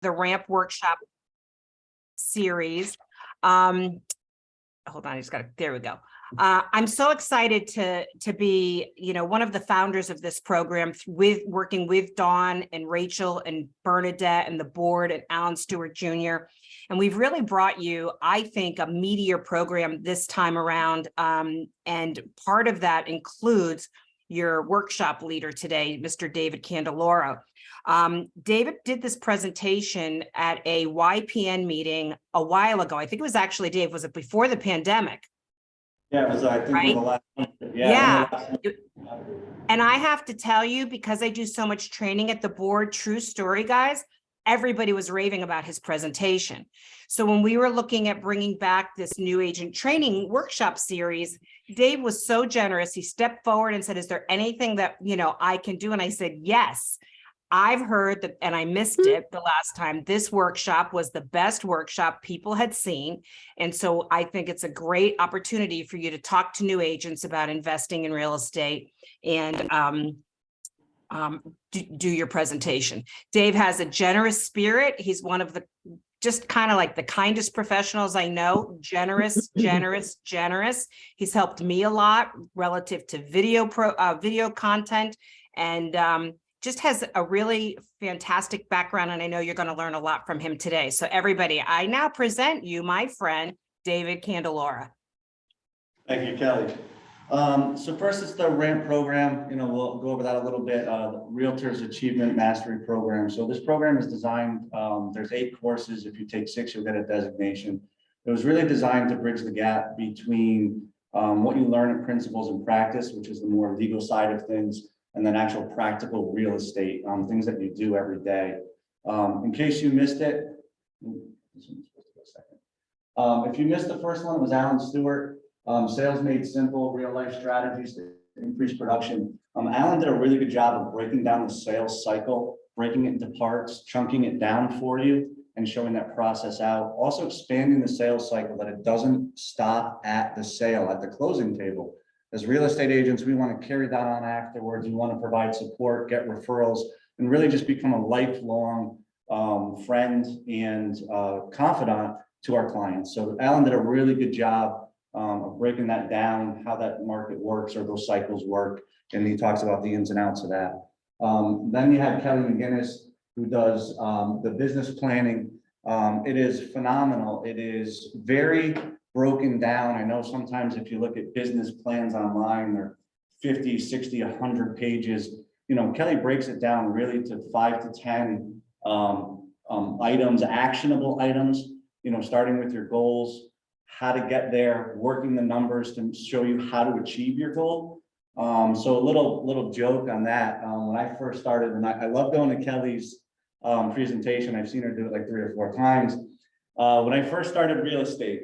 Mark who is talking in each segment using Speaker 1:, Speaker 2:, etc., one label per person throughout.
Speaker 1: the R.A.M.P workshop series. Hold on, I just got it. There we go. I'm so excited to be, one of the founders of this program, with working with Dawn and Rachel and Bernadette and the board and Alan Stewart Jr. And we've really brought you, I think, a meatier program this time around. And part of that includes your workshop leader today, Mr. David Candelora. David did this presentation at a YPN meeting a while ago. I think it was actually, Dave, was it before the pandemic?
Speaker 2: Yeah, it was, I think,
Speaker 1: right?
Speaker 2: the last one.
Speaker 1: Yeah. And I have to tell you, because I do so much training at the board, true story, guys, everybody was raving about his presentation. So when we were looking at bringing back this new agent training workshop series, Dave was so generous. He stepped forward and said, is there anything that, I can do? And I said, yes. I've heard that, and I missed it the last time, this workshop was the best workshop people had seen. And so I think it's a great opportunity for you to talk to new agents about investing in real estate and do your presentation. Dave has a generous spirit. He's one of the, just kind of like the kindest professionals I know. Generous, generous, generous. He's helped me a lot relative to video content, and just has a really fantastic background. And I know you're going to learn a lot from him today. So everybody, I now present you my friend, David Candelora.
Speaker 2: Thank you, Kelly. So first, it's the R.A.M.P program. We'll go over that a little bit. The Realtors Achievement Mastery Program. So this program is designed, there's 8 courses. If you take 6, you'll get a designation. It was really designed to bridge the gap between what you learn in principles and practice, which is the more legal side of things, and then actual practical real estate, things that you do every day. In case you missed it, if you missed the first one, it was Alan Stewart, Sales Made Simple, Real Life Strategies to Increase Production. Alan did a really good job of breaking down the sales cycle, breaking it into parts, chunking it down for you, and showing that process out. Also expanding the sales cycle, that it doesn't stop at the sale, at the closing table. As real estate agents, we want to carry that on afterwards. We want to provide support, get referrals, and really just become a lifelong friend and confidant to our clients. So Alan did a really good job of breaking that down, how that market works or those cycles work. And he talks about the ins and outs of that. Then you have Kelly McGinnis, who does the business planning. It is phenomenal. It is very broken down. I know sometimes if you look at business plans online, they're 50, 60, 100 pages. Kelly breaks it down really to 5 to 10 items, actionable items, starting with your goals, how to get there, working the numbers to show you how to achieve your goal. So a little joke on that. When I first started, and I love going to Kelly's presentation. I've seen her do it like 3 or 4 times. When I first started real estate,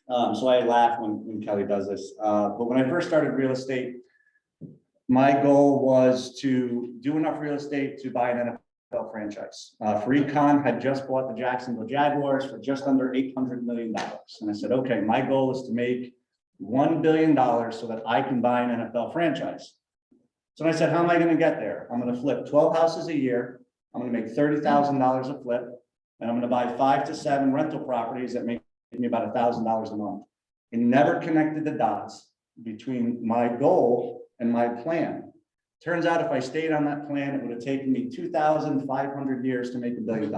Speaker 2: so I laugh when Kelly does this, but when I first started real estate, my goal was to do enough real estate to buy an NFL franchise. Econ had just bought the Jacksonville Jaguars for just under $800 million. And I said, okay, my goal is to make $1 billion so that I can buy an NFL franchise. So I said, how am I going to get there? I'm going to flip 12 houses a year. I'm going to make $30,000 a flip, and I'm going to buy 5 to 7 rental properties that make me about $1,000 a month. And never connected the dots between my goal and my plan. Turns out if I stayed on that plan, it would have taken me 2,500 years to make $1 billion.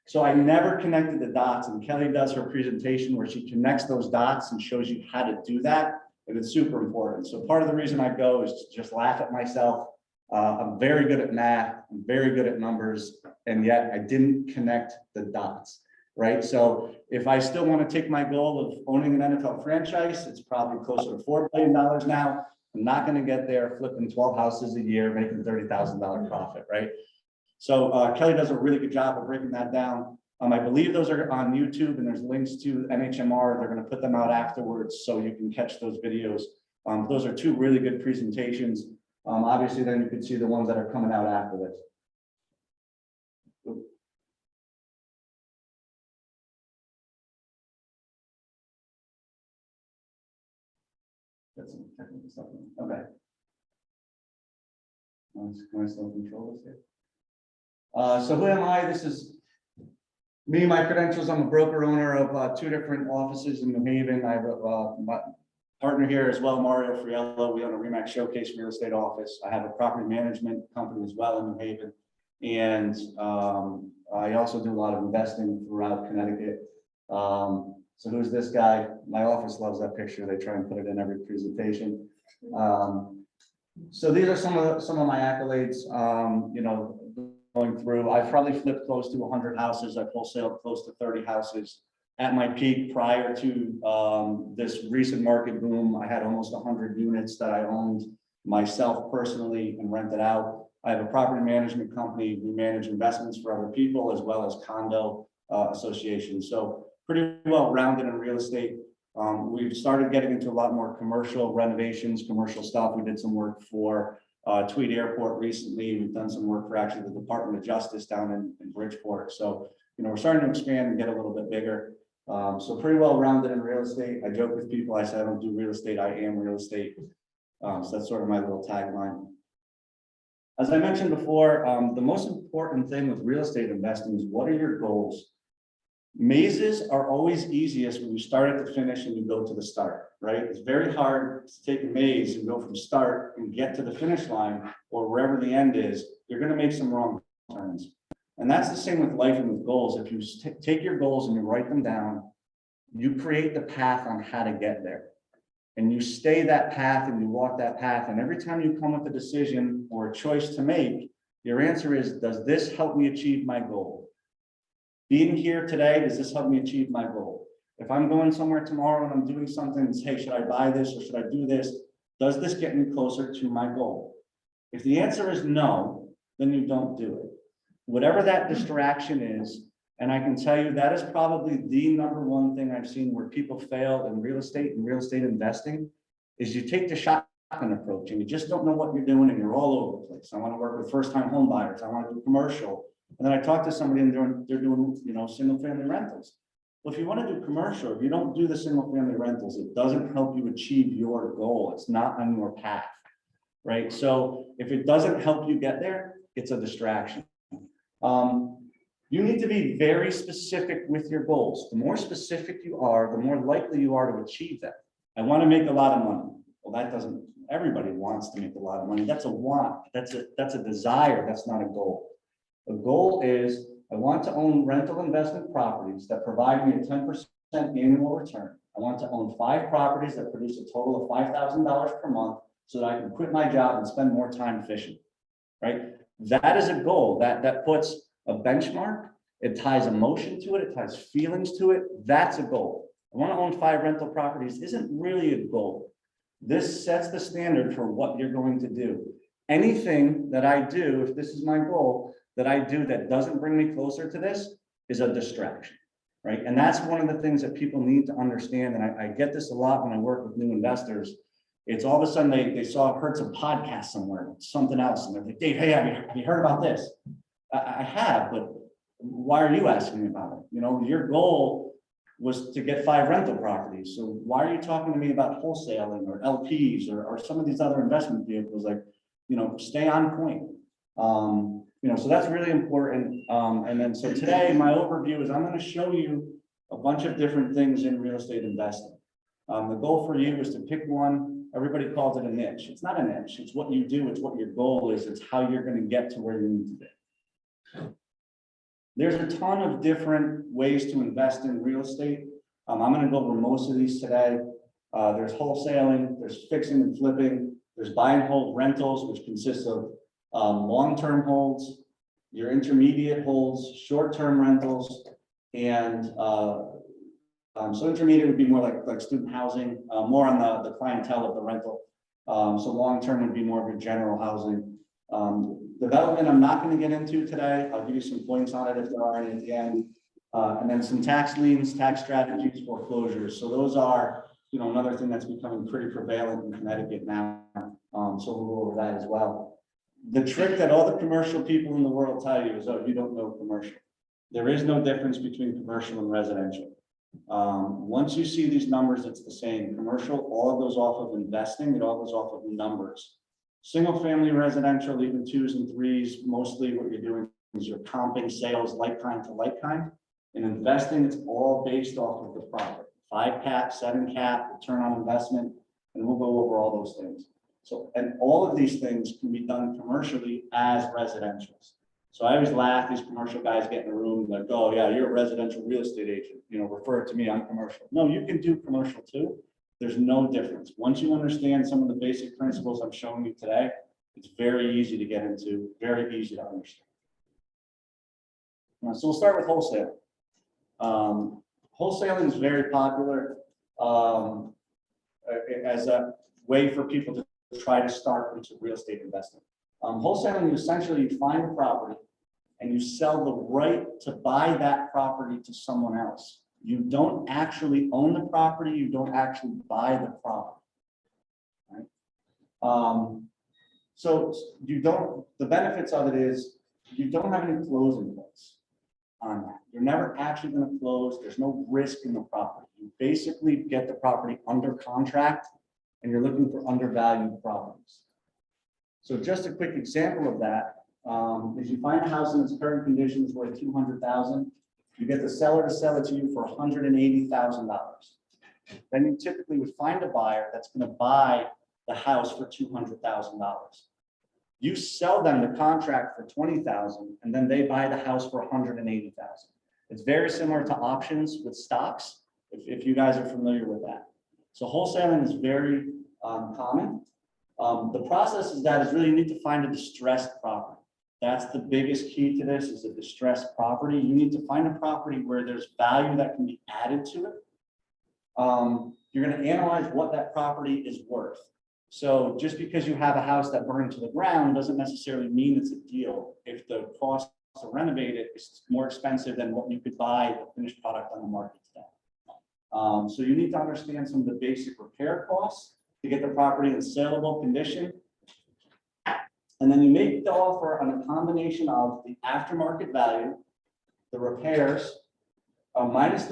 Speaker 2: So I never connected the dots, and Kelly does her presentation where she connects those dots and shows you how to do that. And it's super important. So part of the reason I go is to just laugh at myself. I'm very good at math, I'm very good at numbers, and yet I didn't connect the dots. Right. So if I still want to take my goal of owning an NFL franchise, it's probably closer to $4 billion now. I'm not going to get there flipping 12 houses a year, making $30,000 profit. Right. So Kelly does a really good job of breaking that down. I believe those are on YouTube, and there's links to NHMR. They're going to put them out afterwards so you can catch those videos. Those are 2 really good presentations. Obviously, then you can see the ones that are coming out after this. That's some technical stuff. Okay. Can I still control this here? So who am I? This is me, my credentials. I'm a broker owner of 2 different offices in New Haven. I have my partner here as well, Mario Friello. We own a RE.MAX Showcase real estate office. I have a property management company as well in New Haven. And I also do a lot of investing throughout Connecticut. So who's this guy? My office loves that picture. They try and put it in every presentation. So these are some of my accolades. You know, going through, I've probably flipped close to 100 houses. I've wholesaled close to 30 houses. At my peak, prior to this recent market boom, I had almost 100 units that I owned myself personally and rented out. I have a property management company. We manage investments for other people as well as condo associations. So pretty well rounded in real estate. We've started getting into a lot more commercial renovations, commercial stuff. We did some work for Tweed Airport recently. We've done some work for actually the Department of Justice down in Bridgeport. So, you know, we're starting to expand and get a little bit bigger. So pretty well rounded in real estate. I joke with people, I say I don't do real estate, I am real estate. So that's sort of my little tagline. As I mentioned before, the most important thing with real estate investing is what are your goals? Mazes are always easiest when you start at the finish and you go to the start, right? It's very hard to take a maze and go from start and get to the finish line or wherever the end is. You're going to make some wrong turns. And that's the same with life and with goals. If you take your goals and you write them down, you create the path on how to get there. And you stay that path and you walk that path. And every time you come with a decision or a choice to make, your answer is, does this help me achieve my goal? Being here today, does this help me achieve my goal? If I'm going somewhere tomorrow and I'm doing something and say, hey, should I buy this or should I do this? Does this get me closer to my goal? If the answer is no, then you don't do it. Whatever that distraction is, and I can tell you that is probably the #1 thing I've seen where people fail in real estate and real estate investing, is you take the shotgun approach and you just don't know what you're doing and you're all over the place. I want to work with first-time home buyers. I want to do commercial. And then I talked to somebody and they're doing, you know, single-family rentals. Well, if you want to do commercial, if you don't do the single-family rentals, it doesn't help you achieve your goal. It's not on your path, right? So if it doesn't help you get there, it's a distraction. You need to be very specific with your goals. The more specific you are, the more likely you are to achieve that. I want to make a lot of money. Well, that doesn't, everybody wants to make a lot of money. That's a want, that's a desire, that's not a goal. The goal is, I want to own rental investment properties that provide me a 10% annual return. I want to own 5 properties that produce a total of $5,000 per month so that I can quit my job and spend more time fishing, right? That is a goal that puts a benchmark. It ties emotion to it. It ties feelings to it. That's a goal. I want to own 5 rental properties isn't really a goal. This sets the standard for what you're going to do. Anything that I do, if this is my goal, that I do that doesn't bring me closer to this is a distraction, right? And that's one of the things that people need to understand. And I get this a lot when I work with new investors. It's all of a sudden they heard some podcast somewhere, something else. And they're like, Dave, hey, have you heard about this? I have, but why are you asking me about it? You know, your goal was to get 5 rental properties. So why are you talking to me about wholesaling or LPs or some of these other investment vehicles? Like, you know, stay on point. You know, so that's really important. And then so today my overview is I'm going to show you a bunch of different things in real estate investing. The goal for you is to pick one. Everybody calls it a niche. It's not a niche. It's what you do. It's what your goal is. It's how you're going to get to where you need to be. There's a ton of different ways to invest in real estate. I'm going to go over most of these today. There's wholesaling, there's fixing and flipping, there's buy and hold rentals, which consists of long-term holds, your intermediate holds, short-term rentals, and so intermediate would be more like student housing, more on the clientele of the rental. So long-term would be more of your general housing. Development, I'm not going to get into today. I'll give you some points on it if there are any at the end. And then some tax liens, tax strategies, foreclosures. So those are, you know, another thing that's becoming pretty prevalent in Connecticut now. So we'll go over that as well. The trick that all the commercial people in the world tell you is, oh, you don't know commercial. There is no difference between commercial and residential. Once you see these numbers, it's the same. Commercial, all goes off of investing. It all goes off of numbers. Single family residential, even 2s and 3s, mostly what you're doing you're comping sales like kind to like kind. In investing, it's all based off of the profit. 5 cap, 7 cap, return on investment, and we'll go over all those things. So, and all of these things can be done commercially as residentials. So I always laugh, these commercial guys get in the room like, oh yeah, you're a residential real estate agent, you know, refer to me, I'm commercial. No, you can do commercial too. There's no difference. Once you understand some of the basic principles I'm showing you today, it's very easy to get into, very easy to understand. So we'll start with wholesale. Wholesaling is very popular as a way for people to try to start into real estate investing. Wholesaling, essentially you find a property and you sell the right to buy that property to someone else. You don't actually own the property, you don't actually buy the property. Right? So you don't, the benefits of it is you don't have any closing costs on that. You're never actually going to close. There's no risk in the property. You basically get the property under contract and you're looking for undervalued properties. So just a quick example of that is you find a house in its current conditions worth $200,000, you get the seller to sell it to you for $180,000. Then you typically would find a buyer that's going to buy the house for $200,000. You sell them the contract for $20,000 and then they buy the house for $180,000. It's very similar to options with stocks, if you guys are familiar with that. So wholesaling is very common. The process is really you need to find a distressed property. That's the biggest key to this, is a distressed property. You need to find a property where there's value that can be added to it. You're going to analyze what that property is worth. So just because you have a house that burned to the ground doesn't necessarily mean it's a deal. If the cost to renovate it is more expensive than what you could buy the finished product on the market today. So you need to understand some of the basic repair costs to get the property in saleable condition. And then you make the offer on a combination of the aftermarket value, the repairs, minus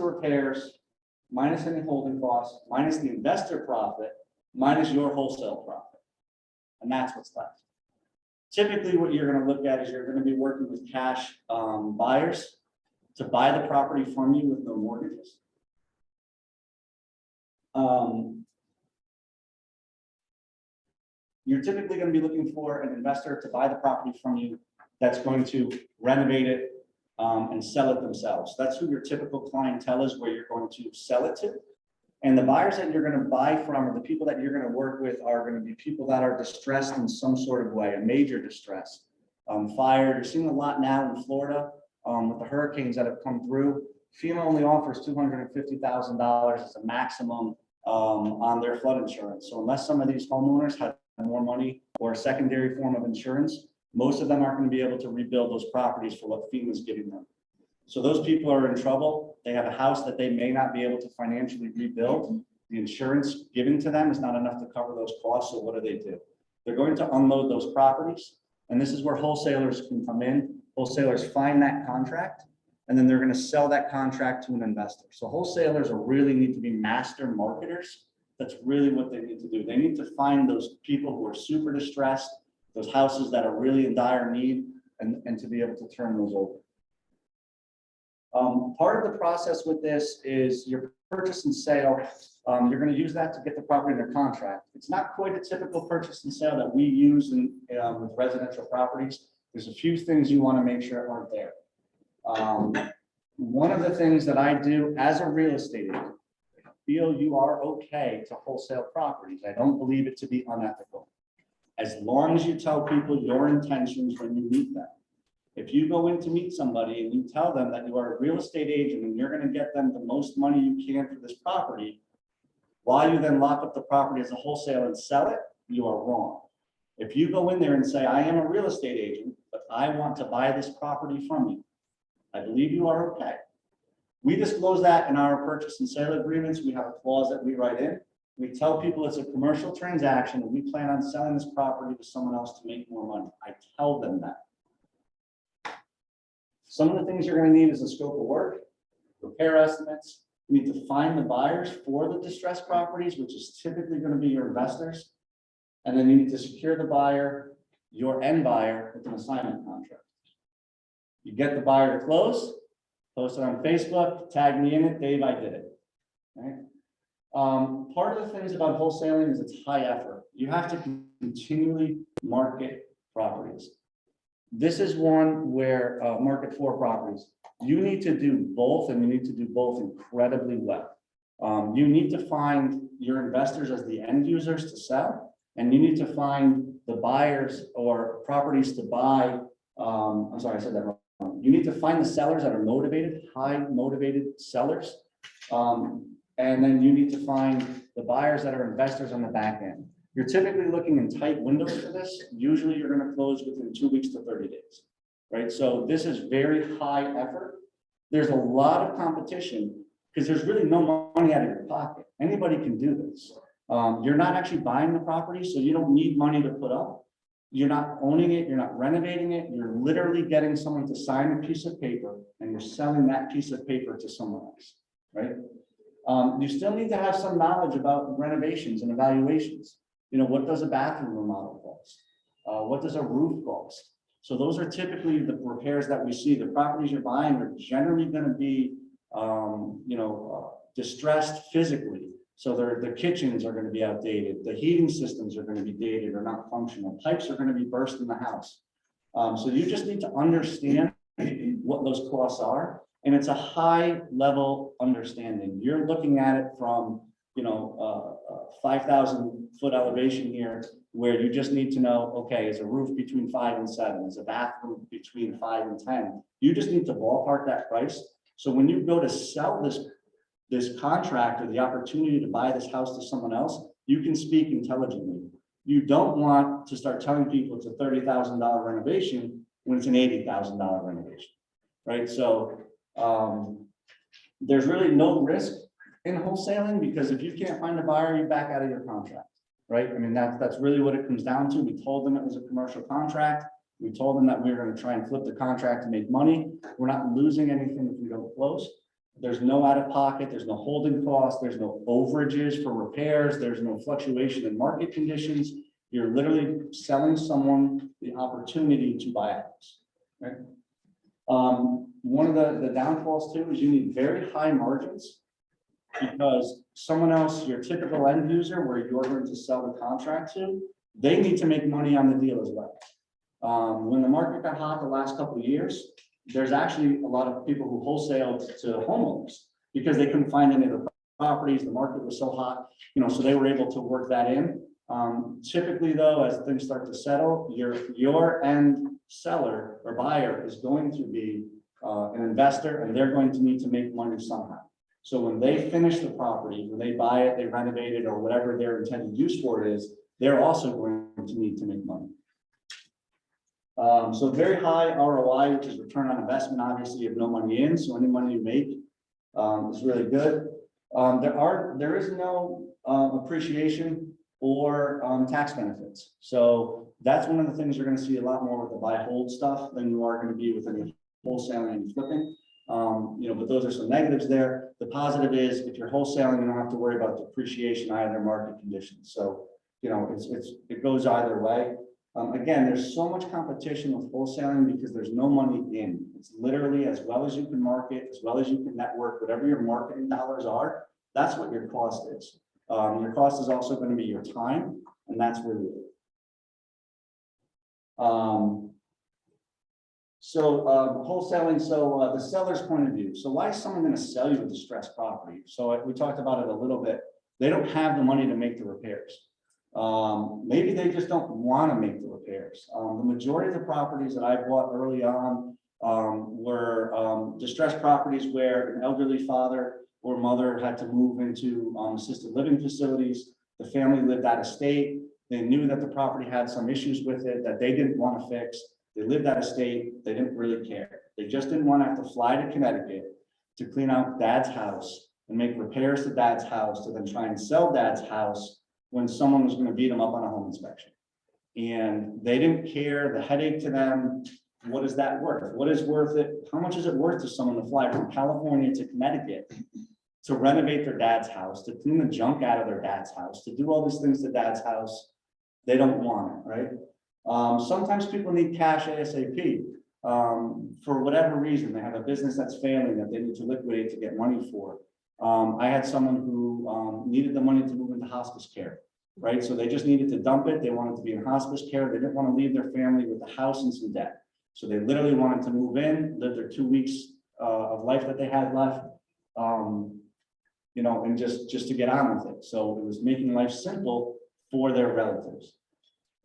Speaker 2: any holding costs, minus the investor profit, minus your wholesale profit. And that's what's left. Typically, what you're going to look at is you're going to be working with cash buyers to buy the property from you with no mortgages. You're typically going to be looking for an investor to buy the property from you that's going to renovate it and sell it themselves. That's who your typical clientele is, where you're going to sell it to. And the buyers that you're going to buy from, or the people that you're going to work with, are going to be people that are distressed in some sort of way, a major distress. Fire, you're seeing a lot now in Florida with the hurricanes that have come through. FEMA only offers $250,000 as a maximum on their flood insurance. So unless some of these homeowners have more money or a secondary form of insurance, most of them aren't going to be able to rebuild those properties for what FEMA is giving them. So those people are in trouble. They have a house that they may not be able to financially rebuild. The insurance given to them is not enough to cover those costs. So what do? They're going to unload those properties. And this is where wholesalers can come in. Wholesalers find that contract, and then they're going to sell that contract to an investor. So wholesalers really need to be master marketers. That's really what they need to do. They need to find those people who are super distressed, those houses that are really in dire need, and to be able to turn those over. Part of the process with this is your purchase and sale. You're going to use that to get the property under contract. It's not quite a typical purchase and sale that we use with residential properties. There's a few things you want to make sure aren't there. One of the things that I do as a real estate agent, I feel you are okay to wholesale properties. I don't believe it to be unethical. As long as you tell people your intentions when you meet them. If you go in to meet somebody and you tell them that you are a real estate agent and you're going to get them the most money you can for this property, while you then lock up the property as a wholesaler and sell it, you are wrong. If you go in there and say, I am a real estate agent, but I want to buy this property from you, I believe you are okay. We disclose that in our purchase and sale agreements. We have a clause that we write in. We tell people it's a commercial transaction and we plan on selling this property to someone else to make more money. I tell them that. Some of the things you're going to need is a scope of work, repair estimates. You need to find the buyers for the distressed properties, which is typically going to be your investors. And then you need to secure the buyer, your end buyer, with an assignment contract. You get the buyer to close, post it on Facebook, tag me in it, Dave, I did it. Right? Part of the things about wholesaling is it's high effort. You have to continually market properties. This is one where market for properties. You need to do both, and you need to do both incredibly well. You need to find your investors as the end users to sell, and you need to find the buyers or properties to buy. I'm sorry, I said that wrong. You need to find the sellers that are motivated, high motivated sellers. And then you need to find the buyers that are investors on the back end. You're typically looking in tight windows for this. Usually you're going to close within 2 weeks to 30 days, right? So this is very high effort. There's a lot of competition because there's really no money out of your pocket. Anybody can do this. You're not actually buying the property, so you don't need money to put up. You're not owning it, you're not renovating it. You're literally getting someone to sign a piece of paper, and you're selling that piece of paper to someone else, right? You still need to have some knowledge about renovations and evaluations. You know, what does a bathroom remodel cost? What does a roof cost? So those are typically the repairs that we see. The properties you're buying are generally going to be, distressed physically. So the kitchens are going to be outdated. The heating systems are going to be dated or not functional. Pipes are going to be burst in the house. So you just need to understand what those costs are. And it's a high level understanding. You're looking at it from, 5,000 foot elevation here, where you just need to know, okay, is a roof between 5 and 7? Is a bathroom between 5 and 10? You just need to ballpark that price. So when you go to sell this contract or the opportunity to buy this house to someone else, you can speak intelligently. You don't want to start telling people it's a $30,000 renovation when it's an $80,000 renovation, right? So there's really no risk in wholesaling, because if you can't find a buyer, you back out of your contract, right? I mean, that's really what it comes down to. We told them it was a commercial contract. We told them that we were going to try and flip the contract to make money. We're not losing anything if we don't close. There's no out of pocket. There's no holding costs. There's no overages for repairs. There's no fluctuation in market conditions. You're literally selling someone the opportunity to buy a house, right? One of the downfalls too is you need very high margins, because someone else, your typical end user, where you're going to sell the contract to, they need to make money on the deal as well. When the market got hot the last couple of years, there's actually a lot of people who wholesaled to homeowners because they couldn't find any of the properties. The market was so hot, so they were able to work that in. Typically though, as things start to settle, your end seller or buyer is going to be an investor, and they're going to need to make money somehow. So when they finish the property, when they buy it, they renovate it, or whatever their intended use for it is, they're also going to need to make money. So very high ROI, which is return on investment. Obviously, you have no money in, so any money you make is really good. There is no appreciation or tax benefits. So that's one of the things you're going to see a lot more with the buy hold stuff than you are going to be with any wholesaling and flipping. But those are some negatives there. The positive is if you're wholesaling, you don't have to worry about depreciation either, market conditions. So, it goes either way. Again, there's so much competition with wholesaling because there's no money in. It's literally as well as you can market, as well as you can network, whatever your marketing dollars are, that's what your cost is. Your cost is also going to be your time, and that's really it. Wholesaling, the seller's point of view. So why is someone going to sell you a distressed property? So we talked about it a little bit. They don't have the money to make the repairs. Maybe they just don't want to make the repairs. The majority of the properties that I bought early on were distressed properties where an elderly father or mother had to move into assisted living facilities. The family lived out of state. They knew that the property had some issues with it that they didn't want to fix. They lived out of state. They didn't really care. They just didn't want to have to fly to Connecticut to clean out dad's house and make repairs to dad's house to then try and sell dad's house when someone was going to beat them up on a home inspection. And they didn't care, the headache to them. What is that worth? What is worth it? How much is it worth to someone to fly from California to Connecticut to renovate their dad's house, to clean the junk out of their dad's house, to do all these things to dad's house? They don't want it, right? Sometimes people need cash ASAP. for whatever reason, they have a business that's failing that they need to liquidate to get money for. I had someone who needed the money to move into hospice care, right? So they just needed to dump it. They wanted to be in hospice care. They didn't want to leave their family with the house and some debt. So they literally wanted to move in, live their 2 weeks of life that they had left, you know, and just to get on with it. So it was making life simple for their relatives.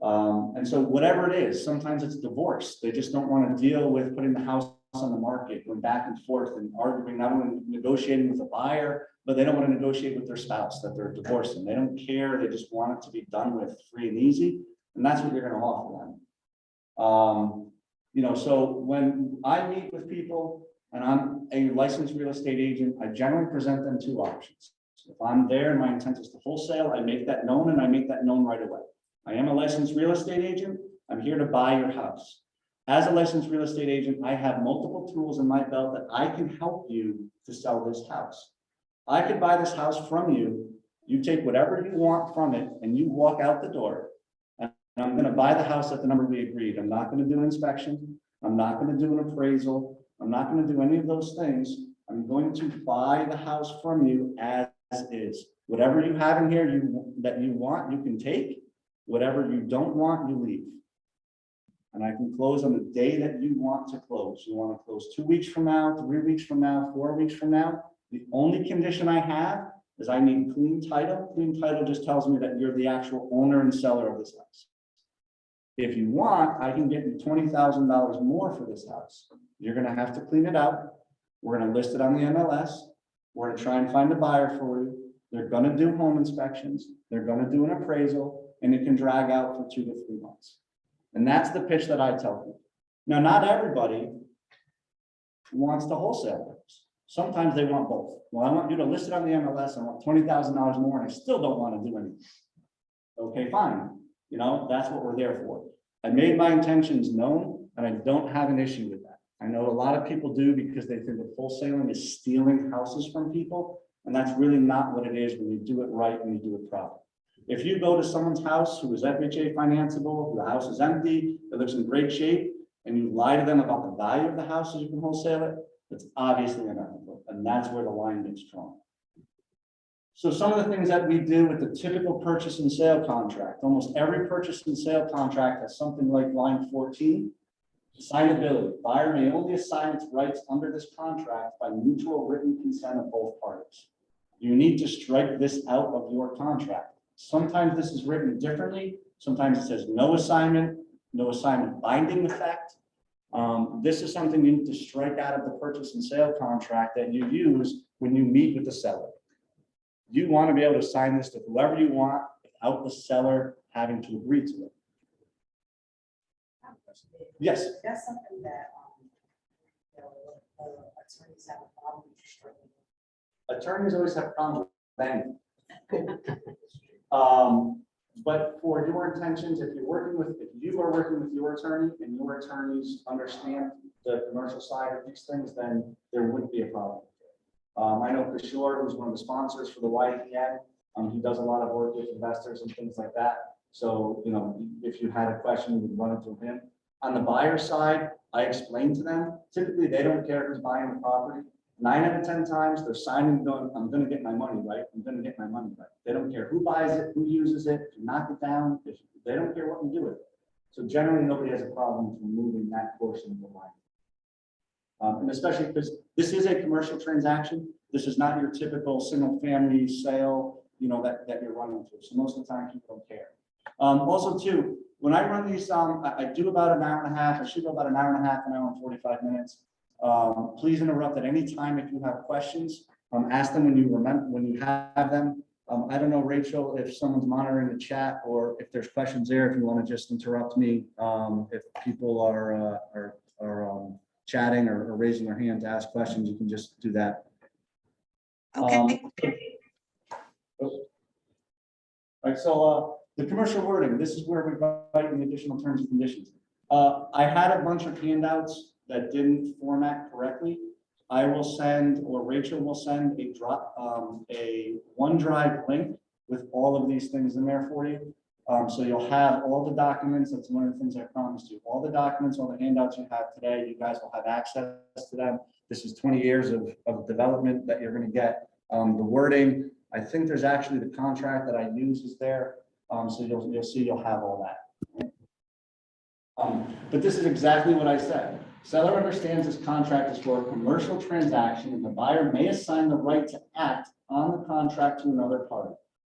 Speaker 2: And so whatever it is, sometimes it's divorce. They just don't want to deal with putting the house on the market, going back and forth and arguing, not only negotiating with the buyer, but they don't want to negotiate with their spouse that they're divorcing. They don't care. They just want it to be done with free and easy. And that's what you're going to offer them. You know, so when I meet with people and I'm a licensed real estate agent, I generally present them 2 options. If I'm there and my intent is to wholesale, I make that known, and I make that known right away. I am a licensed real estate agent. I'm here to buy your house. As a licensed real estate agent, I have multiple tools in my belt that I can help you to sell this house. I could buy this house from you. You take whatever you want from it and you walk out the door. And I'm going to buy the house at the number we agreed. I'm not going to do an inspection. I'm not going to do an appraisal. I'm not going to do any of those things. I'm going to buy the house from you as is. Whatever you have in here that you want, you can take. Whatever you don't want, you leave. And I can close on the day that you want to close. You want to close 2 weeks from now, 3 weeks from now, 4 weeks from now. The only condition I have is I need clean title. Clean title just tells me that you're the actual owner and seller of this house. If you want, I can get you $20,000 more for this house. You're going to have to clean it out. We're going to list it on the MLS. We're going to try and find a buyer for you. They're going to do home inspections. They're going to do an appraisal, and it can drag out for 2 to 3 months. And that's the pitch that I tell people. Now, not everybody wants to wholesale. Sometimes they want both. Well, I want you to list it on the MLS. I want $20,000 more, and I still don't want to do anything. Okay, fine. You know, that's what we're there for. I made my intentions known, and I don't have an issue with that. I know a lot of people do because they think that wholesaling is stealing houses from people, and that's really not what it is when you do it right and you do it properly. If you go to someone's house who is FHA financeable, the house is empty, it looks in great shape, and you lie to them about the value of the house so you can wholesale it, it's obviously unethical, and that's where the line gets drawn. So some of the things that we do with the typical purchase and sale contract, almost every purchase and sale contract has something like line 14, assignability. Buyer may only assign its rights under this contract by mutual written consent of both parties. You need to strike this out of your contract. Sometimes this is written differently. Sometimes it says no assignment binding effect. This is something you need to strike out of the purchase and sale contract that you use when you meet with the seller. You want to be able to sign this to whoever you want without the seller having to agree to it. Yes.
Speaker 3: That's something that attorneys have a problem with striking.
Speaker 2: Attorneys always have problems with anything. But for your intentions, if you are working with your attorney and your attorneys understand the commercial side of these things, then there wouldn't be a problem. I know Kishore, who's one of the sponsors for the YPN, he does a lot of work with investors and things like that. So, you know, if you had a question, you would run it through him. On the buyer side, I explain to them, typically they don't care who's buying the property. 9 out of 10 times they're signing going, I'm going to get my money right. I'm going to get my money right. They don't care who buys it, who uses it, if you knock it down, if they don't care what you do with it. So generally nobody has a problem removing that portion of the line. And especially because this is a commercial transaction. This is not your typical single family sale, you know, that you're running through. So most of the time people don't care. Also too, when I run these, I do about an hour and a half. I should go about an hour and a half, an hour and 45 minutes. Please interrupt at any time if you have questions. Ask them when you have them. I don't know, Rachel, if someone's monitoring the chat or if there's questions there, if you want to just interrupt me, if people are chatting or raising their hand to ask questions, you can just do that.
Speaker 1: Okay.
Speaker 2: All right, so the commercial wording, this is where we write the additional terms and conditions. I had a bunch of handouts that didn't format correctly. I will send, or Rachel will send a OneDrive link with all of these things in there for you. So you'll have all the documents. That's one of the things I promised you. All the documents, all the handouts you have today, you guys will have access to them. This is 20 years of development that you're going to get. The wording, I think there's actually the contract that I use is there. So you'll see you'll have all that. But this is exactly what I said. Seller understands this contract is for a commercial transaction and the buyer may assign the right to act on the contract to another party.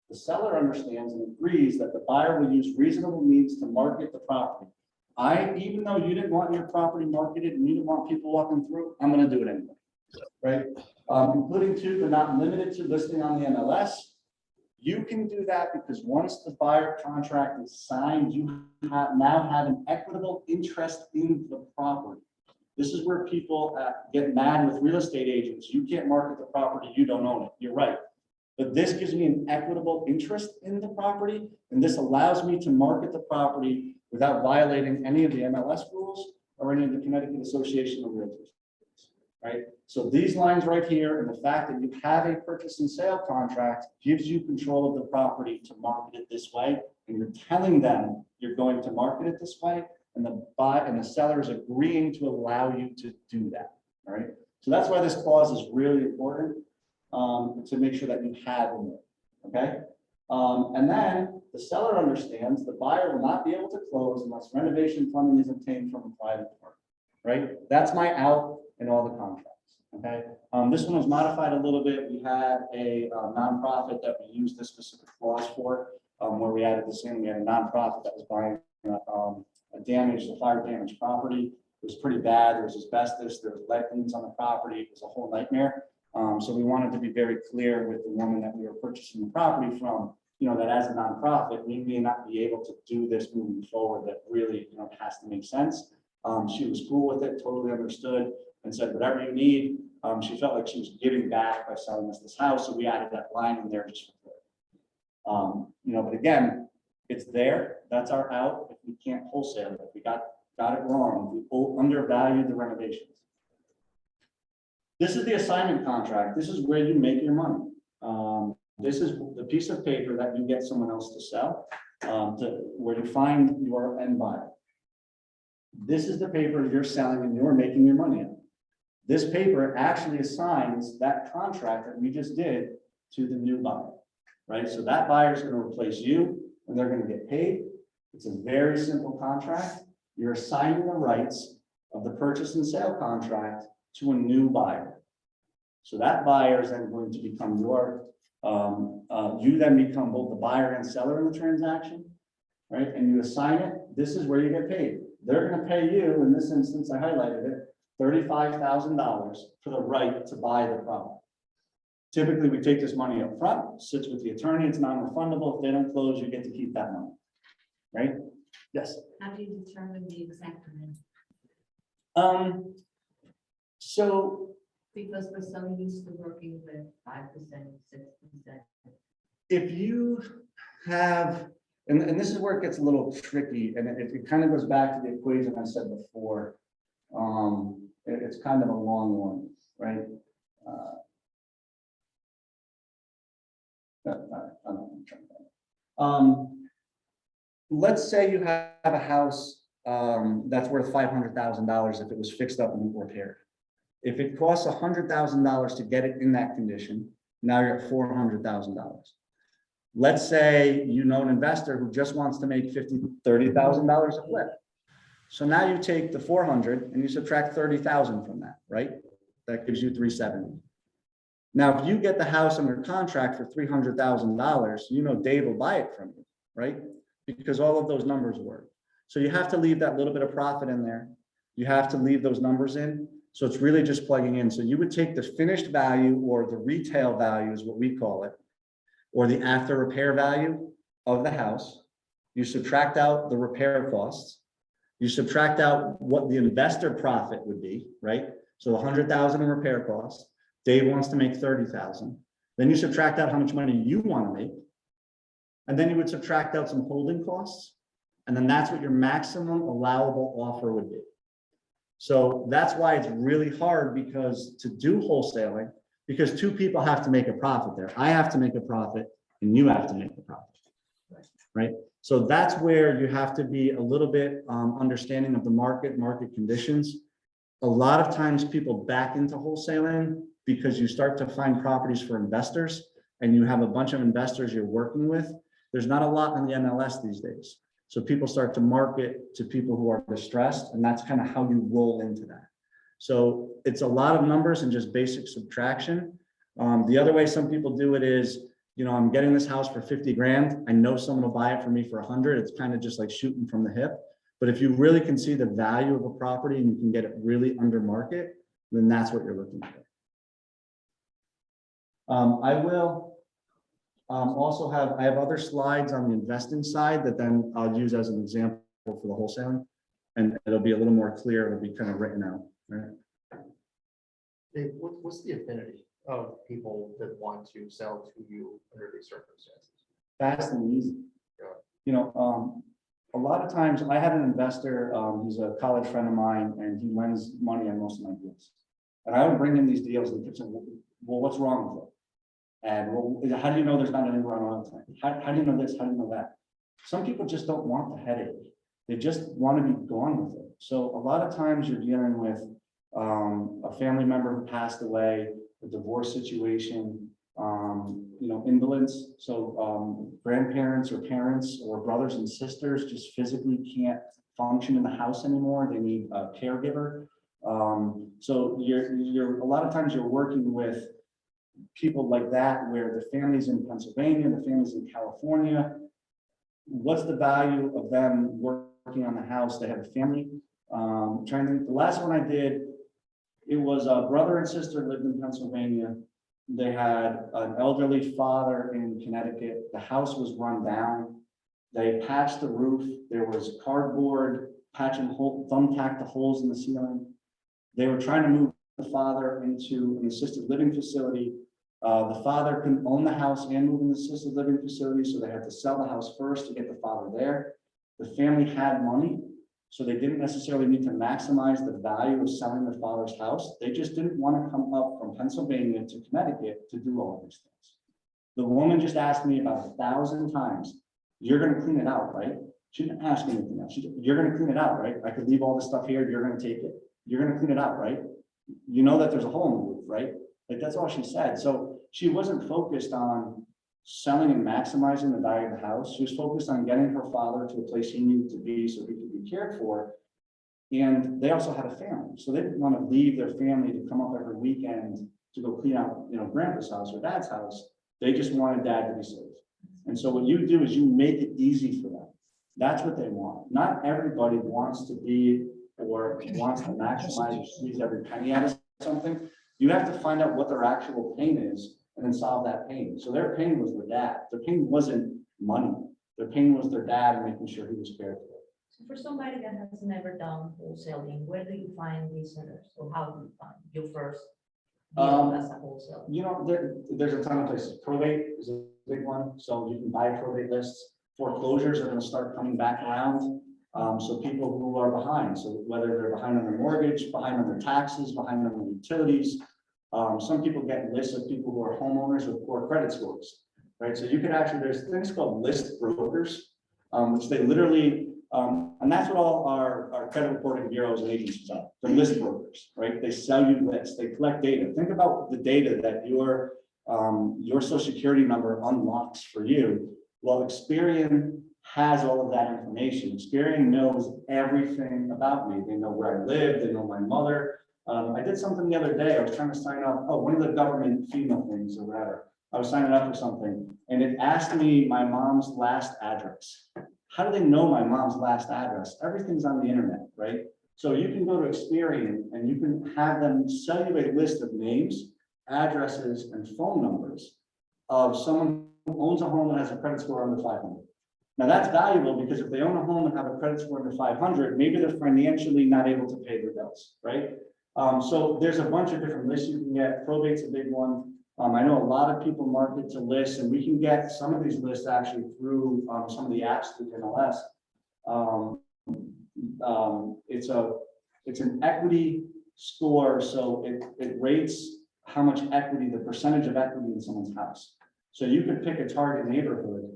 Speaker 2: The seller understands and agrees that the buyer will use reasonable means to market the property. Even though you didn't want your property marketed and you didn't want people walking through, I'm going to do it anyway, right? Including to, but not limited to listing on the MLS. You can do that because once the buyer contract is signed, you now have an equitable interest in the property. This is where people get mad with real estate agents. You can't market the property, you don't own it. You're right. But this gives me an equitable interest in the property, and this allows me to market the property without violating any of the MLS rules or any of the Connecticut Association of Realtors, right? So these lines right here and the fact that you have a purchase and sale contract gives you control of the property to market it this way, and you're telling them you're going to market it this way, and the seller is agreeing to allow you to do that, all right? So that's why this clause is really important. To make sure that you have in there, okay? And then the seller understands the buyer will not be able to close unless renovation funding is obtained from a private party, right? That's my out in all the contracts, okay? This one was modified a little bit. We had a nonprofit that we used this specific clause for, where we added this in. We had a nonprofit that was buying a fire damaged property. It was pretty bad. There was asbestos, there was lead leaks on the property. It was a whole nightmare. So we wanted to be very clear with the woman that we were purchasing the property from, that as a nonprofit, we may not be able to do this moving forward. That really, it has to make sense. She was cool with it, totally understood, and said, whatever you need. She felt like she was giving back by selling us this house. So we added that line in there just for her. But again, it's there. That's our out. If we can't wholesale it, if we got it wrong, if we undervalued the renovations. This is the assignment contract. This is where you make your money. This is the piece of paper that you get someone else to sell, where you find your end buyer. This is the paper you're selling and you're making your money on. This paper actually assigns that contract that we just did to the new buyer, right? So that buyer is going to replace you and they're going to get paid. It's a very simple contract. You're assigning the rights of the purchase and sale contract to a new buyer. So that buyer is then going to become you then become both the buyer and seller in the transaction, right? And you assign it. This is where you get paid. They're going to pay you, in this instance, I highlighted it, $35,000 for the right to buy the property. Typically, we take this money up front, sits with the attorney, it's non-refundable. If they don't close, you get to keep that money, right? Yes.
Speaker 3: How do you determine the exact amount?
Speaker 2: So
Speaker 3: Because we're so used to working with 5%, 6%.
Speaker 2: if you have, and this is where it gets a little tricky, and it kind of goes back to the equation I said before. It's kind of a long one, right? Let's say you have a house that's worth $500,000 if it was fixed up and repaired. If it costs $100,000 to get it in that condition, now you're at $400,000. Let's say you know an investor who just wants to make $30,000 a flip. So now you take the 400 and you subtract 30,000 from that, right? That gives you 370. Now, if you get the house under contract for $300,000, Dave will buy it from you, right? Because all of those numbers work. So you have to leave that little bit of profit in there. You have to leave those numbers in. So it's really just plugging in. So you would take the finished value, or the retail value is what we call it, or the after repair value of the house. You subtract out the repair costs. You subtract out what the investor profit would be, right? So 100,000 in repair costs. Dave wants to make 30,000. Then you subtract out how much money you want to make. And then you would subtract out some holding costs. And then that's what your maximum allowable offer would be. So that's why it's really hard to do wholesaling, because two people have to make a profit there. I have to make a profit and you have to make a profit, right? So that's where you have to be a little bit understanding of the market conditions. A lot of times people back into wholesaling because you start to find properties for investors and you have a bunch of investors you're working with. There's not a lot in the MLS these days. So people start to market to people who are distressed, and that's kind of how you roll into that. So it's a lot of numbers and just basic subtraction. The other way some people do it is, you know, I'm getting this house for 50 grand. I know someone will buy it for me for 100. It's kind of just like shooting from the hip. But if you really can see the value of a property and you can get it really under market, then that's what you're looking for. I will also I have other slides on the investing side that then I'll use as an example for the wholesaling, and it'll be a little more clear. It'll be kind of written out. Right?
Speaker 4: Dave, what's the affinity of people that want to sell to you under these circumstances?
Speaker 2: Fast and easy.
Speaker 4: Yeah.
Speaker 2: You know, a lot of times I had an investor, he's a college friend of mine, and he lends money on most of my deals. And I would bring him these deals and he kept saying, well, what's wrong with it? And well, how do you know there's not any run on it? How do you know this? How do you know that? Some people just don't want the headache. They just want to be gone with it. So a lot of times you're dealing with a family member who passed away, a divorce situation, you know, invalids. So grandparents or parents or brothers and sisters just physically can't function in the house anymore. They need a caregiver. So you're a lot of times you're working with people like that, where the family's in Pennsylvania, the family's in California. What's the value of them working on the house? They have a family. Trying to think, the last one I did, it was a brother and sister lived in Pennsylvania. They had an elderly father in Connecticut. The house was run down. They patched the roof. There was cardboard, thumbtacked the holes in the ceiling. They were trying to move the father into an assisted living facility. The father couldn't own the house and move in the assisted living facility, so they had to sell the house first to get the father there. The family had money, so they didn't necessarily need to maximize the value of selling the father's house. They just didn't want to come up from Pennsylvania to Connecticut to do all of these things. The woman just asked me about 1,000 times, you're going to clean it out, right? She didn't ask anything else. She said, you're going to clean it out, right? I could leave all this stuff here. You're going to take it. You're going to clean it out, right? You know that there's a hole in the roof, right? Like, that's all she said. So she wasn't focused on selling and maximizing the value of the house. She was focused on getting her father to a place he needed to be so he could be cared for. And they also had a family. So they didn't want to leave their family to come up every weekend to go clean out, you know, grandpa's house or dad's house. They just wanted dad to be safe. And so what you do is you make it easy for them. That's what they want. Not everybody wants to be or wants to maximize or squeeze every penny out of something. You have to find out what their actual pain is and then solve that pain. So their pain was their dad. Their pain wasn't money. Their pain was their dad and making sure he was cared for.
Speaker 3: So for somebody that has never done wholesaling, where do you find these centers? Or how do you find your first deal as a wholesaler?
Speaker 2: You know, there's a ton of places. Probate is a big one. So you can buy probate lists. Foreclosures are going to start coming back around. So people who are behind, so whether they're behind on their mortgage, behind on their taxes, behind on their utilities. Some people get lists of people who are homeowners with poor credit scores, right? So you can actually, there's things called list brokers, which they literally, and that's what all our credit reporting bureaus and agencies are. They're list brokers, right? They sell you lists, they collect data. Think about the data that your social security number unlocks for you. Well, Experian has all of that information. Experian knows everything about me. They know where I live, they know my mother. I did something the other day. I was trying to sign up, one of the government FEMA things or whatever. I was signing up for something and it asked me my mom's last address. How do they know my mom's last address? Everything's on the internet, right? So you can go to Experian and you can have them sell you a list of names, addresses, and phone numbers of someone who owns a home and has a credit score under 500. Now that's valuable because if they own a home and have a credit score under 500, maybe they're financially not able to pay their bills, right? So there's a bunch of different lists you can get. Probate's a big one. I know a lot of people market to lists, and we can get some of these lists actually through some of the apps through MLS. It's an equity score, so it rates how much equity, the percentage of equity in someone's house. So you could pick a target neighborhood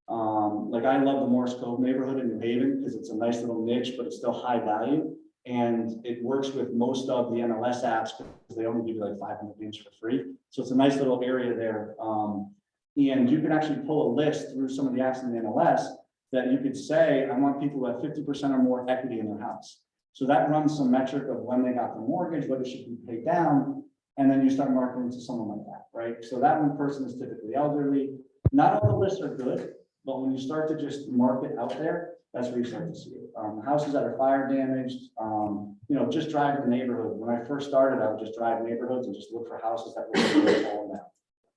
Speaker 2: Like I love the Morris Cove neighborhood in New Haven because it's a nice little niche, but it's still high value. And it works with most of the MLS apps because they only give you like 500 names for free. So it's a nice little area there. And you can actually pull a list through some of the apps in the MLS that you could say, I want people who have 50% or more equity in their house. So that runs some metric of when they got the mortgage, what it should be paid down. And then you start marketing to someone like that, right? So that one person is typically elderly. Not all the lists are good, but when you start to just market out there, that's where you start to see it. Houses that are fire damaged, just drive the neighborhood. When I first started, I would just drive neighborhoods and just look for houses that were falling down.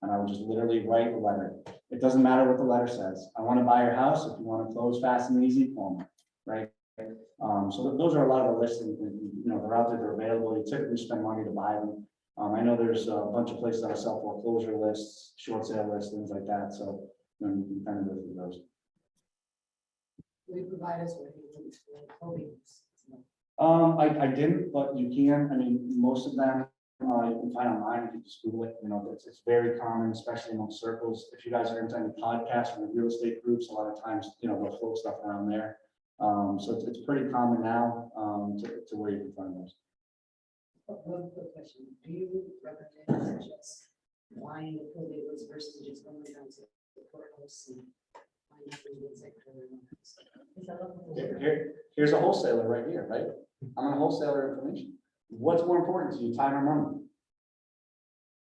Speaker 2: And I would just literally write a letter. It doesn't matter what the letter says. I want to buy your house. If you want to close fast and easy, call me, right? So those are a lot of the listings, they're out there, they're available. You typically spend money to buy them. I know there's a bunch of places that sell foreclosure lists, short sale lists, things like that. So you can kind of go through those.
Speaker 5: We provide us with probate.
Speaker 2: I didn't, but you can. I mean, most of them you can find online. You can just Google it. It's very common, especially among circles. If you guys are into any podcasts from the real estate groups, a lot of times they'll float stuff around there. So it's pretty common now to where you can find those.
Speaker 5: One quick question. Do you recommend just buying the probate list versus just going down to the courthouse and finding out what's like?
Speaker 2: Here's a wholesaler right here, right? I'm on wholesaler information. What's more important to you, time or money?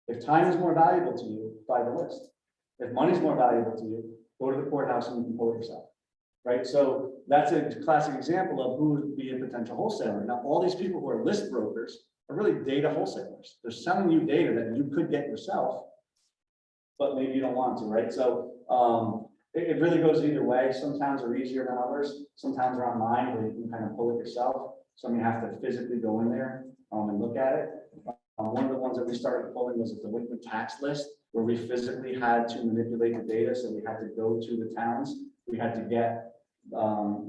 Speaker 2: If time is more valuable to you, buy the list. If money is more valuable to you, go to the courthouse and you can pull it yourself. Right, so that's a classic example of who would be a potential wholesaler. Now, all these people who are list brokers are really data wholesalers. They're selling you data that you could get yourself, but maybe you don't want to, right? So it really goes either way. Some towns are easier than others. Some towns are online where you can kind of pull it yourself. Some you have to physically go in there and look at it. One of the ones that we started pulling was a delinquent tax list where we physically had to manipulate the data. So we had to go to the towns. We had to get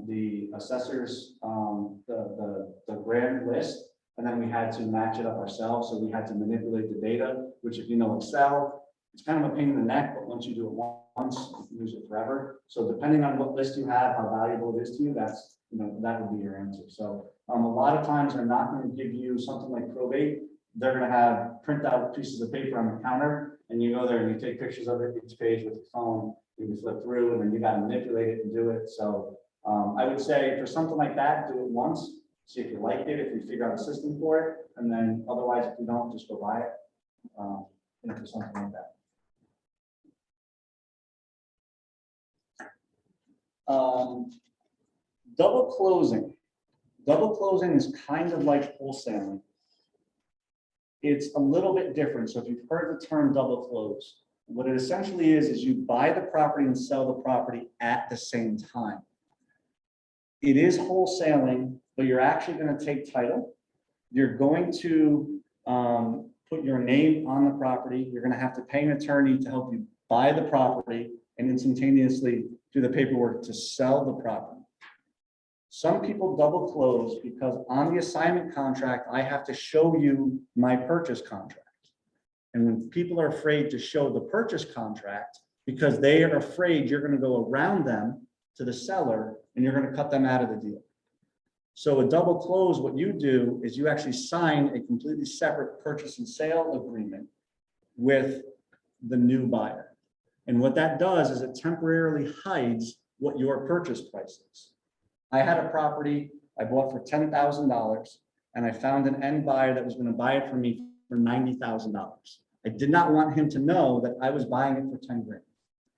Speaker 2: the assessors, the grand list, and then we had to match it up ourselves. So we had to manipulate the data, which if you know Excel, it's kind of a pain in the neck, but once you do it once, you can use it forever. So depending on what list you have, how valuable it is to you, that's, that would be your answer. So a lot of times they're not going to give you something like probate. They're going to have print out pieces of paper on the counter, and you go there and you take pictures of it, each page with your phone. You can flip through and then you got to manipulate it and do it. So I would say for something like that, do it once, see if you like it, if you figure out a system for it, and then otherwise, if you don't, just go buy it. For something like that. Double closing. Double closing is kind of like wholesaling. It's a little bit different. So if you've heard the term double close, what it essentially is you buy the property and sell the property at the same time. It is wholesaling, but you're actually going to take title. You're going to put your name on the property. You're going to have to pay an attorney to help you buy the property and instantaneously do the paperwork to sell the property. Some people double close because on the assignment contract, I have to show you my purchase contract. And when people are afraid to show the purchase contract because they are afraid you're going to go around them to the seller and you're going to cut them out of the deal. So a double close, what you do is you actually sign a completely separate purchase and sale agreement with the new buyer. And what that does is it temporarily hides what your purchase price is. I had a property I bought for $10,000 and I found an end buyer that was going to buy it from me for $90,000. I did not want him to know that I was buying it for 10 grand.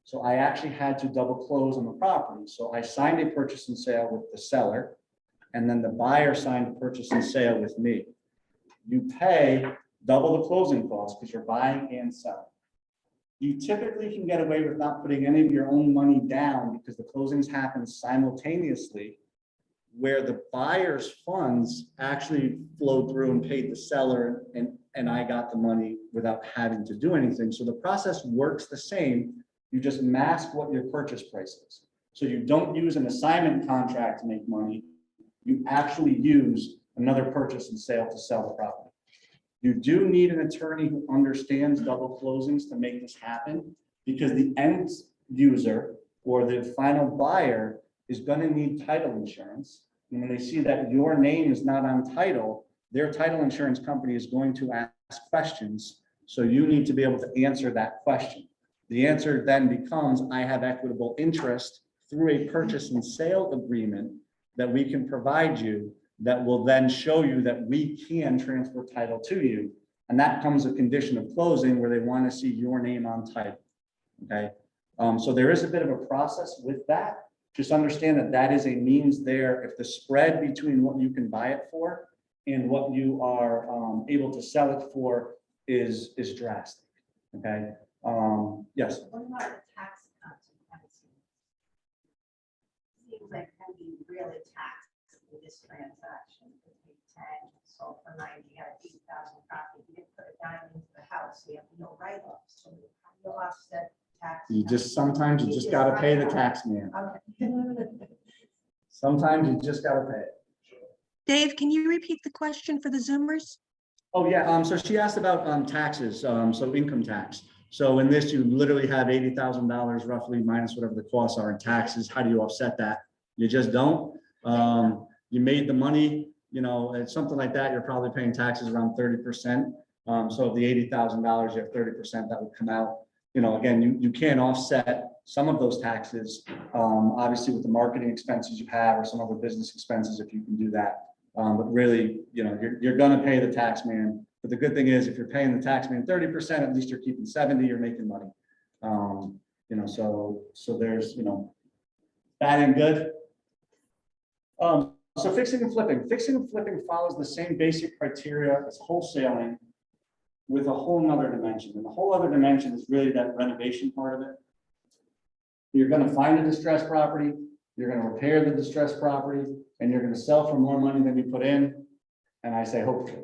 Speaker 2: So I actually had to double close on the property. So I signed a purchase and sale with the seller, and then the buyer signed a purchase and sale with me. You pay double the closing costs because you're buying and selling. You typically can get away with not putting any of your own money down because the closings happen simultaneously, where the buyer's funds actually flowed through and paid the seller, and I got the money without having to do anything. So the process works the same. You just mask what your purchase price is. So you don't use an assignment contract to make money. You actually use another purchase and sale to sell the property. You do need an attorney who understands double closings to make this happen, because the end user or the final buyer is going to need title insurance. And when they see that your name is not on title, their title insurance company is going to ask questions. So you need to be able to answer that question. The answer then becomes, I have equitable interest through a purchase and sale agreement that we can provide you that will then show you that we can transfer title to you. And that comes a condition of closing where they want to see your name on title. Okay. So there is a bit of a process with that. Just understand that that is a means there. If the spread between what you can buy it for and what you are able to sell it for is drastic. Okay. Yes.
Speaker 5: What about the tax consequences? Seems like can be really taxed with this transaction. If you sold for 90, you had 80,000 profit, you didn't put a dime into the house, so you have no write-offs. So how do you offset tax?
Speaker 2: Sometimes you just got to pay the tax man.
Speaker 5: Okay.
Speaker 2: Sometimes you just got to pay it.
Speaker 6: Dave, can you repeat the question for the Zoomers?
Speaker 2: Oh, yeah. So she asked about taxes, so income tax. So in this, you literally have $80,000 roughly minus whatever the costs are in taxes. How do you offset that? You just don't. You made the money, you know, it's something like that. You're probably paying taxes around 30%. So of the $80,000, you have 30% that would come out. You know, again, you can offset some of those taxes, obviously with the marketing expenses you have or some other business expenses if you can do that. But really, you know, you're going to pay the tax man. But the good thing is if you're paying the tax man 30%, at least you're keeping 70, you're making money. You know, so there's, you know, bad and good. So fixing and flipping. Fixing and flipping follows the same basic criteria as wholesaling with a whole nother dimension. And the whole other dimension is really that renovation part of it. You're going to find a distressed property, you're going to repair the distressed property, and you're going to sell for more money than you put in. And I say, hopefully.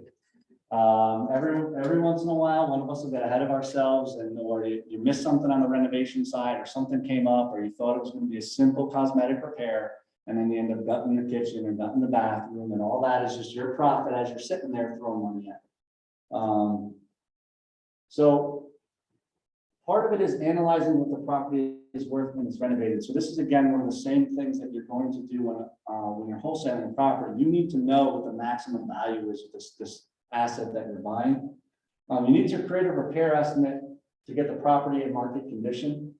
Speaker 2: Every once in a while, one of us will get ahead of ourselves or you miss something on the renovation side or something came up or you thought it was going to be a simple cosmetic repair. And then you end up gutting the kitchen and gutting the bathroom and all that is just your profit as you're sitting there throwing money at it. So part of it is analyzing what the property is worth when it's renovated. So this is again one of the same things that you're going to do when you're wholesaling a property. You need to know what the maximum value is of this asset that you're buying. You need to create a repair estimate to get the property in market condition.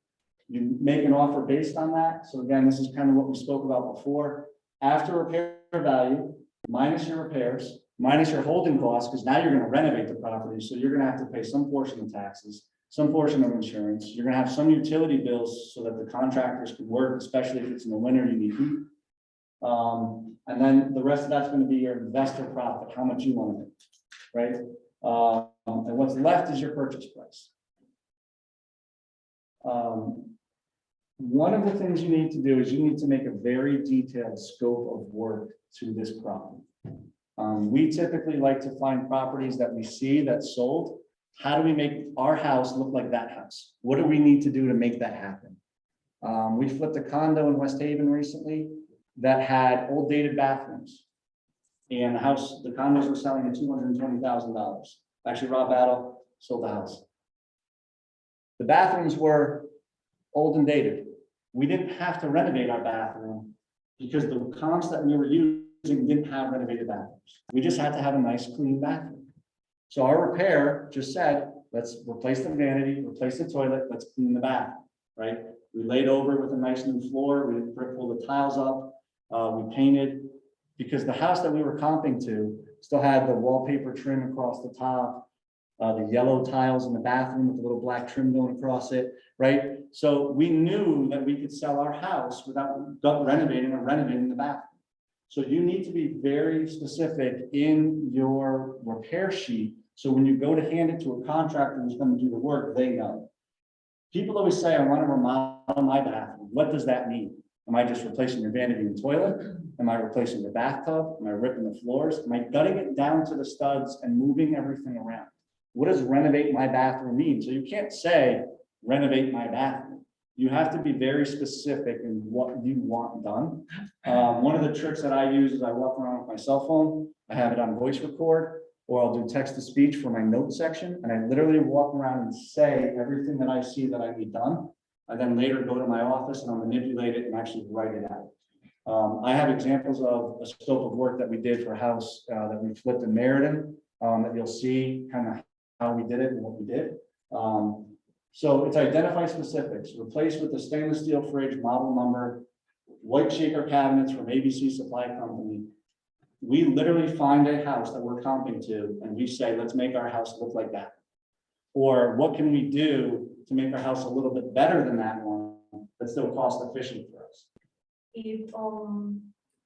Speaker 2: You make an offer based on that. So again, this is kind of what we spoke about before. After repair value, minus your repairs, minus your holding costs, because now you're going to renovate the property. So you're going to have to pay some portion of taxes, some portion of insurance. You're going to have some utility bills so that the contractors can work, especially if it's in the winter, you need heat. And then the rest of that's going to be your investor profit, how much you want to make, right? And what's left is your purchase price. One of the things you need to do is you need to make a very detailed scope of work to this property. We typically like to find properties that we see that's sold. How do we make our house look like that house? What do we need to do to make that happen? We flipped a condo in West Haven recently that had old dated bathrooms. And the condos were selling at $220,000. Actually, Rob Battle sold the house. The bathrooms were old and dated. We didn't have to renovate our bathroom because the comps that we were using didn't have renovated bathrooms. We just had to have a nice clean bathroom. So our repair just said, let's replace the vanity, replace the toilet, let's clean the bathroom, right? We laid over with a nice new floor. We pulled the tiles up. We painted because the house that we were comping to still had the wallpaper trim across the top, the yellow tiles in the bathroom with the little black trim going across it, right? So we knew that we could sell our house without renovating the bathroom. So you need to be very specific in your repair sheet. So when you go to hand it to a contractor who's going to do the work, they know. People always say, I want to remodel my bathroom. What does that mean? Am I just replacing your vanity and toilet? Am I replacing the bathtub? Am I ripping the floors? Am I gutting it down to the studs and moving everything around? What does renovate my bathroom mean? So you can't say renovate my bathroom. You have to be very specific in what you want done. One of the tricks that I use is I walk around with my cell phone. I have it on voice record, or I'll do text to speech for my notes section. And I literally walk around and say everything that I see that I need done. I then later go to my office and I'll manipulate it and actually write it out. I have examples of a scope of work that we did for a house that we flipped in Meriden, that you'll see kind of how we did it and what we did. So it's identify specifics, replace with the stainless steel fridge, model number, white shaker cabinets from ABC Supply Company. We literally find a house that we're comping to and we say, let's make our house look like that. Or what can we do to make our house a little bit better than that one, but still cost efficient for us?
Speaker 3: If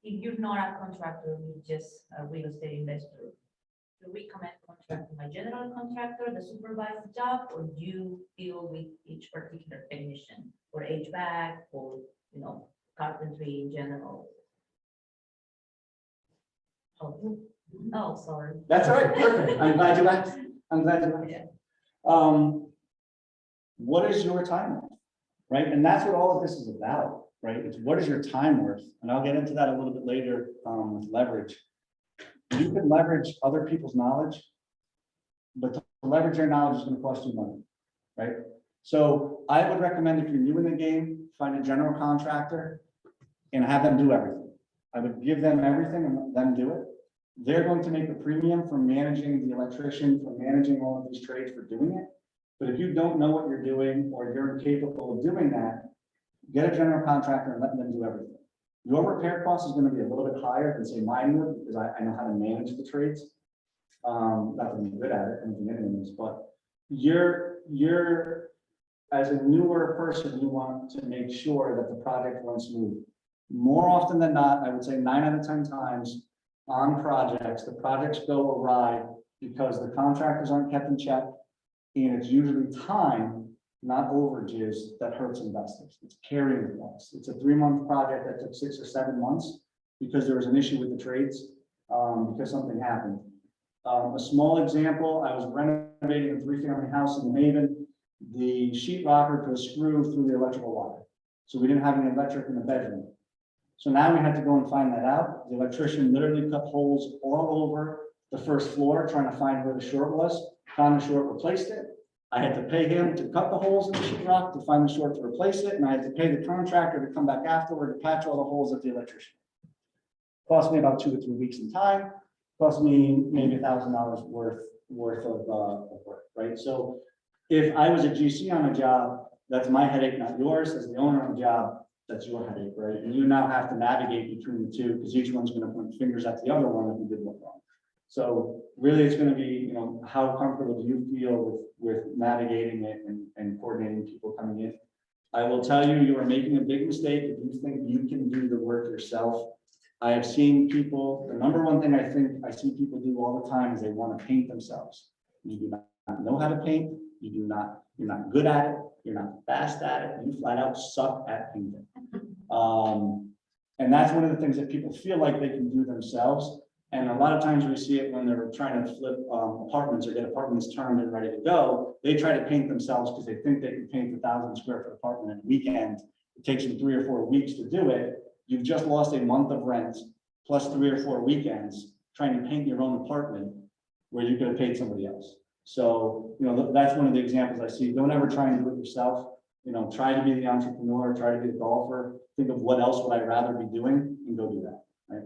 Speaker 3: you're not a contractor, you're just a real estate investor, do we recommend contracting my general contractor, the supervised job, or do you deal with each particular technician or HVAC or, you know, carpentry in general? Oh, oh, sorry.
Speaker 2: That's all right, perfect. I'm glad you asked. I'm glad you asked.
Speaker 3: Yeah.
Speaker 2: What is your time worth, right? And that's what all of this is about, right? It's what is your time worth? And I'll get into that a little bit later with leverage. You can leverage other people's knowledge, but to leverage their knowledge is going to cost you money, right? So I would recommend if you're new in the game, find a general contractor and have them do everything. I would give them everything and let them do it. They're going to make a premium for managing the electrician, for managing all of these trades, for doing it. But if you don't know what you're doing or you're incapable of doing that, get a general contractor and let them do everything. Your repair cost is going to be a little bit higher than say mine would because I know how to manage the trades. Not that I'm good at it, anything anyways, but you're as a newer person, you want to make sure that the project runs smooth. More often than not, I would say 9 out of 10 times on projects, the projects go awry because the contractors aren't kept in check. And it's usually time, not overages, that hurts investors. It's carrying the cost. It's a 3-month project that took 6 or 7 months because there was an issue with the trades, because something happened. A small example, I was renovating a 3-family house in Haven. The sheetrocker put a screw through the electrical wire. So we didn't have any electric in the bedroom. So now we had to go and find that out. The electrician literally cut holes all over the first floor, trying to find where the short was. Found the short, replaced it. I had to pay him to cut the holes in the sheetrock to find the short to replace it, and I had to pay the contractor to come back afterward to patch all the holes at the electrician. Cost me about 2 to 3 weeks in time. Cost me maybe $1,000 worth of work, right? So if I was a GC on a job, that's my headache, not yours. As the owner of a job, that's your headache, right? And you now have to navigate between the two because each one's going to point fingers at the other one if you did one wrong. So really, it's going to be, you know, how comfortable do you feel with navigating it and coordinating people coming in. I will tell you, you are making a big mistake if you think you can do the work yourself. I have seen people, the number one thing I think I see people do all the time is they want to paint themselves. You do not know how to paint. You're not good at it. You're not fast at it. You flat out suck at painting. And that's one of the things that people feel like they can do themselves. And a lot of times we see it when they're trying to flip apartments or get apartments turned and ready to go. They try to paint themselves because they think they can paint a 1,000 square foot apartment in a weekend. It takes them 3 or 4 weeks to do it. You've just lost a month of rent plus 3 or 4 weekends trying to paint your own apartment where you could have paid somebody else. So, you know, that's one of the examples I see. Don't ever try and do it yourself. You know, try to be the entrepreneur, try to be the golfer. Think of what else would I rather be doing and go do that, right?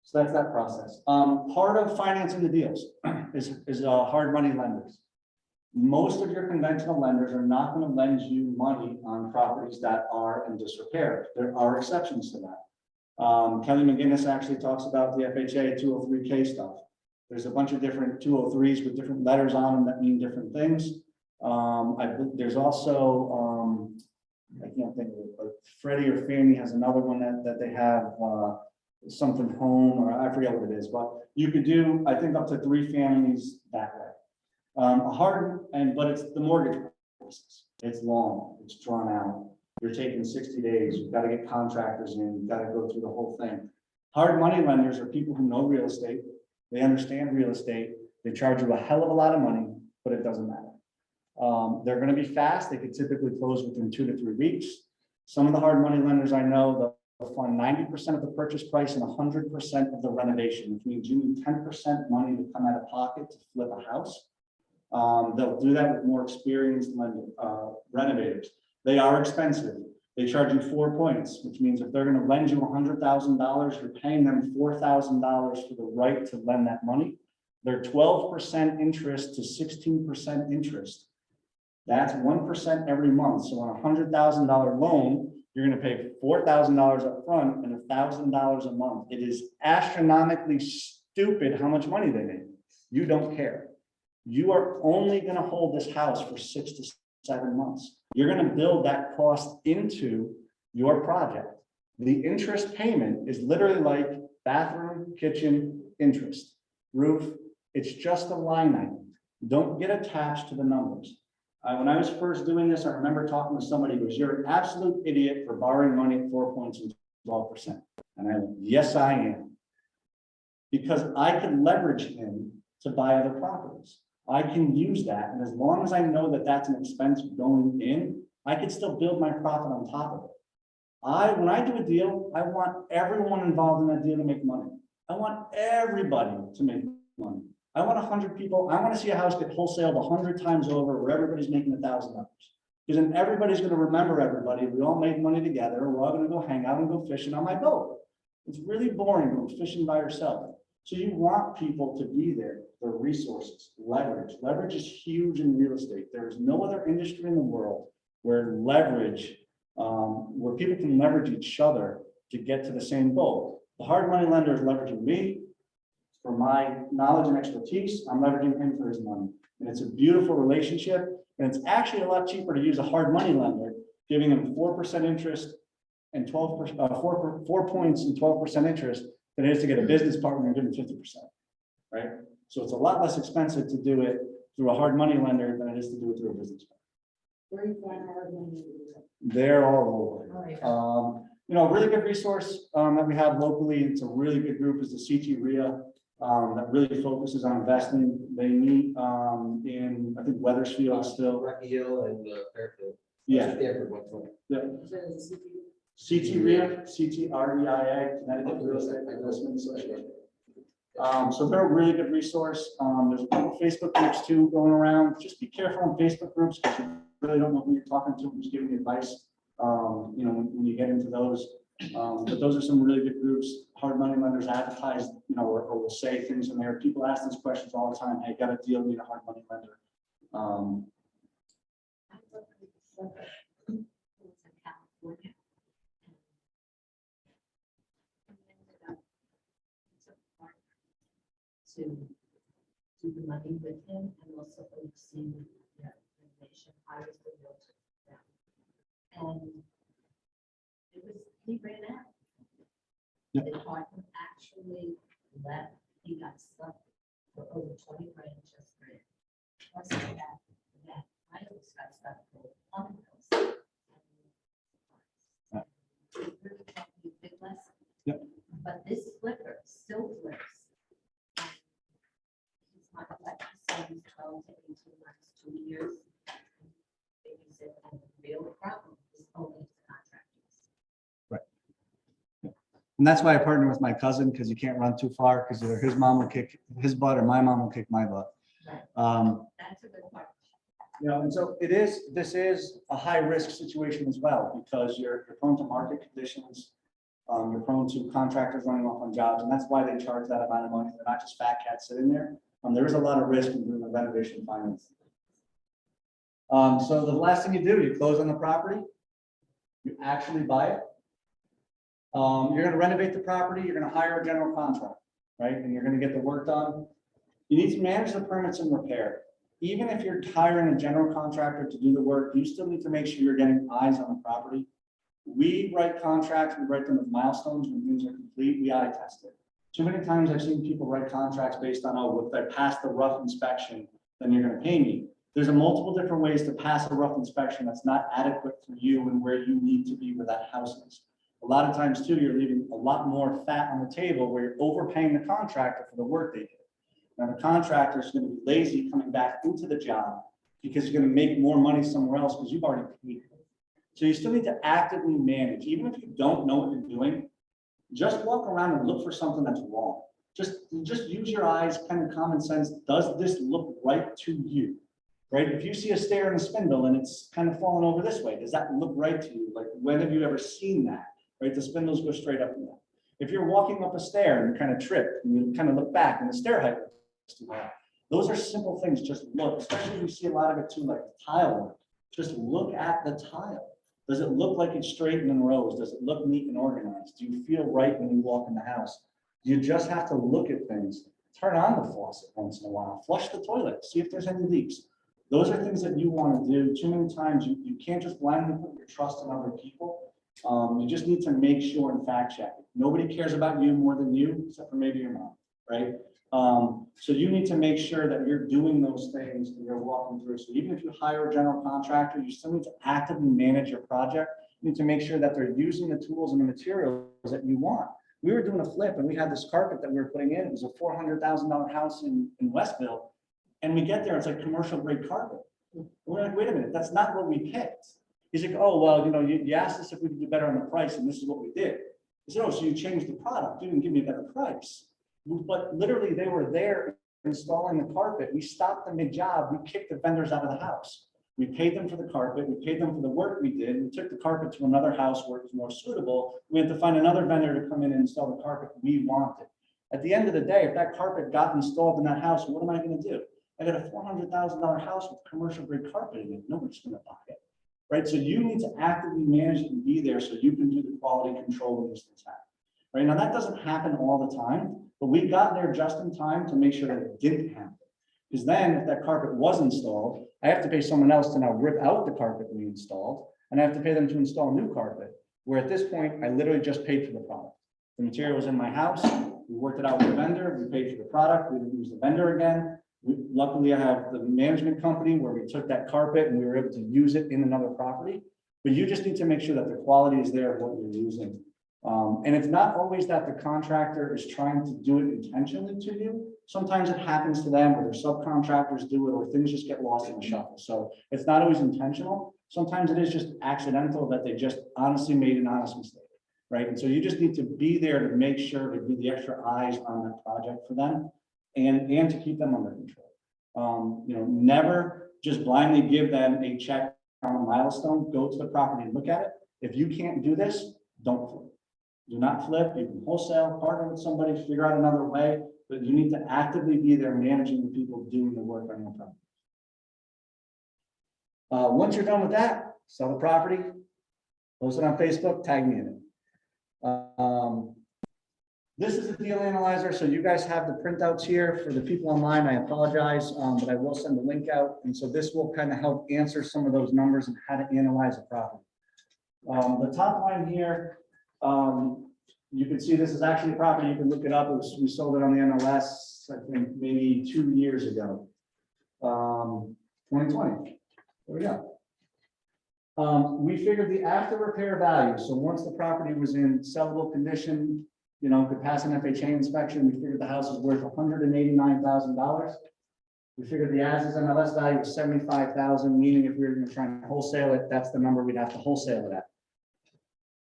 Speaker 2: So that's that process. Part of financing the deals is hard money lenders. Most of your conventional lenders are not going to lend you money on properties that are in disrepair. There are exceptions to that. Kelly McGinnis actually talks about the FHA 203K stuff. There's a bunch of different 203s with different letters on them that mean different things. There's also, I can't think of it, but Freddie or Fannie has another one that they have, something home, or I forget what it is, but you could do, I think, up to 3 families that way. But it's the mortgage process. It's long, it's drawn out. You're taking 60 days. You've got to get contractors in. You've got to go through the whole thing. Hard money lenders are people who know real estate. They understand real estate. They charge you a hell of a lot of money, but it doesn't matter. They're going to be fast. They could typically close within 2 to 3 weeks. Some of the hard money lenders I know, they'll fund 90% of the purchase price and 100% of the renovation, which means you need 10% money to come out of pocket to flip a house. They'll do that with more experienced renovators. They are expensive. They charge you 4 points, which means if they're going to lend you $100,000, you're paying them $4,000 for the right to lend that money. They're 12% interest to 16% interest. That's 1% every month. So on a $100,000 loan, you're going to pay $4,000 up front and $1,000 a month. It is astronomically stupid how much money they make. You don't care. You are only going to hold this house for 6 to 7 months. You're going to build that cost into your project. The interest payment is literally like bathroom, kitchen, interest, roof. It's just a line item. Don't get attached to the numbers. When I was first doing this, I remember talking to somebody who was, "You're an absolute idiot for borrowing money at 4 points and 12%. And I went, "Yes, I am." Because I can leverage him to buy other properties. I can use that. And as long as I know that that's an expense going in, I can still build my profit on top of it. When I do a deal, I want everyone involved in that deal to make money. I want everybody to make money. I want 100 people. I want to see a house get wholesaled 100 times over where everybody's making $1,000. Because then everybody's going to remember everybody. We all make money together. We're all going to go hang out and go fishing on my boat. It's really boring going fishing by yourself. So you want people to be there, their resources, leverage. Leverage is huge in real estate. There's no other industry in the world where leverage, where people can leverage each other to get to the same goal. The hard money lender is leveraging me for my knowledge and expertise. I'm leveraging him for his money. And it's a beautiful relationship. And it's actually a lot cheaper to use a hard money lender, giving them 4% interest and 12%, 4 points and 12% interest than it is to get a business partner and give them 50%, right? So it's a lot less expensive to do it through a hard money lender than it is to do it through a business partner.
Speaker 5: Where you find hard money?
Speaker 2: They're all over.
Speaker 5: Oh, yeah.
Speaker 2: A really good resource that we have locally, it's a really good group, is the CT RIA that really focuses on investing. They meet in, I think, Weathersfield still.
Speaker 4: Rocky Hill and Fairfield.
Speaker 2: Yeah.
Speaker 4: Stanford went to it.
Speaker 2: CT RIA, CTREIA, Connecticut Real Estate Investment Association. So they're a really good resource. There's a couple Facebook groups too going around. Just be careful on Facebook groups because you really don't know who you're talking to, who's giving you advice. When you get into those. But those are some really good groups. Hard money lenders advertise, or will say things in there. People ask these questions all the time. Hey, got a deal, need a hard money lender.
Speaker 7: To do the money with him and also oversee the renovation, hires the realtor. And he ran out.
Speaker 2: Yep.
Speaker 7: The department actually left, he got stuck for over 20 grand just for it. Plus that, I always got stuck for $100. Really taught me a big lesson.
Speaker 2: Yep.
Speaker 7: But this flipper still flips. It's not like he's 12 to 18 months, 2 years. And the real problem is only the contractors.
Speaker 2: And that's why I partner with my cousin, because you can't run too far, because either his mom will kick his butt or my mom will kick my butt.
Speaker 7: Right. That's a good part.
Speaker 2: And so this is a high risk situation as well, because you're prone to market conditions. You're prone to contractors running off on jobs, and that's why they charge that amount of money. They're not just fat cats sitting there. There is a lot of risk in doing the renovation finance. So the last thing you do, you close on the property, you actually buy it. You're going to renovate the property, you're going to hire a general contractor, right? And you're going to get the work done. You need to manage the permits and repair. Even if you're hiring a general contractor to do the work, you still need to make sure you're getting eyes on the property. We write contracts, we write them with milestones when things are complete, we eye test it. Too many times I've seen people write contracts based on, if I pass the rough inspection, then you're going to pay me. There's multiple different ways to pass a rough inspection that's not adequate for you and where you need to be where that house is. A lot of times too, you're leaving a lot more fat on the table where you're overpaying the contractor for the work they did. Now the contractor is going to be lazy coming back into the job because you're going to make more money somewhere else because you've already paid it. So you still need to actively manage. Even if you don't know what you're doing, just walk around and look for something that's wrong. Just use your eyes, kind of common sense. Does this look right to you? right? If you see a stair and a spindle and it's kind of falling over this way, does that look right to you? Like, when have you ever seen that, right? The spindles go straight up and down. If you're walking up a stair and you kind of trip and you kind of look back and the stair height is too high, those are simple things. Just look, especially if you see a lot of it too, like tile work. Just look at the tile. Does it look like it's straight and in rows? Does it look neat and organized? Do you feel right when you walk in the house? You just have to look at things. Turn on the faucet once in a while. Flush the toilet. See if there's any leaks. Those are things that you want to do. Too many times you can't just blindly put your trust in other people. You just need to make sure and fact check it. Nobody cares about you more than you, except for maybe your mom, right? So you need to make sure that you're doing those things and you're walking through. So even if you hire a general contractor, you still need to actively manage your project. You need to make sure that they're using the tools and the materials that you want. We were doing a flip and we had this carpet that we were putting in. It was a $400,000 house in Westville. And we get there, it's like commercial grade carpet. We're like, wait a minute, that's not what we picked. He's like, oh, well, you asked us if we could do better on the price and this is what we did. I said, oh, so you changed the product. You didn't give me a better price. But literally they were there installing the carpet. We stopped them mid-job. We kicked the vendors out of the house. We paid them for the carpet. We paid them for the work we did. We took the carpet to another house where it was more suitable. We had to find another vendor to come in and install the carpet we wanted. At the end of the day, if that carpet got installed in that house, what am I going to do? I got a $400,000 house with commercial grade carpet in it. Nobody's going to buy it, right? So you need to actively manage it and be there so you can do the quality control when these things happen, right? Now that doesn't happen all the time, but we got there just in time to make sure that it didn't happen. Because then if that carpet was installed, I have to pay someone else to now rip out the carpet we installed, and I have to pay them to install new carpet, where at this point, I literally just paid for the product. The material was in my house. We worked it out with the vendor. We paid for the product. We didn't use the vendor again. Luckily, I have the management company where we took that carpet and we were able to use it in another property. But you just need to make sure that the quality is there of what you're using. And it's not always that the contractor is trying to do it intentionally to you. Sometimes it happens to them, or their subcontractors do it, or things just get lost in the shuffle. So it's not always intentional. Sometimes it is just accidental that they just honestly made an honest mistake, right? And so you just need to be there to make sure to be the extra eyes on that project for them, and to keep them under control. Never just blindly give them a check on a milestone. Go to the property and look at it. If you can't do this, don't flip. Do not flip. You can wholesale, partner with somebody, figure out another way, but you need to actively be there managing the people doing the work on your property. Once you're done with that, sell the property, post it on Facebook, tag me in it. This is a deal analyzer. So you guys have the printouts here. For the people online, I apologize, but I will send the link out. And so this will kind of help answer some of those numbers and how to analyze a property. The top line here, you can see this is actually a property. You can look it up. We sold it on the MLS, I think maybe 2 years ago. 2020. There we go. We figured the after repair value. So once the property was in sellable condition, could pass an FHA inspection, we figured the house is worth $189,000. We figured the as-is MLS value was $75,000, meaning if we were going to try and wholesale it, that's the number we'd have to wholesale it at.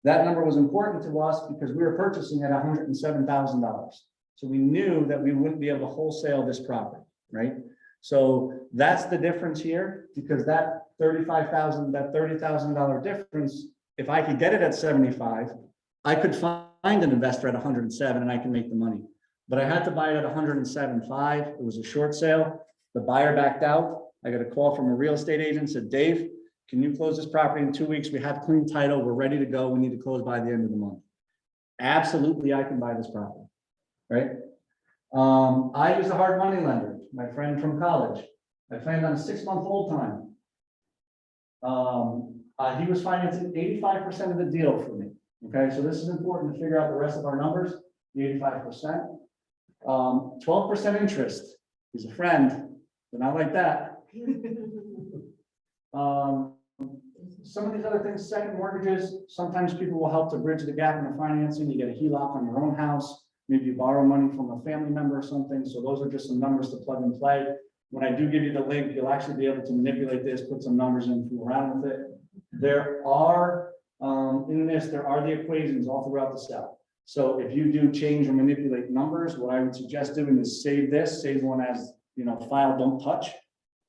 Speaker 2: That number was important to us because we were purchasing at $107,000. So we knew that we wouldn't be able to wholesale this property, right? So that's the difference here, because that $30,000 difference, if I could get it at 75, I could find an investor at 107 and I can make the money. But I had to buy it at 107.5. It was a short sale. The buyer backed out. I got a call from a real estate agent, said, Dave, can you close this property in 2 weeks? We have clean title. We're ready to go. We need to close by the end of the month. Absolutely, I can buy this property, right? I use a hard money lender, my friend from college. I planned on a 6-month-old time. He was financing 85% of the deal for me. Okay, so this is important to figure out the rest of our numbers, the 85%. 12% interest. He's a friend, but not like that. Some of these other things, second mortgages, sometimes people will help to bridge the gap in the financing. You get a HELOC on your own house. Maybe you borrow money from a family member or something. So those are just some numbers to plug and play. When I do give you the link, you'll actually be able to manipulate this, put some numbers in, fool around with it. There are the equations all throughout the cell. So if you do change or manipulate numbers, what I would suggest doing is save one as, file don't touch.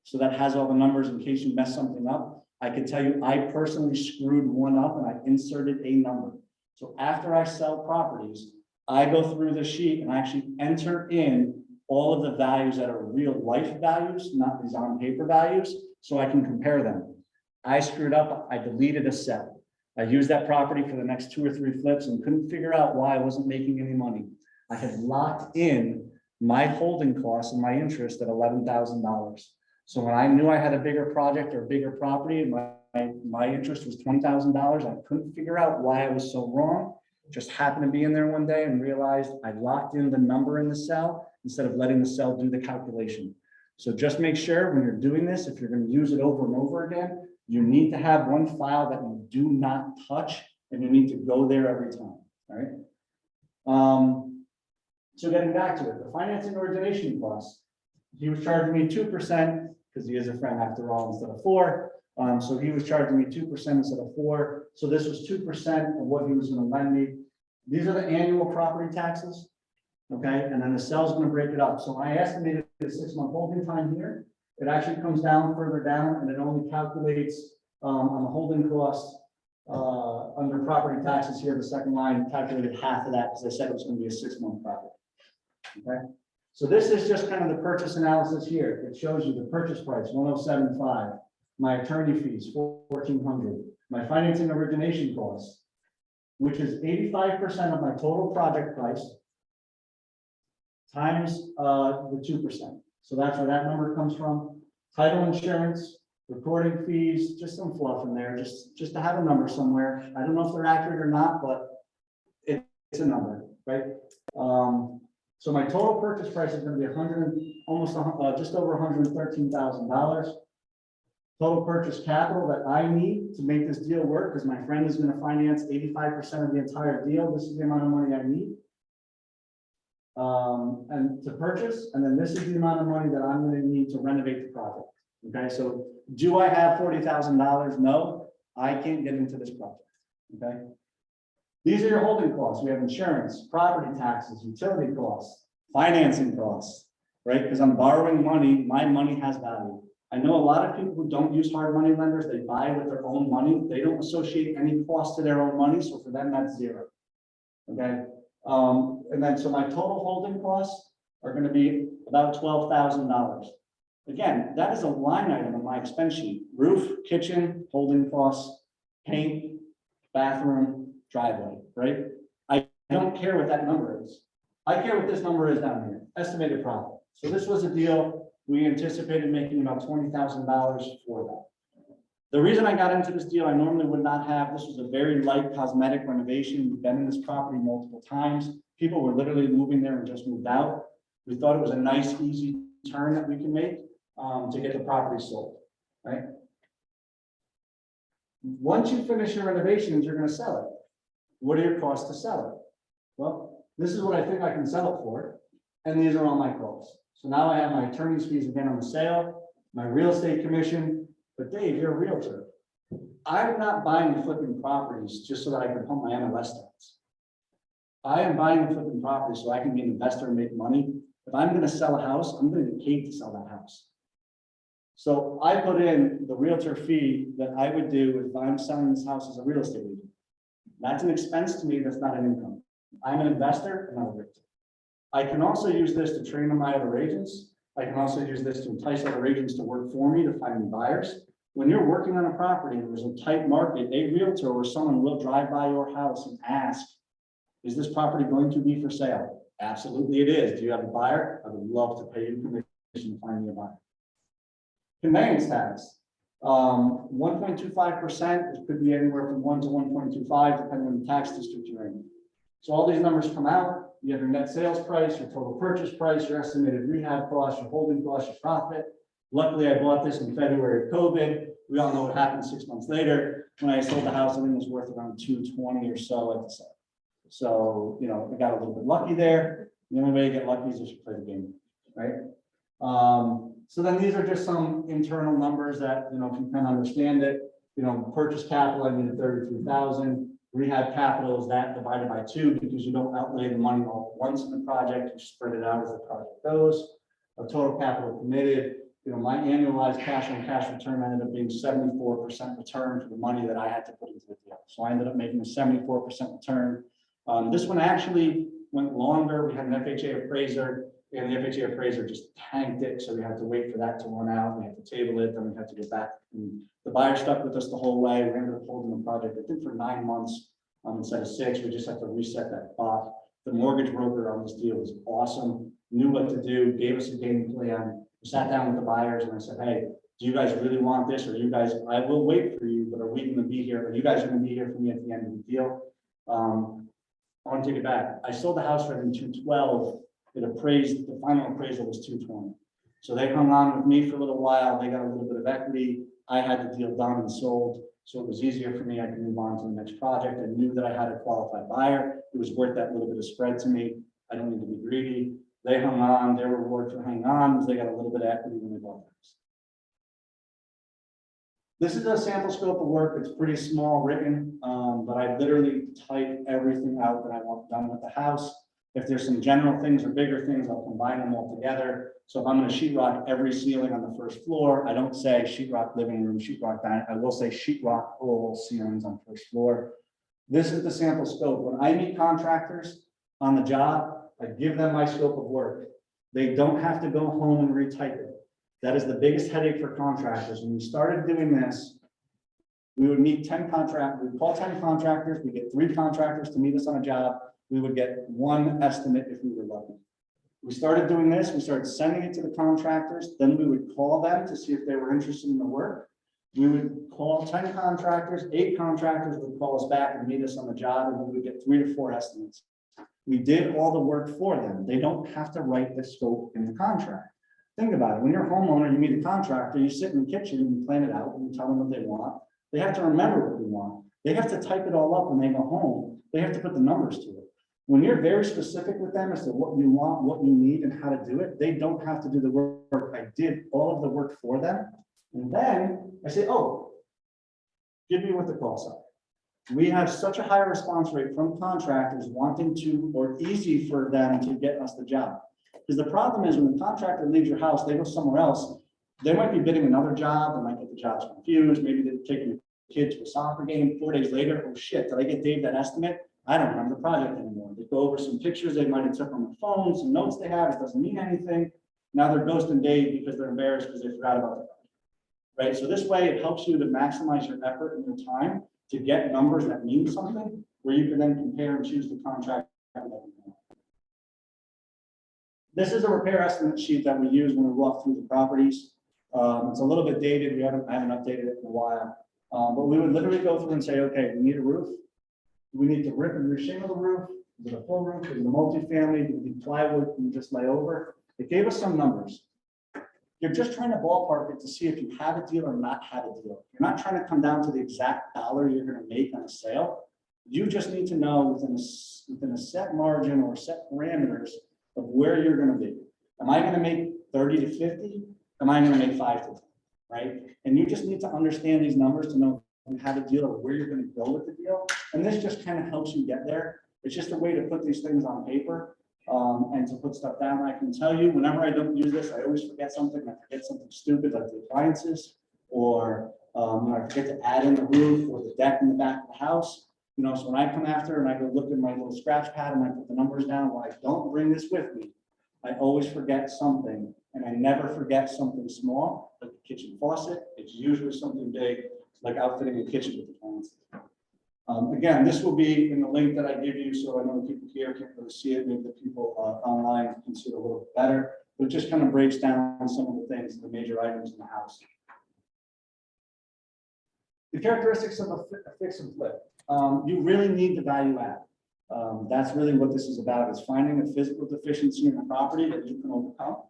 Speaker 2: So that has all the numbers in case you mess something up. I can tell you, I personally screwed one up and I inserted a number. So after I sell properties, I go through the sheet and I actually enter in all of the values that are real life values, not these on paper values, so I can compare them. I screwed up, I deleted a cell. I used that property for the next 2 or 3 flips and couldn't figure out why I wasn't making any money. I had locked in my holding costs and my interest at $11,000. So when I knew I had a bigger project or a bigger property and my interest was $20,000, I couldn't figure out why I was so wrong. Just happened to be in there one day and realized I locked in the number in the cell instead of letting the cell do the calculation. So just make sure when you're doing this, if you're going to use it over and over again, you need to have one file that you do not touch and you need to go there every time, all right? So getting back to it, the financing origination costs, he was charging me 2% because he is a friend after all instead of 4. So he was charging me 2% instead of 4. So this was 2% of what he was going to lend me. These are the annual property taxes. Okay, and then the cell's going to break it up. So I estimated the 6-month holding time here. It actually comes down further down and it only calculates on the holding costs under property taxes here, the second line calculated half of that because I said it was going to be a 6-month project. Okay, so this is just kind of the purchase analysis here. It shows you the purchase price, 107.5, my attorney fees, 1,400, my financing origination costs, which is 85% of my total project price, times the 2%. So that's where that number comes from. Title insurance, recording fees, just some fluff in there, just to have a number somewhere. I don't know if they're accurate or not, but it's a number, right? So my total purchase price is going to be just over $113,000. Total purchase capital that I need to make this deal work, because my friend is going to finance 85% of the entire deal. This is the amount of money I need. And to purchase, and then this is the amount of money that I'm going to need to renovate the project. Okay, so do I have $40,000? No, I can't get into this project. Okay, these are your holding costs. We have insurance, property taxes, utility costs, financing costs, right? Because I'm borrowing money, my money has value. I know a lot of people who don't use hard money lenders, they buy with their own money. They don't associate any cost to their own money, so for them, that's zero. Okay. And then, so my total holding costs are going to be about $12,000. Again, that is a line item on my expense sheet: roof, kitchen, holding costs, paint, bathroom, driveway, right? I don't care what that number is. I care what this number is down here, estimated profit. So this was a deal, we anticipated making about $20,000 for that. The reason I got into this deal, I normally would not have. This was a very light cosmetic renovation. We've been in this property multiple times. People were literally moving there and just moved out. We thought it was a nice, easy turn that we can make to get the property sold, right? Once you finish your renovations, you're going to sell it. What are your costs to sell it? Well, this is what I think I can sell it for, and these are all my costs. So now I have my attorney's fees again on the sale, my real estate commission. But Dave, you're a realtor. I'm not buying and flipping properties just so that I can pump my MLS stats. I am buying and flipping properties so I can be an investor and make money. If I'm going to sell a house, I'm going to get paid to sell that house. So I put in the realtor fee that I would do if I'm selling this house as a real estate agent. That's an expense to me. That's not an income. I'm an investor and not a realtor. I can also use this to train on my other agents. I can also use this to entice other agents to work for me to find me buyers. When you're working on a property and there's a tight market, a realtor or someone will drive by your house and ask, is this property going to be for sale? Absolutely it is. Do you have a buyer? I would love to pay you commission to find me a buyer. Conveyance tax, 1.25%. It could be anywhere from 1 to 1.25, depending on the tax district you're in. So all these numbers come out. You have your net sales price, your total purchase price, your estimated rehab costs, your holding costs, your profit. Luckily, I bought this in February of COVID. We all know what happened 6 months later. When I sold the house, I think it was worth around $220 or so at the sale. So, you know, I got a little bit lucky there. The only way to get lucky is if you play the game, right? So then these are just some internal numbers that, you know, if you can understand it, you know, purchase capital, I needed $33,000. Rehab capital is that divided by 2 because you don't outlay the money all at once in the project, you spread it out as the project goes. A total capital committed, my annualized cash on cash return ended up being 74% return for the money that I had to put into the deal. So I ended up making a 74% return. This one actually went longer. We had an FHA appraiser, and the FHA appraiser just tanked it. So we had to wait for that to run out. We had to table it, then we had to go back. And the buyer stuck with us the whole way. We ended up holding the project, I think, for 9 months instead of 6. We just had to reset that clock. The mortgage broker on this deal was awesome, knew what to do, gave us a game plan. We sat down with the buyers and I said, hey, do you guys really want this? Or you guys, I will wait for you, but are we going to be here? Are you guys going to be here for me at the end of the deal? I want to take it back. I sold the house for them 212. It appraised, the final appraisal was 220. So they hung on with me for a little while. They got a little bit of equity. I had the deal done and sold. So it was easier for me. I could move on to the next project. I knew that I had a qualified buyer. It was worth that little bit of spread to me. I don't need to be greedy. They hung on. Their reward for hanging on was they got a little bit of equity when they bought the house. This is a sample scope of work. It's pretty small written, but I literally type everything out that I want done with the house. If there's some general things or bigger things, I'll combine them all together. So if I'm going to sheetrock every ceiling on the first floor, I don't say sheetrock living room, sheetrock dining. I will say sheetrock all ceilings on first floor. This is the sample scope. When I meet contractors on the job, I give them my scope of work. They don't have to go home and retype it. That is the biggest headache for contractors. When we started doing this, we would meet 10 contractors, we'd call 10 contractors, we get 3 contractors to meet us on a job. We would get 1 estimate if we were lucky. We started doing this, we started sending it to the contractors, then we would call them to see if they were interested in the work. We would call 10 contractors, 8 contractors would call us back and meet us on the job, and we would get 3 to 4 estimates. We did all the work for them. They don't have to write the scope in the contract. Think about it. When you're a homeowner, you meet a contractor, you sit in the kitchen and you plan it out and you tell them what they want. They have to remember what they want. They have to type it all up when they go home. They have to put the numbers to it. When you're very specific with them as to what you want, what you need, and how to do it, they don't have to do the work. I did all of the work for them. And then I say, oh, give me what the costs are. We have such a high response rate from contractors wanting to, or easy for them to get us the job. Because the problem is when the contractor leaves your house, they go somewhere else. They might be bidding another job. They might get the jobs confused. Maybe they're taking the kid to a soccer game 4 days later. Oh shit, did I get Dave that estimate? I don't remember the project anymore. They go over some pictures they might have took on the phone, some notes they have. It doesn't mean anything. Now they're ghosting Dave because they're embarrassed because they forgot about the project. Right? So this way it helps you to maximize your effort and your time to get numbers that mean something, where you can then compare and choose the contract that you want. This is a repair estimate sheet that we use when we walk through the properties. It's a little bit dated. I haven't updated it in a while. But we would literally go through and say, okay, we need a roof. We need to rip and reshingle the roof. Is it a full roof? Is it a multifamily? Do we need plywood? Can we just lay over? It gave us some numbers. You're just trying to ballpark it to see if you have a deal or not have a deal. You're not trying to come down to the exact dollar you're going to make on a sale. You just need to know within a set margin or set parameters of where you're going to be. Am I going to make 30 to 50? Am I going to make 5 to 10? Right? And you just need to understand these numbers to know how to deal or where you're going to go with the deal. And this just kind of helps you get there. It's just a way to put these things on paper and to put stuff down. I can tell you, whenever I don't use this, I always forget something. I forget something stupid like the appliances, or I forget to add in the roof or the deck in the back of the house. So when I come after and I go look at my little scratch pad and I put the numbers down, well, I don't bring this with me. I always forget something, and I never forget something small, like the kitchen faucet. It's usually something big, like outfitting a kitchen with appliances. Again, this will be in the link that I give you, so I know the people here can't really see it. Maybe the people online can see it a little bit better, but it just kind of breaks down some of the things, the major items in the house. The characteristics of a fix and flip. You really need the value add. That's really what this is about, is finding a physical deficiency in the property that you can overcome.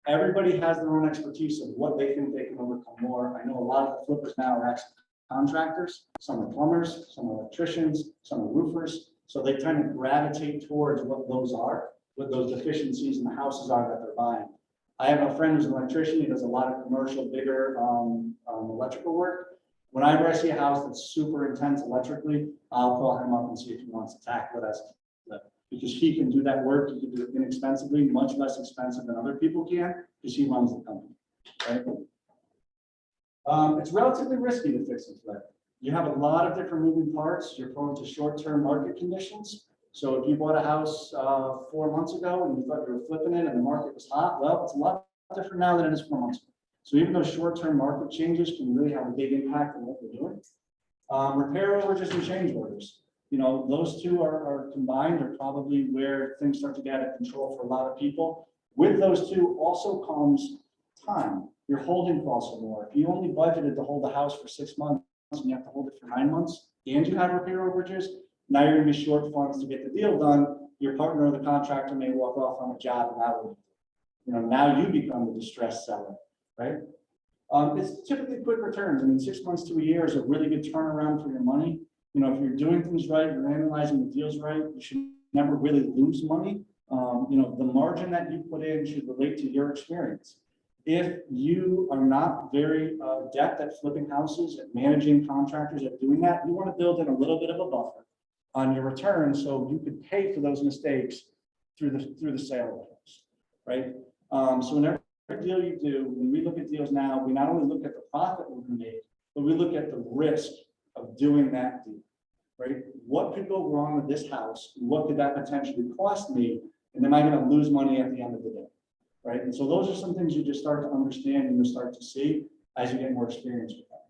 Speaker 2: Everybody has their own expertise of what they think they can overcome more. I know a lot of the flippers now are actually contractors. Some are plumbers, some are electricians, some are roofers. So they tend to gravitate towards what those are, what those deficiencies in the houses are that they're buying. I have a friend who's an electrician. He does a lot of commercial, bigger electrical work. Whenever I see a house that's super intense electrically, I'll call him up and see if he wants to tackle it as because he can do that work. He can do it inexpensively, much less expensive than other people can, because he runs the company. right? It's relatively risky to fix and flip. You have a lot of different moving parts. You're prone to short-term market conditions. So if you bought a house 4 months ago and you thought you were flipping it and the market was hot, well, it's a lot different now than it is 4 months ago. So even though short-term market changes can really have a big impact on what we're doing. Repair overages and change orders. You know, those two are combined are probably where things start to get out of control for a lot of people. With those two also comes time. Your holding costs are more. If you only budgeted to hold the house for 6 months and you have to hold it for 9 months and you have repair overages, now you're gonna be short funds to get the deal done. Your partner or the contractor may walk off on a job and now you become the distressed seller, right? It's typically quick returns. I mean, 6 months to a year is a really good turnaround for your money. You know, if you're doing things right, you're analyzing the deals right, you should never really lose money. The margin that you put in should relate to your experience. If you are not very adept at flipping houses and managing contractors at doing that, you want to build in a little bit of a buffer on your return so you could pay for those mistakes through the sale of the house, right? So in every deal you do, when we look at deals now, we not only look at the profit we're going to make, but we look at the risk of doing that deal, right? What could go wrong with this house? What could that potentially cost me? And am I going to lose money at the end of the day, right? And so those are some things you just start to understand and you start to see as you get more experience with that.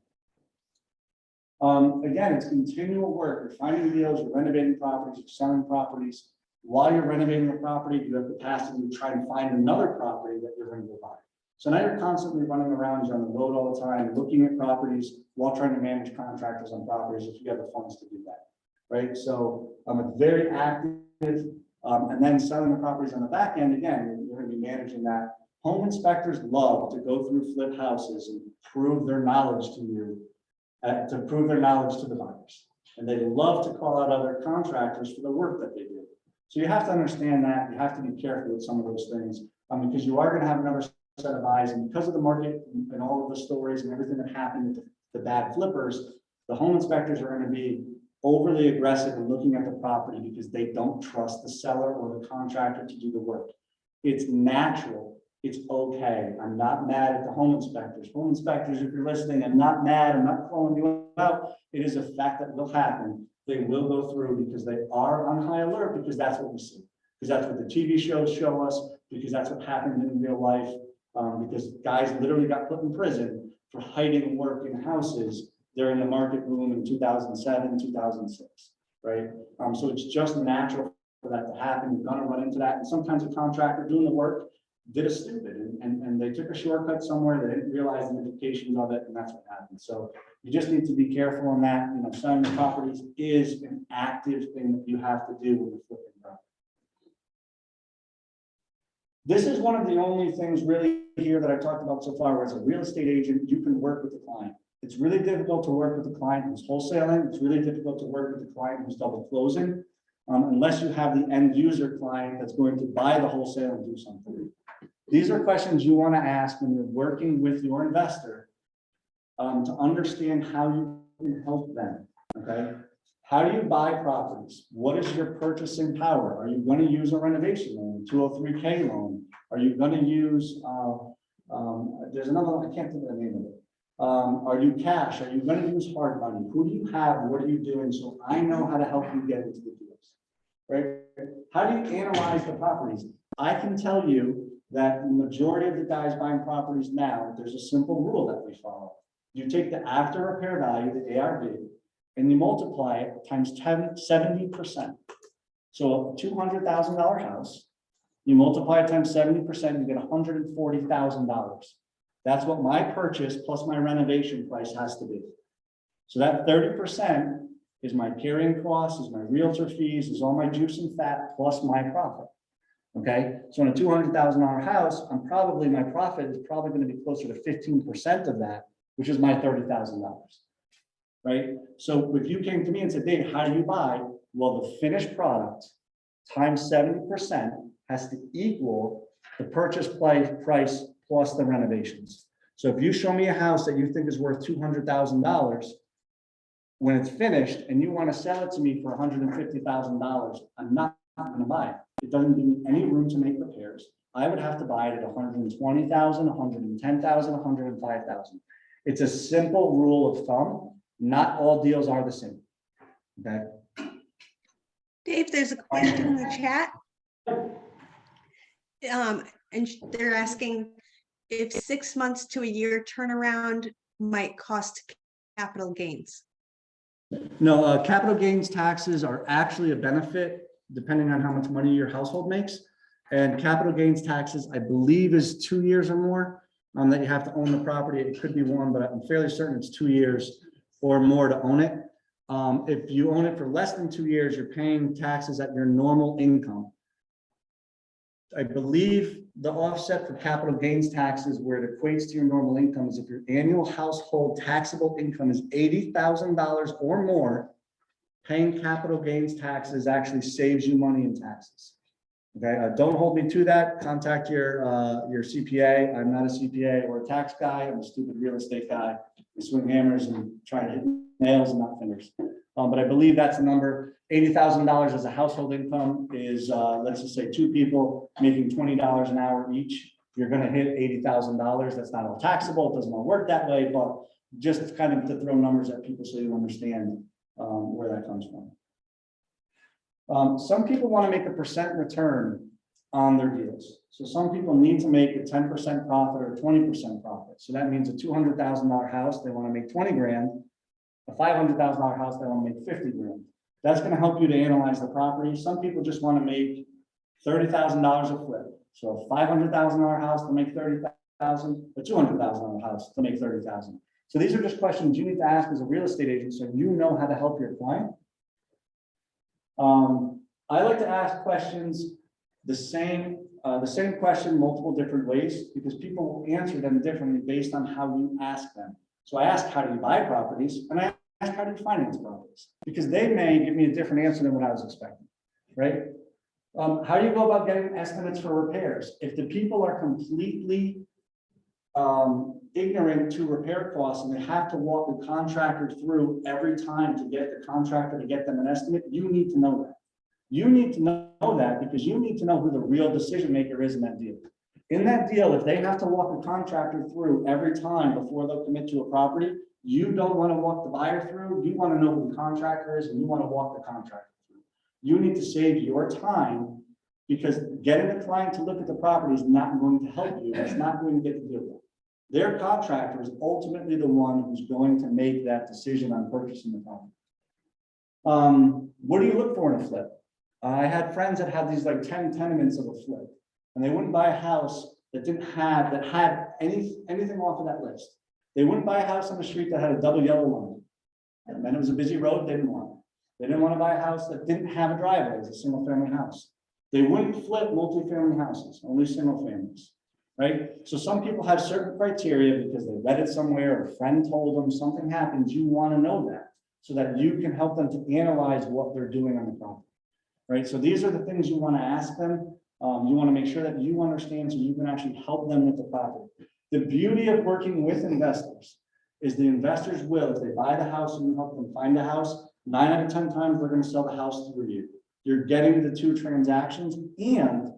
Speaker 2: Again, it's continual work. You're finding deals, you're renovating properties, you're selling properties. While you're renovating a property, you have capacity to try and find another property that you're going to go buy. So now you're constantly running around, you're on the road all the time, looking at properties while trying to manage contractors on properties if you have the funds to do that, right? So it's very active, and then selling the properties on the back end, again, you're going to be managing that. Home inspectors love to go through flip houses and prove their knowledge to you, to prove their knowledge to the buyers. And they love to call out other contractors for the work that they do. So you have to understand that. You have to be careful with some of those things because you are going to have another set of eyes. And because of the market and all of the stories and everything that happened with the bad flippers, the home inspectors are going to be overly aggressive in looking at the property because they don't trust the seller or the contractor to do the work. It's natural. It's okay. I'm not mad at the home inspectors. Home inspectors, if you're listening, I'm not mad. I'm not calling you out. It is a fact that will happen. They will go through because they are on high alert because that's what we see. Because that's what the TV shows show us, because that's what happened in real life. Because guys literally got put in prison for hiding work in houses during the market boom in 2007, 2006, right? So it's just natural for that to happen. You're gonna run into that. And sometimes a contractor doing the work did a stupid and they took a shortcut somewhere. They didn't realize the implications of it, and that's what happened. So you just need to be careful on that. You know, selling the properties is an active thing that you have to do with the flipping property. This is one of the only things really here that I talked about so far, where as a real estate agent, you can work with the client. It's really difficult to work with the client who's wholesaling. It's really difficult to work with the client who's double closing, unless you have the end user client that's going to buy the wholesale and do something. These are questions you want to ask when you're working with your investor to understand how you can help them, okay? How do you buy properties? What is your purchasing power? Are you going to use a renovation loan, 203K loan? Are you going to use, there's another one, I can't think of the name of it. Are you cash? Are you going to use hard money? Who do you have? What are you doing? So I know how to help you get into the deals, right? How do you analyze the properties? I can tell you that the majority of the guys buying properties now, there's a simple rule that we follow. You take the after repair value, the ARV, and you multiply it times 70%. So a $200,000 house, you multiply it times 70%, you get $140,000. That's what my purchase plus my renovation price has to be. So that 30% is my carrying costs, is my realtor fees, is all my juice and fat plus my profit. Okay, so in a $200,000 house, my profit is probably going to be closer to 15% of that, which is my $30,000. Right? So if you came to me and said, Dave, how do you buy? Well, the finished product times 70% has to equal the purchase price plus the renovations. So if you show me a house that you think is worth $200,000, when it's finished and you want to sell it to me for $150,000, I'm not going to buy it. It doesn't give me any room to make repairs. I would have to buy it at 120,000, 110,000, 105,000. It's a simple rule of thumb. Not all deals are the same. Okay.
Speaker 6: Dave, there's a question in the chat. And they're asking if 6 months to a year turnaround might cost capital gains.
Speaker 2: No, capital gains taxes are actually a benefit depending on how much money your household makes. And capital gains taxes, I believe, is 2 years or more that you have to own the property. It could be 1, but I'm fairly certain it's 2 years or more to own it. If you own it for less than 2 years, you're paying taxes at your normal income. I believe the offset for capital gains taxes where it equates to your normal income is if your annual household taxable income is $80,000 or more, paying capital gains taxes actually saves you money in taxes. Okay, don't hold me to that. Contact your CPA. I'm not a CPA or a tax guy. I'm a stupid real estate guy. I swing hammers and try to hit nails and not fingers. But I believe that's the number. $80,000 as a household income is, let's just say 2 people making $20 an hour each. You're going to hit $80,000. That's not all taxable. It doesn't all work that way, but just kind of to throw numbers at people so you understand where that comes from. Some people want to make a percent return on their deals. So some people need to make a 10% profit or 20% profit. So that means a $200,000 house, they want to make 20 grand. A $500,000 house, they want to make 50 grand. That's going to help you to analyze the property. Some people just want to make $30,000 a flip. So a $500,000 house to make 30,000, a $200,000 house to make 30,000. So these are just questions you need to ask as a real estate agent so you know how to help your client. I like to ask questions the same question multiple different ways because people will answer them differently based on how you ask them. So I ask, how do you buy properties? And I ask, how do you finance properties? Because they may give me a different answer than what I was expecting, right? How do you go about getting estimates for repairs? If the people are completely ignorant to repair costs and they have to walk the contractor through every time to get the contractor to get them an estimate, you need to know that. You need to know that because you need to know who the real decision maker is in that deal. In that deal, if they have to walk the contractor through every time before they'll commit to a property, you don't want to walk the buyer through. You want to know who the contractor is and you want to walk the contractor through. You need to save your time because getting the client to look at the property is not going to help you. It's not going to get the deal done. Their contractor is ultimately the one who's going to make that decision on purchasing the property. What do you look for in a flip? I had friends that had these like 10 tenements of a flip, and they wouldn't buy a house that had anything off of that list. They wouldn't buy a house on the street that had a double yellow line. And then it was a busy road, they didn't want it. They didn't want to buy a house that didn't have a driveway as a single family house. They wouldn't flip multifamily houses, only single families. Right? So some people have certain criteria because they read it somewhere, or a friend told them something happened. You want to know that so that you can help them to analyze what they're doing on the property. Right? So these are the things you want to ask them. You want to make sure that you understand so you can actually help them with the property. The beauty of working with investors is the investors will, if they buy the house and you help them find a house, 9 out of 10 times they're going to sell the house through you. You're getting the 2 transactions and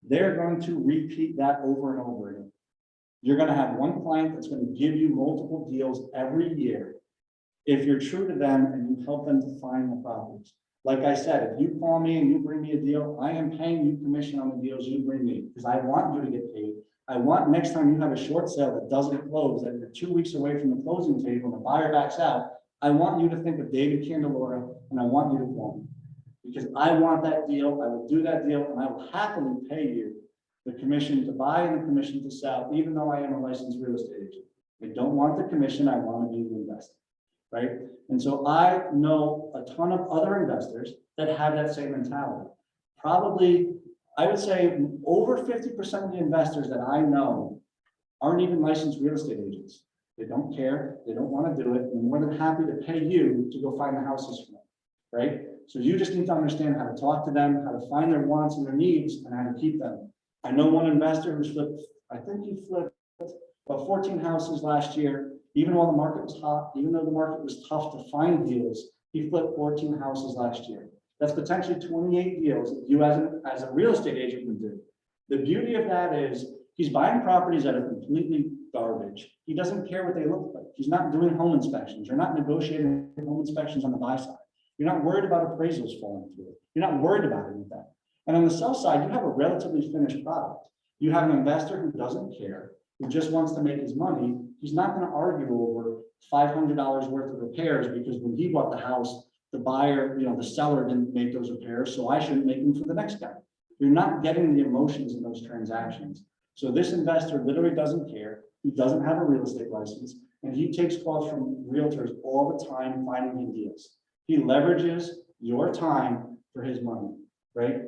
Speaker 2: they're going to repeat that over and over again. You're going to have one client that's going to give you multiple deals every year if you're true to them and you help them to find the properties. Like I said, if you call me and you bring me a deal, I am paying you commission on the deals you bring me because I want you to get paid. I want next time you have a short sale that doesn't close, that you're 2 weeks away from the closing table and the buyer backs out, I want you to think of David Candelora and I want you to call me. Because I want that deal, I will do that deal, and I will happily pay you the commission to buy and the commission to sell, even though I am a licensed real estate agent. I don't want the commission, I want to be the investor, right? And so I know a ton of other investors that have that same mentality. Probably, I would say over 50% of the investors that I know aren't even licensed real estate agents. They don't care, they don't want to do it, and they're more than happy to pay you to go find the houses for them, right? So you just need to understand how to talk to them, how to find their wants and their needs, and how to keep them. I know one investor who's flipped, I think he flipped about 14 houses last year, even while the market was hot, even though the market was tough to find deals, he flipped 14 houses last year. That's potentially 28 deals that you as a real estate agent would do. The beauty of that is he's buying properties that are completely garbage. He doesn't care what they look like. He's not doing home inspections. You're not negotiating home inspections on the buy side. You're not worried about appraisals falling through. You're not worried about any of that. And on the sell side, you have a relatively finished product. You have an investor who doesn't care, who just wants to make his money. He's not going to argue over $500 worth of repairs because when he bought the house, the buyer, the seller didn't make those repairs, so I shouldn't make them for the next guy. You're not getting the emotions in those transactions. So this investor literally doesn't care. He doesn't have a real estate license, and he takes calls from realtors all the time finding him deals. He leverages your time for his money, right?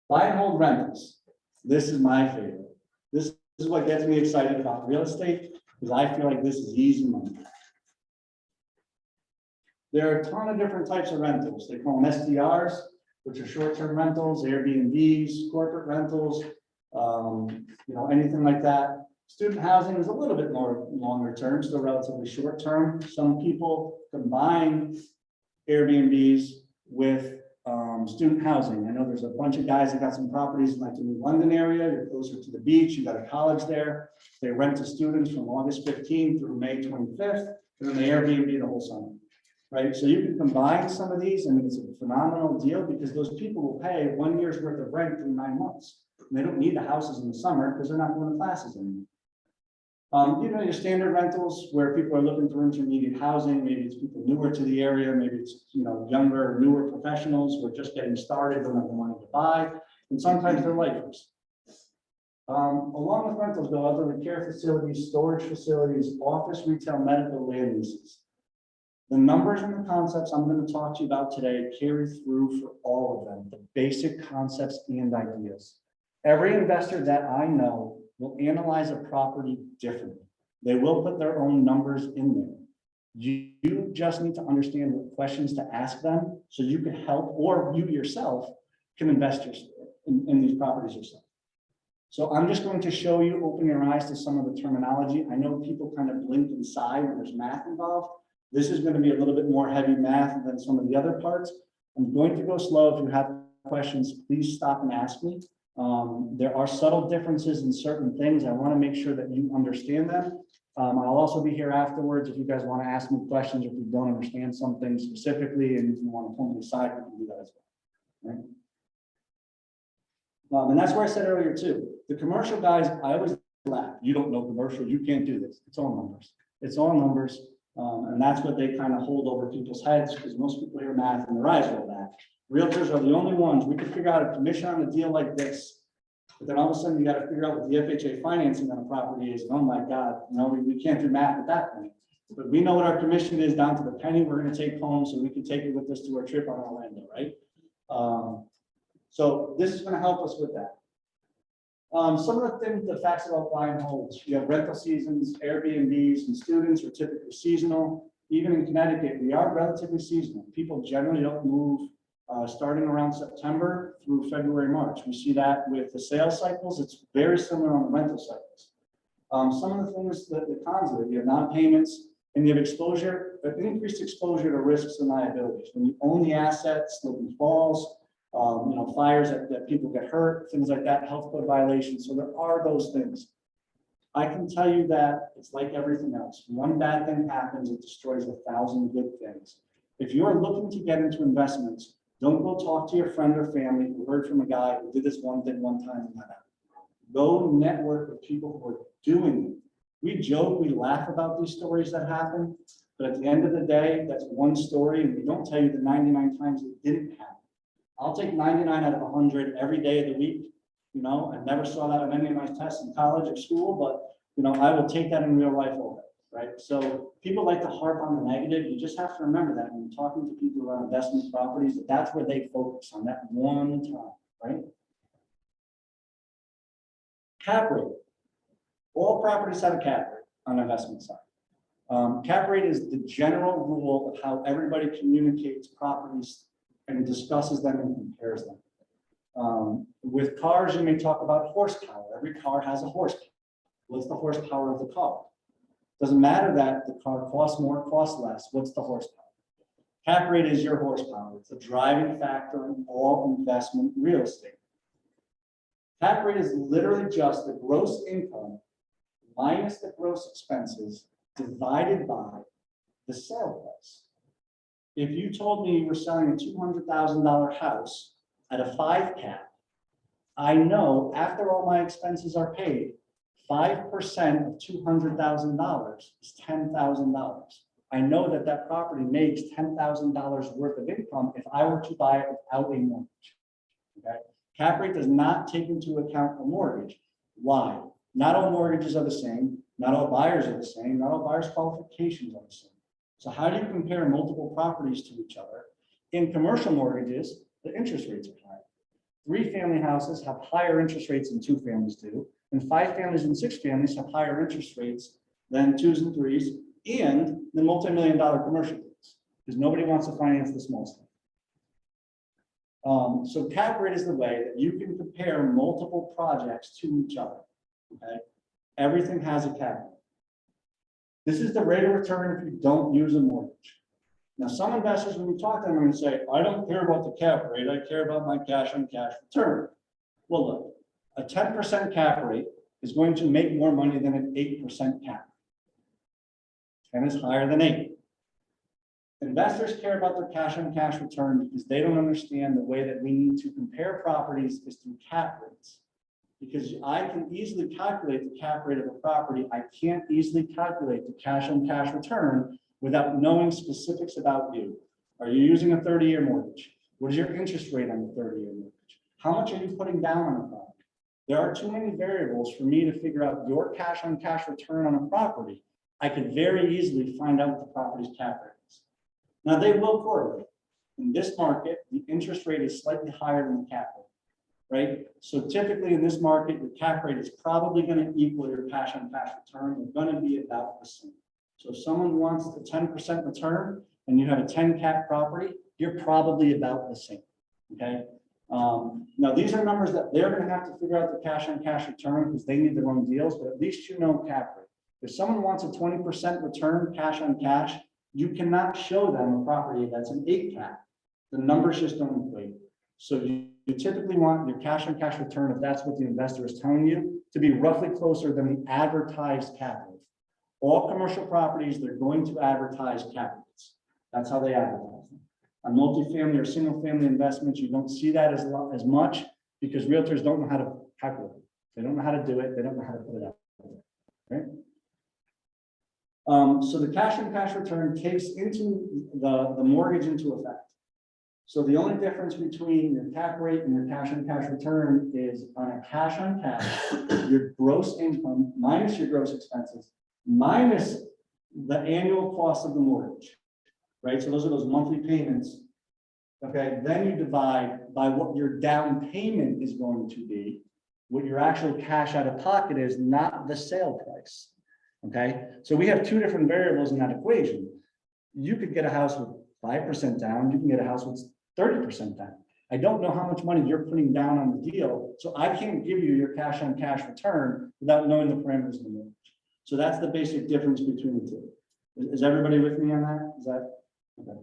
Speaker 2: Buy and hold rentals. This is my favorite. This is what gets me excited about real estate, because I feel like this is easy money. There are a ton of different types of rentals. They call them SDRs, which are short-term rentals, Airbnbs, corporate rentals, anything like that. Student housing is a little bit more longer term, still relatively short term. Some people combine Airbnbs with student housing. I know there's a bunch of guys that got some properties in like the New London area. You're closer to the beach. You got a college there. They rent to students from August 15th through May 25th, and then they Airbnb the whole summer. Right, so you can combine some of these, and it's a phenomenal deal because those people will pay 1 year's worth of rent in 9 months. And they don't need the houses in the summer because they're not going to classes anymore. Your standard rentals where people are looking for intermediate housing. Maybe it's people newer to the area. Maybe it's younger, newer professionals who are just getting started, don't have the money to buy, and sometimes they're lifers. Along with rentals go other care facilities, storage facilities, office, retail, medical, land leases. The numbers and the concepts I'm going to talk to you about today carry through for all of them, the basic concepts and ideas. Every investor that I know will analyze a property differently. They will put their own numbers in there. You just need to understand what questions to ask them so you can help, or you yourself can invest in these properties yourself. So I'm just going to show you, open your eyes to some of the terminology. I know people kind of blink and sigh when there's math involved. This is going to be a little bit more heavy math than some of the other parts. I'm going to go slow. If you have questions, please stop and ask me. There are subtle differences in certain things. I want to make sure that you understand them. I'll also be here afterwards if you guys want to ask me questions, or if you don't understand something specifically and you want to pull me aside, we can do that as well. Right? And that's where I said earlier too. The commercial guys, I always laugh. You don't know commercial. You can't do this. It's all numbers. It's all numbers. And that's what they kind of hold over people's heads because most people hear math and their eyes roll back. Realtors are the only ones. We can figure out a commission on a deal like this, but then all of a sudden you got to figure out what the FHA financing on a property is. And oh my God, we can't do math at that point. But we know what our commission is down to the penny we're going to take home, so we can take it with us to our trip on Orlando, right? So this is going to help us with that. Some of the things, the facts about buy and holds. You have rental seasons, Airbnbs, and students are typically seasonal. Even in Connecticut, we are relatively seasonal. People generally don't move starting around September through February, March. We see that with the sales cycles. It's very similar on the rental cycles. Some of the things that the cons of it, you have non-payments and you have exposure, but increased exposure to risks and liabilities. When you own the assets, slip and falls, fires that people get hurt, things like that, health code violations. So there are those things. I can tell you that it's like everything else. One bad thing happens, it destroys 1,000 good things. If you're looking to get into investments, don't go talk to your friend or family who heard from a guy who did this one thing one time and that happened. Go network with people who are doing it. We joke, we laugh about these stories that happen, but at the end of the day, that's one story, and we don't tell you the 99 times it didn't happen. I'll take 99 out of 100 every day of the week. I never saw that on any of my tests in college or school, but I will take that in real life over, right? So people like to harp on the negative. You just have to remember that when you're talking to people around investment properties, that's where they focus on that one time, right? Cap rate. All properties have a cap rate on the investment side. Cap rate is the general rule of how everybody communicates properties and discusses them and compares them. With cars, you may talk about horsepower. Every car has a horsepower. What's the horsepower of the car? Doesn't matter that the car costs more, costs less. What's the horsepower? Cap rate is your horsepower. It's a driving factor in all investment real estate. Cap rate is literally just the gross income minus the gross expenses divided by the sale price. If you told me you were selling a $200,000 house at a 5 cap, I know after all my expenses are paid, 5% of $200,000 is $10,000. I know that that property makes $10,000 worth of income if I were to buy it without a mortgage. Okay? Cap rate does not take into account a mortgage. Why? Not all mortgages are the same. Not all buyers are the same. Not all buyers' qualifications are the same. So how do you compare multiple properties to each other? In commercial mortgages, the interest rates are higher. 3-family houses have higher interest rates than 2 families do, and 5 families and 6 families have higher interest rates than 2s and 3s, and the multi-million-dollar commercial deals, because nobody wants to finance the small stuff. So cap rate is the way that you can compare multiple projects to each other. Okay, everything has a cap rate. This is the rate of return if you don't use a mortgage. Now, some investors, when you talk to them, are going to say, I don't care about the cap rate, I care about my cash on cash return. Well, look, a 10% cap rate is going to make more money than an 8% cap. 10 is higher than 8. Investors care about their cash on cash return because they don't understand the way that we need to compare properties is through cap rates. Because I can easily calculate the cap rate of a property, I can't easily calculate the cash on cash return without knowing specifics about you. Are you using a 30-year mortgage? What is your interest rate on the 30-year mortgage? How much are you putting down on a property? There are too many variables for me to figure out your cash on cash return on a property. I could very easily find out what the property's cap rate is. Now, they will correlate. In this market, the interest rate is slightly higher than the cap rate, right? So typically in this market, your cap rate is probably going to equal your cash on cash return. They're going to be about the same. So if someone wants the 10% return and you have a 10 cap property, you're probably about the same, okay? Now, these are numbers that they're going to have to figure out the cash on cash return because they need their own deals, but at least you know cap rate. If someone wants a 20% return cash on cash, you cannot show them a property that's an 8 cap. The numbers just don't equate. So you typically want your cash on cash return, if that's what the investor is telling you, to be roughly closer than the advertised cap rate. All commercial properties, they're going to advertise cap rates. That's how they advertise them. On multifamily or single family investments, you don't see that as much because realtors don't know how to calculate it. They don't know how to do it. They don't know how to put it out there, right? So the cash on cash return takes into the mortgage into effect. So the only difference between your cap rate and your cash on cash return is on a cash on cash, your gross income minus your gross expenses, minus the annual cost of the mortgage, right? So those are those monthly payments. Okay, then you divide by what your down payment is going to be, what your actual cash out of pocket is, not the sale price. Okay, so we have 2 different variables in that equation. You could get a house with 5% down, you can get a house with 30% down. I don't know how much money you're putting down on the deal, so I can't give you your cash on cash return without knowing the parameters of the mortgage. So that's the basic difference between the 2. Is everybody with me on that? Is that okay?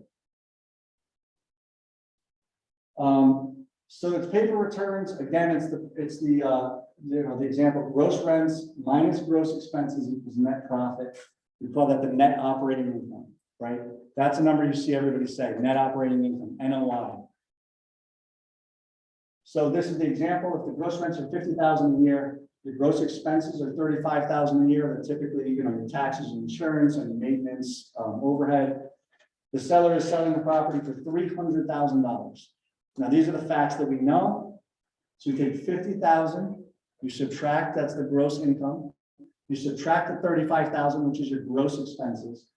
Speaker 2: So it's paper returns. Again, it's the example: gross rents minus gross expenses equals net profit. We call that the net operating income, right? That's a number you see everybody say: net operating income, NOI. So this is the example. If the gross rents are $50,000 a year, your gross expenses are $35,000 a year. That typically, your taxes and insurance and maintenance, overhead. The seller is selling the property for $300,000. Now, these are the facts that we know. So you take 50,000, you subtract, that's the gross income. You subtract the 35,000, which is your gross expenses,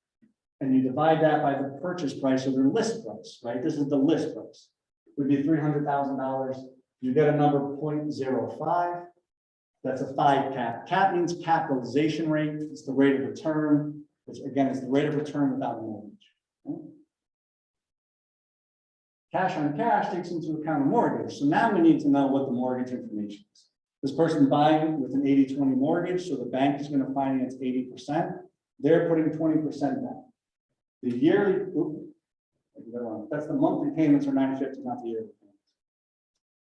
Speaker 2: and you divide that by the purchase price or their list price, right? This is the list price. It would be $300,000. You get a number 0.05. That's a 5 cap. Cap means capitalization rate. It's the rate of return. It's the rate of return without a mortgage. Okay? Cash on cash takes into account a mortgage. So now we need to know what the mortgage information is. This person buying with an 80-20 mortgage, so the bank is going to finance 80%. They're putting 20% down. The yearly, that's the monthly payments are $950, not the yearly payments.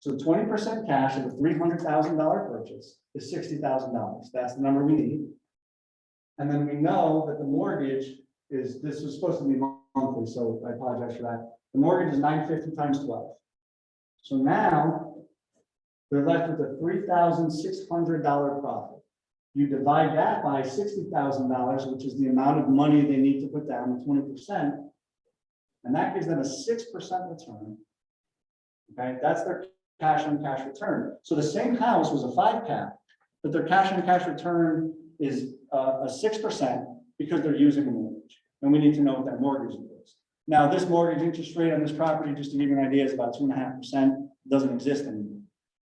Speaker 2: So 20% cash of a $300,000 purchase is $60,000. That's the number we need. And then we know that the mortgage is, this was supposed to be monthly, so I apologize for that. The mortgage is $950 times 12. So now they're left with a $3,600 profit. You divide that by $60,000, which is the amount of money they need to put down, 20%, and that gives them a 6% return. Okay, that's their cash on cash return. So the same house was a 5 cap, but their cash on cash return is a 6% because they're using a mortgage. And we need to know what that mortgage is. Now, this mortgage interest rate on this property, just to give you an idea, is about 2.5%. Doesn't exist anymore.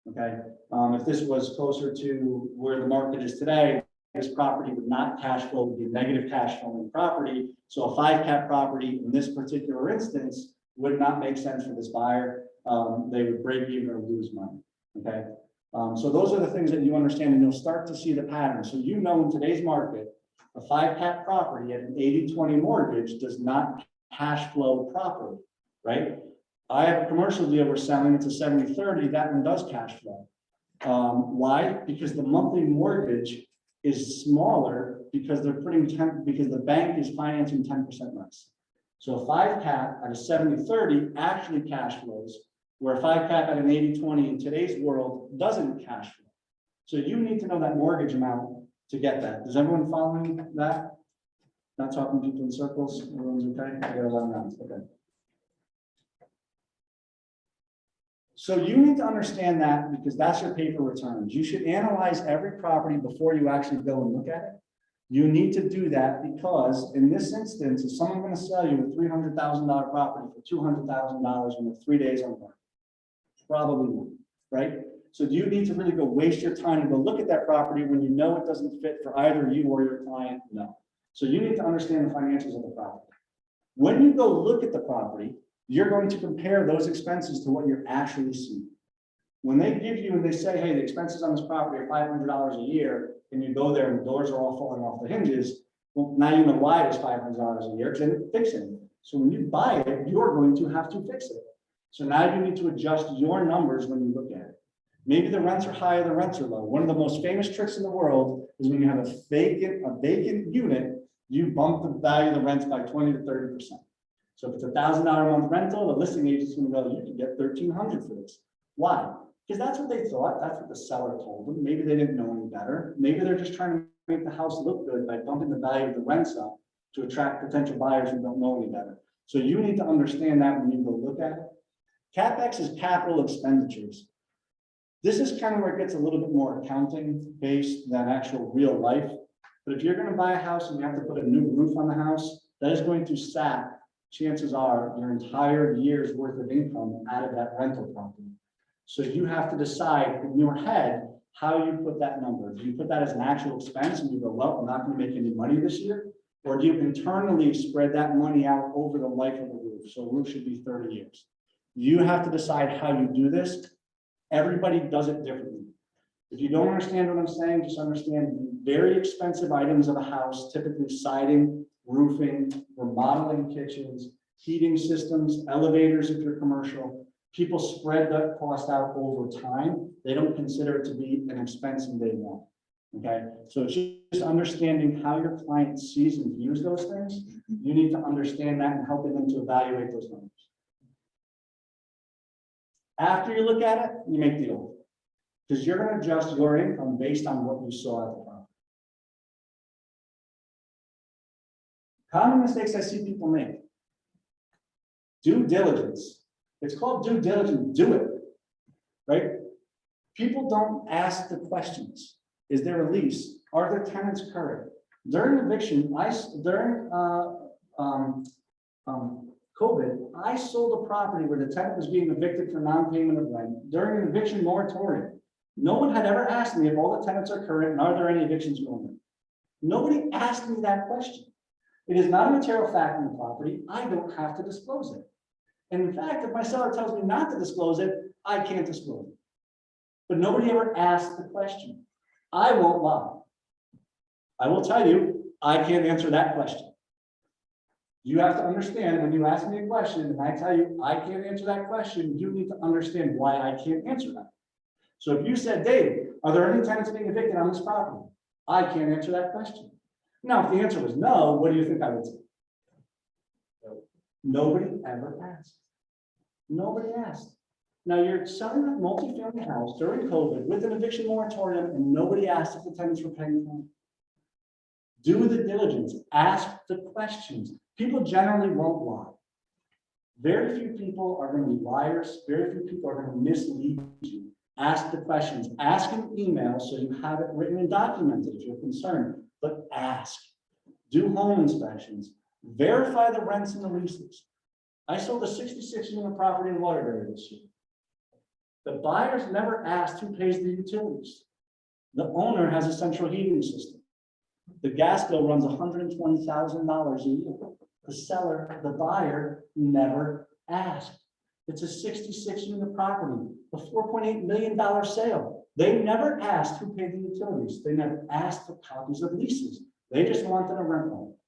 Speaker 2: Okay, if this was closer to where the market is today, this property would not cash flow, would be negative cash flowing property. So a 5 cap property in this particular instance would not make sense for this buyer. They would break even or lose money. Okay, so those are the things that you understand, and you'll start to see the pattern. So you know, in today's market, a 5 cap property at an 80-20 mortgage does not cash flow properly, right? I have a commercial deal we're selling. It's a 70-30. That one does cash flow. Why? Because the monthly mortgage is smaller because they're putting because the bank is financing 10% less. So a 5 cap at a 70-30 actually cash flows, where a 5 cap at an 80-20 in today's world doesn't cash flow. So you need to know that mortgage amount to get that. Is everyone following that? Not talking people in circles. Everyone's okay? I got a lot of nods. Okay. So you need to understand that because that's your paper returns. You should analyze every property before you actually go and look at it. You need to do that because in this instance, if someone's going to sell you a $300,000 property for $200,000 in 3 days on market, probably won't, right? So do you need to really go waste your time to go look at that property when you know it doesn't fit for either you or your client? No. So you need to understand the financials of the property. When you go look at the property, you're going to compare those expenses to what you're actually seeing. When they give you and they say, hey, the expenses on this property are $500 a year, and you go there and the doors are all falling off the hinges, well, now you know why it's $500 a year, because they didn't fix it. So when you buy it, you're going to have to fix it. So now you need to adjust your numbers when you look at it. Maybe the rents are high or the rents are low. One of the most famous tricks in the world is when you have a vacant unit, you bump the value of the rents by 20 to 30%. So if it's $1,000 a month rental, the listing agent's going to go, you can get $1,300 for this. Why? Because that's what they thought. That's what the seller told them. Maybe they didn't know any better. Maybe they're just trying to make the house look good by bumping the value of the rents up to attract potential buyers who don't know any better. So you need to understand that when you go look at it. CapEx is capital expenditures. This is kind of where it gets a little bit more accounting based than actual real life. But if you're going to buy a house and you have to put a new roof on the house, that is going to sap, chances are, your entire year's worth of income out of that rental property. So you have to decide in your head how you put that number. Do you put that as an actual expense and you go, well, I'm not going to make any money this year? Or do you internally spread that money out over the life of the roof? So a roof should be 30 years. You have to decide how you do this. Everybody does it differently. If you don't understand what I'm saying, just understand very expensive items of a house, typically siding, roofing, remodeling kitchens, heating systems, elevators if you're commercial. People spread that cost out over time. They don't consider it to be an expense in day one. Okay, so it's just understanding how your client sees and views those things. You need to understand that and helping them to evaluate those numbers. After you look at it, you make the offer. Because you're going to adjust your income based on what you saw at the property. Common mistakes I see people make. Due diligence. It's called due diligence. Do it. Right? People don't ask the questions. Is there a lease? Are there tenants current? During eviction, during COVID, I sold a property where the tenant was being evicted for non-payment of rent during an eviction moratorium. No one had ever asked me if all the tenants are current and are there any evictions going on. Nobody asked me that question. It is not a material fact in the property. I don't have to disclose it. And in fact, if my seller tells me not to disclose it, I can't disclose it. But nobody ever asked the question. I won't lie. I will tell you, I can't answer that question. You have to understand when you ask me a question and I tell you I can't answer that question, you need to understand why I can't answer that. So if you said, Dave, are there any tenants being evicted on this property? I can't answer that question. Now, if the answer was no, what do you think I would say? Nobody ever asked. Nobody asked. Now, you're selling a multifamily house during COVID with an eviction moratorium and nobody asked if the tenants were paying rent. Do the diligence, ask the questions. People generally won't lie. Very few people are going to be liars. Very few people are going to mislead you. Ask the questions, ask an email so you have it written and documented if you're concerned, but ask. Do home inspections, verify the rents and the leases. I sold a 66-unit property in Waterbury this year. The buyers never asked who pays the utilities. The owner has a central heating system. The gas bill runs $120,000 a year. The seller, the buyer, never asked. It's a 66-unit property, a $4.8 million sale. They never asked who paid the utilities. They never asked for copies of leases. They just wanted a rental.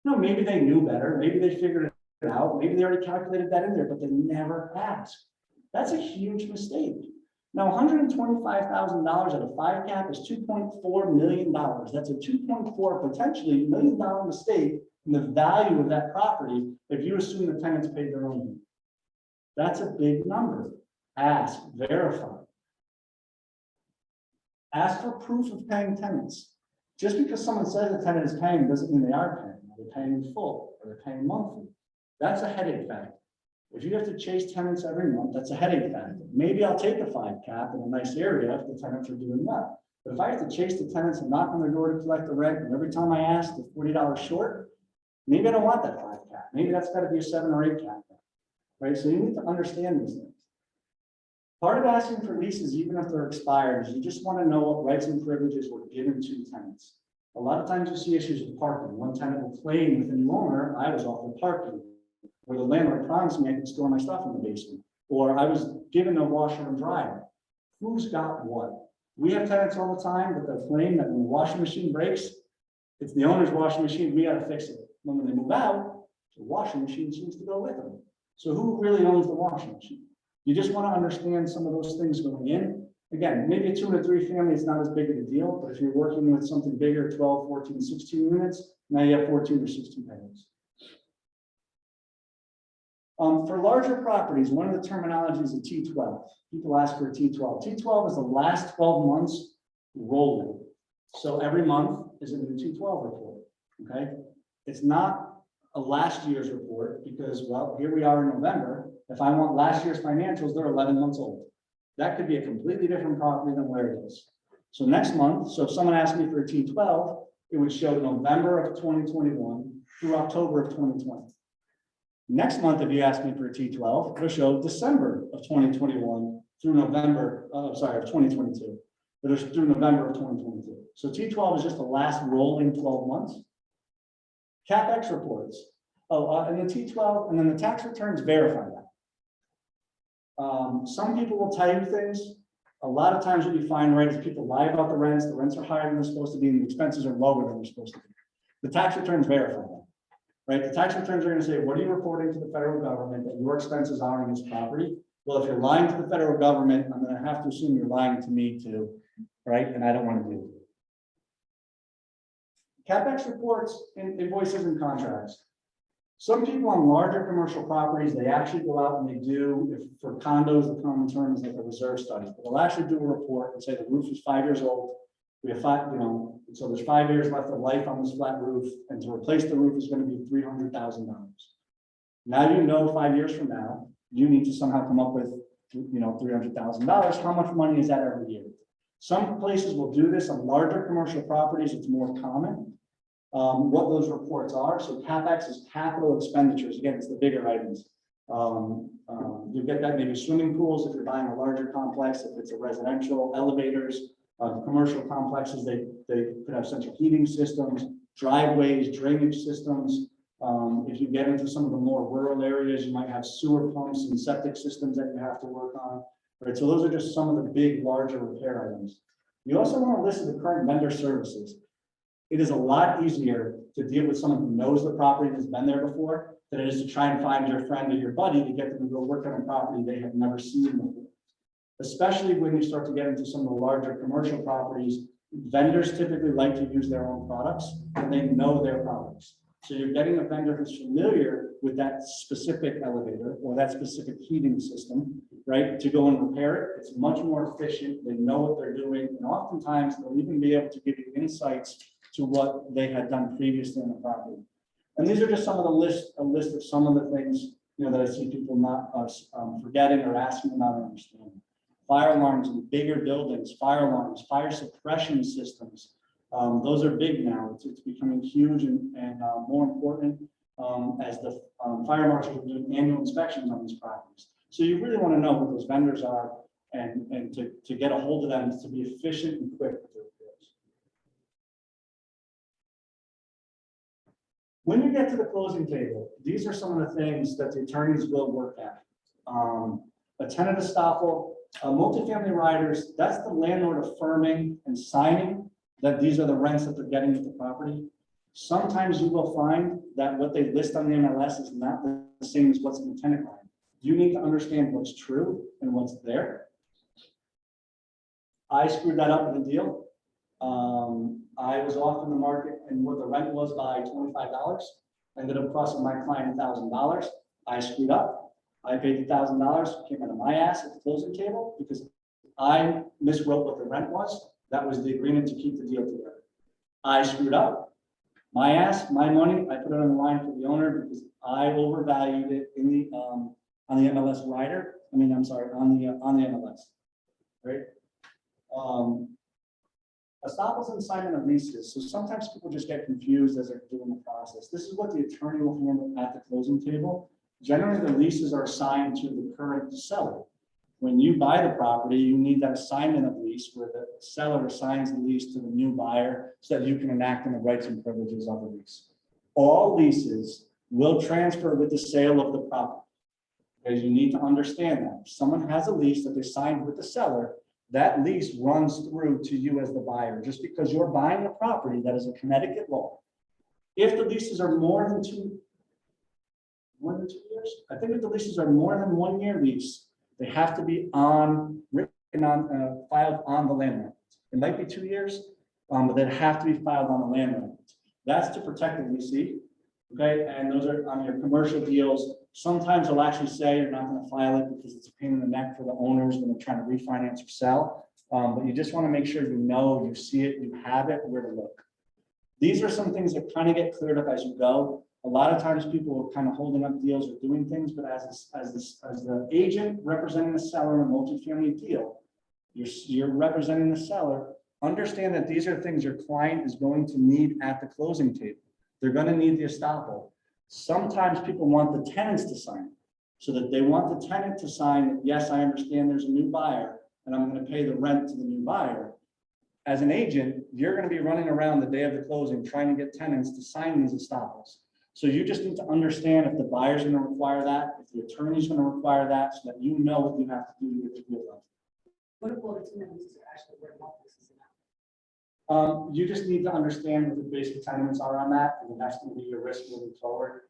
Speaker 2: No, maybe they knew better. Maybe they figured it out. Maybe they already calculated that in there, but they never asked. That's a huge mistake. Now, $125,000 at a 5 cap is $2.4 million. That's a 2.4 potentially $1 million mistake in the value of that property if you assume the tenants paid their own. That's a big number. Ask, verify. Ask for proof of paying tenants. Just because someone says the tenant is paying doesn't mean they are paying. They're paying in full or they're paying monthly. That's a headache factor. If you have to chase tenants every month, that's a headache factor. Maybe I'll take a 5 cap in a nice area if the tenants are doing well. But if I have to chase the tenants and knock on their door to collect the rent, and every time I ask, they're $40 short, maybe I don't want that 5 cap. Maybe that's got to be a 7 or 8 cap. Right? So you need to understand these things. Part of asking for leases, even if they're expired, is you just want to know what rights and privileges were given to tenants. A lot of times you see issues with parking. One tenant will claim with a new owner, I was offered parking, or the landlord promised me I could store my stuff in the basement, or I was given a washer and dryer. Who's got what? We have tenants all the time that they'll claim that when the washing machine breaks, it's the owner's washing machine, we got to fix it. When they move out, the washing machine seems to go with them. So who really owns the washing machine? You just want to understand some of those things going in. Again, maybe a 2 and a 3 family is not as big of a deal, but if you're working with something bigger, 12, 14, 16 units, now you have 14 or 16 bedrooms. For larger properties, one of the terminologies is a T12. People ask for a T12. T12 is the last 12 months rolling. So every month is a new T12 report, okay? It's not a last year's report because, well, here we are in November. If I want last year's financials, they're 11 months old. That could be a completely different property than where it is. So next month, so if someone asked me for a T12, it would show November of 2021 through October of 2020. Next month, if you ask me for a T12, it'll show December of 2021 through November, of 2022. It'll through November of 2022. So T12 is just the last rolling 12 months. CapEx reports. And the T12, and then the tax returns verify that. Some people will tell you things. A lot of times what you find, right, is people lie about the rents are higher than they're supposed to be, and the expenses are lower than they're supposed to be. The tax returns verify that, right? The tax returns are going to say, what are you reporting to the federal government that your expenses are on this property? Well, if you're lying to the federal government, I'm going to have to assume you're lying to me too, right? And I don't want to do it. CapEx reports, invoices, and contracts. Some people on larger commercial properties, they actually go out and they do, if for condos, the common term is like a reserve study, but they'll actually do a report and say the roof is 5 years old. We have 5, so there's 5 years left of life on this flat roof, and to replace the roof is going to be $300,000. Now you know 5 years from now, you need to somehow come up with, $300,000. How much money is that every year? Some places will do this on larger commercial properties. It's more common. What those reports are. So CapEx is capital expenditures. Again, it's the bigger items. You get that maybe swimming pools if you're buying a larger complex, if it's a residential, elevators, commercial complexes, they could have central heating systems, driveways, drainage systems. If you get into some of the more rural areas, you might have sewer pumps and septic systems that you have to work on. Right. So those are just some of the big, larger repair items. You also want to list the current vendor services. It is a lot easier to deal with someone who knows the property and has been there before than it is to try and find your friend or your buddy to get them to go work on a property they have never seen before. Especially when you start to get into some of the larger commercial properties, vendors typically like to use their own products and they know their products. So you're getting a vendor who's familiar with that specific elevator or that specific heating system, right? To go and repair it. It's much more efficient. They know what they're doing. And oftentimes they'll even be able to give you insights to what they had done previously on the property. And these are just some of a list of some of the things, that I see people not forgetting or asking about or understanding. Fire alarms in bigger buildings, fire alarms, fire suppression systems. Those are big now. It's becoming huge and more important as the fire marshals are doing annual inspections on these properties. So you really want to know who those vendors are and to get a hold of them to be efficient and quick with their repairs. When you get to the closing table, these are some of the things that the attorneys will work at. A tenant estoppel, multifamily riders, that's the landlord affirming and signing that these are the rents that they're getting at the property. Sometimes you will find that what they list on the MLS is not the same as what's in the tenant line. You need to understand what's true and what's there. I screwed that up in the deal. I was off in the market and what the rent was by $25. Ended up costing my client $1,000. I screwed up. I paid the $1,000, came out of my ass at the closing table because I miswrote what the rent was. That was the agreement to keep the deal together. I screwed up. My ass, my money, I put it on the line for the owner because I overvalued it in the on the MLS rider. I'm sorry, on the MLS, right? Estoppels and assignment of leases. So sometimes people just get confused as they're doing the process. This is what the attorney will handle at the closing table. Generally, the leases are assigned to the current seller. When you buy the property, you need that assignment of lease where the seller assigns the lease to the new buyer so that you can enact the rights and privileges of the lease. All leases will transfer with the sale of the property. Because you need to understand that. If someone has a lease that they signed with the seller, that lease runs through to you as the buyer. Just because you're buying a property, that is a Connecticut law. If the leases are more than 2 years, I think if the leases are more than 1 year lease, they have to be filed on the land rent. It might be 2 years, but they have to be filed on the land rent. That's to protect the leasee, okay? And those are on your commercial deals. Sometimes they'll actually say you're not going to file it because it's a pain in the neck for the owners when they're trying to refinance or sell. But you just want to make sure you know, you see it, you have it, where to look. These are some things that kind of get cleared up as you go. A lot of times people are kind of holding up deals or doing things, but as the agent representing the seller in a multifamily deal, you're representing the seller. Understand that these are things your client is going to need at the closing table. They're going to need the estoppel. Sometimes people want the tenants to sign it, so that they want the tenant to sign that, yes, I understand there's a new buyer and I'm going to pay the rent to the new buyer. As an agent, you're going to be running around the day of the closing trying to get tenants to sign these estoppels. So you just need to understand if the buyer's going to require that, if the attorney's going to require that, so that you know what you have to do to get the deal done.
Speaker 7: What about the tenants are actually worth multiples about?
Speaker 2: You just need to understand what the basic tenements are on that, and that's going to be your risk moving forward.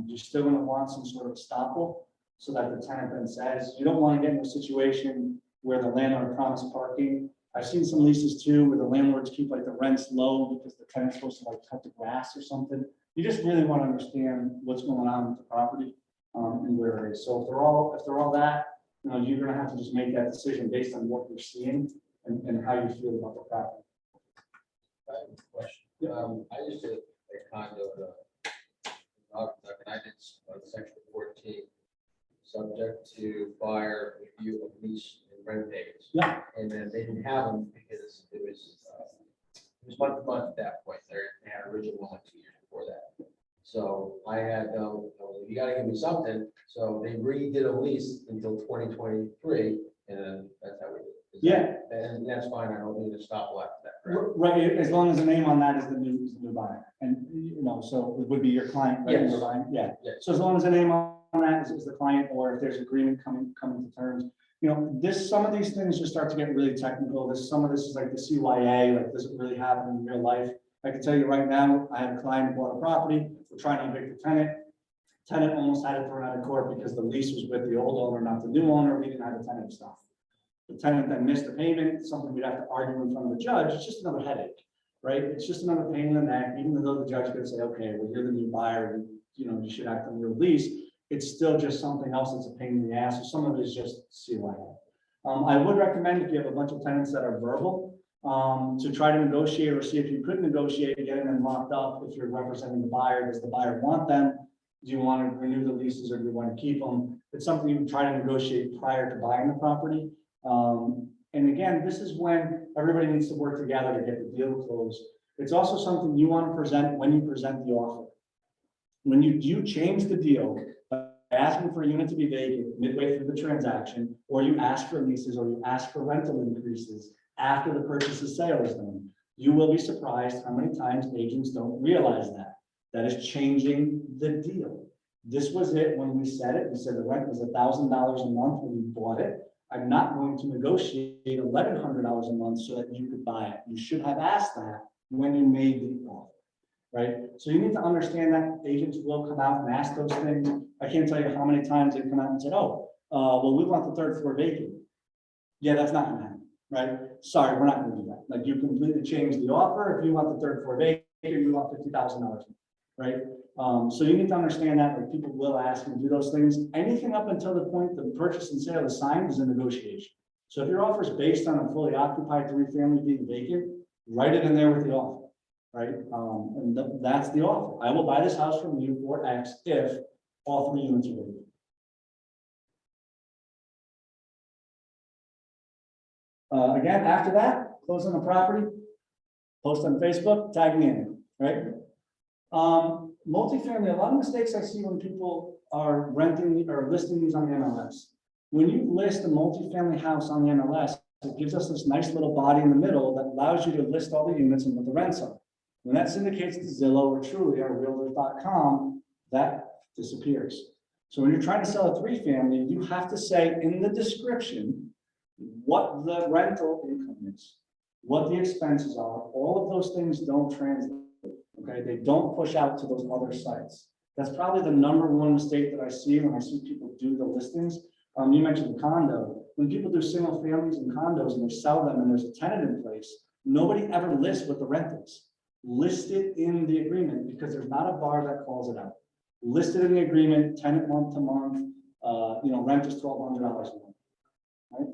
Speaker 2: You're still going to want some sort of estoppel so that the tenant then says, you don't want to get in a situation where the landlord promised parking. I've seen some leases too where the landlords keep like the rents low because the tenant's supposed to like cut the grass or something. You just really want to understand what's going on with the property and where it is. So if they're all that, you're going to have to just make that decision based on what you're seeing and how you feel about the property.
Speaker 8: I have a question. I used to a condo, I did section 14, subject to fire review of lease and rent payments.
Speaker 2: Yeah.
Speaker 8: And then they didn't have them because it was month to month at that point. They had original one like 2 years before that. So I had, you got to give me something. So they redid a lease until 2023, and then that's how we did it.
Speaker 2: Yeah.
Speaker 8: And that's fine. I don't need to stop after that. Correct?
Speaker 2: Right, as long as the name on that is the new buyer, and so it would be your client, right?
Speaker 8: Yes.
Speaker 2: Your client, yeah.
Speaker 8: Yes.
Speaker 2: So as long as the name on that is the client, or if there's agreement coming to terms, some of these things just start to get really technical. Some of this is like the CYA, like does it really happen in real life? I can tell you right now, I had a client who bought a property, we're trying to evict the tenant. Tenant almost had it thrown out of court because the lease was with the old owner, not the new owner. We didn't have the tenant stuff. The tenant then missed the payment, something we'd have to argue in front of the judge. It's just another headache, right? It's just another pain in the neck, even though the judge could say, okay, well, you're the new buyer, you should act on your lease. It's still just something else that's a pain in the ass. So some of it is just CYA. I would recommend if you have a bunch of tenants that are verbal, to try to negotiate or see if you could negotiate getting them locked up. If you're representing the buyer, does the buyer want them? Do you want to renew the leases or do you want to keep them? It's something you can try to negotiate prior to buying the property. And again, this is when everybody needs to work together to get the deal closed. It's also something you want to present when you present the offer. When you change the deal, by asking for a unit to be vacant midway through the transaction, or you ask for leases or you ask for rental increases after the purchase and sale is done, you will be surprised how many times agents don't realize that. That is changing the deal. This was it when we said it. We said the rent was $1,000 a month when you bought it. I'm not going to negotiate $1,100 a month so that you could buy it. You should have asked that when you made the offer, right? So you need to understand that agents will come out and ask those things. I can't tell you how many times they come out and say, oh, well, we want the third floor vacant. Yeah, that's not gonna happen, right? Sorry, we're not gonna do that. Like, you completely changed the offer. If you want the third floor vacant, you want $50,000, right? So you need to understand that, like, people will ask and do those things. Anything up until the point the purchase and sale is signed is a negotiation. So if your offer is based on a fully occupied 3-family being vacant, write it in there with the offer, right? And that's the offer. I will buy this house from you for X if all 3 units are vacant. Again, after that, close on the property, post on Facebook, tag me in, right? Multifamily, a lot of mistakes I see when people are renting or listing these on the MLS. When you list a multifamily house on the MLS, it gives us this nice little body in the middle that allows you to list all the units and what the rents are. When that syndicates to Zillow or Truly or Realtors.com, that disappears. So when you're trying to sell a 3-family, you have to say in the description what the rental income is, what the expenses are. All of those things don't translate. Okay, they don't push out to those other sites. That's probably the #1 mistake that I see when I see people do the listings. You mentioned the condo. When people do single families and condos and they sell them and there's a tenant in place, nobody ever lists what the rent is. List it in the agreement because there's not a bar that calls it out. List it in the agreement, tenant month to month, rent is $1,200 a month, right?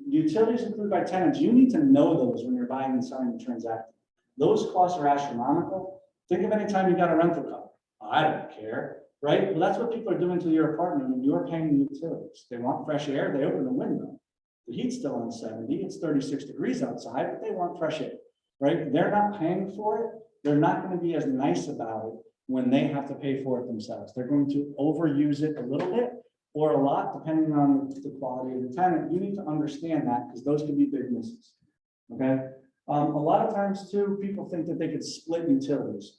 Speaker 2: Utilities included by tenants, you need to know those when you're buying and selling the transaction. Those costs are astronomical. Think of any time you got a rental car. I don't care, right? Well, that's what people are doing to your apartment when you're paying the utilities. They want fresh air, they open the window. The heat's still on 70, it's 36 degrees outside, but they want fresh air, right? They're not paying for it. They're not going to be as nice about it when they have to pay for it themselves. They're going to overuse it a little bit or a lot, depending on the quality of the tenant. You need to understand that because those can be big misses, okay? A lot of times too, people think that they could split utilities.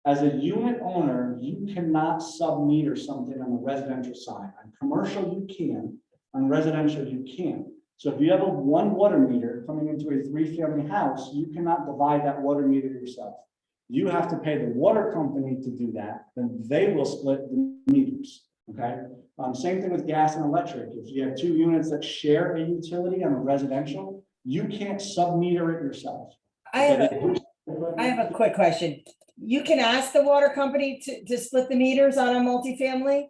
Speaker 2: As a unit owner, you cannot sub-meter something on the residential side. On commercial, you can. On residential, you can't. So if you have a 1 water meter coming into a 3-family house, you cannot divide that water meter yourself. You have to pay the water company to do that, then they will split the meters, okay? Same thing with gas and electric. If you have 2 units that share a utility on a residential, you can't sub-meter it yourself.
Speaker 9: I have a quick question. You can ask the water company to split the meters on a multifamily?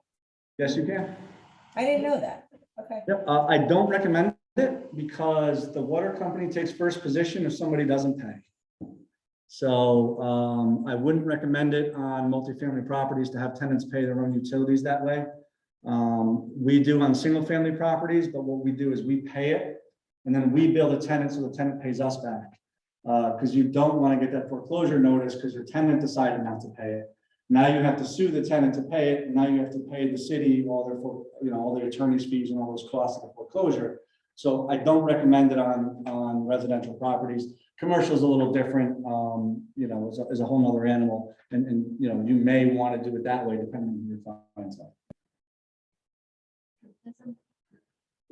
Speaker 2: Yes, you can.
Speaker 9: I didn't know that. Okay.
Speaker 2: Yep, I don't recommend it because the water company takes first position if somebody doesn't pay. So I wouldn't recommend it on multifamily properties to have tenants pay their own utilities that way. We do on single family properties, but what we do is we pay it and then we bill the tenant so the tenant pays us back. Because you don't want to get that foreclosure notice because your tenant decided not to pay it. Now you have to sue the tenant to pay it. And now you have to pay the city all their, all the attorney's fees and all those costs of the foreclosure. So I don't recommend it on residential properties. Commercial is a little different, is a whole nother animal. And you may want to do it that way depending on your client's side.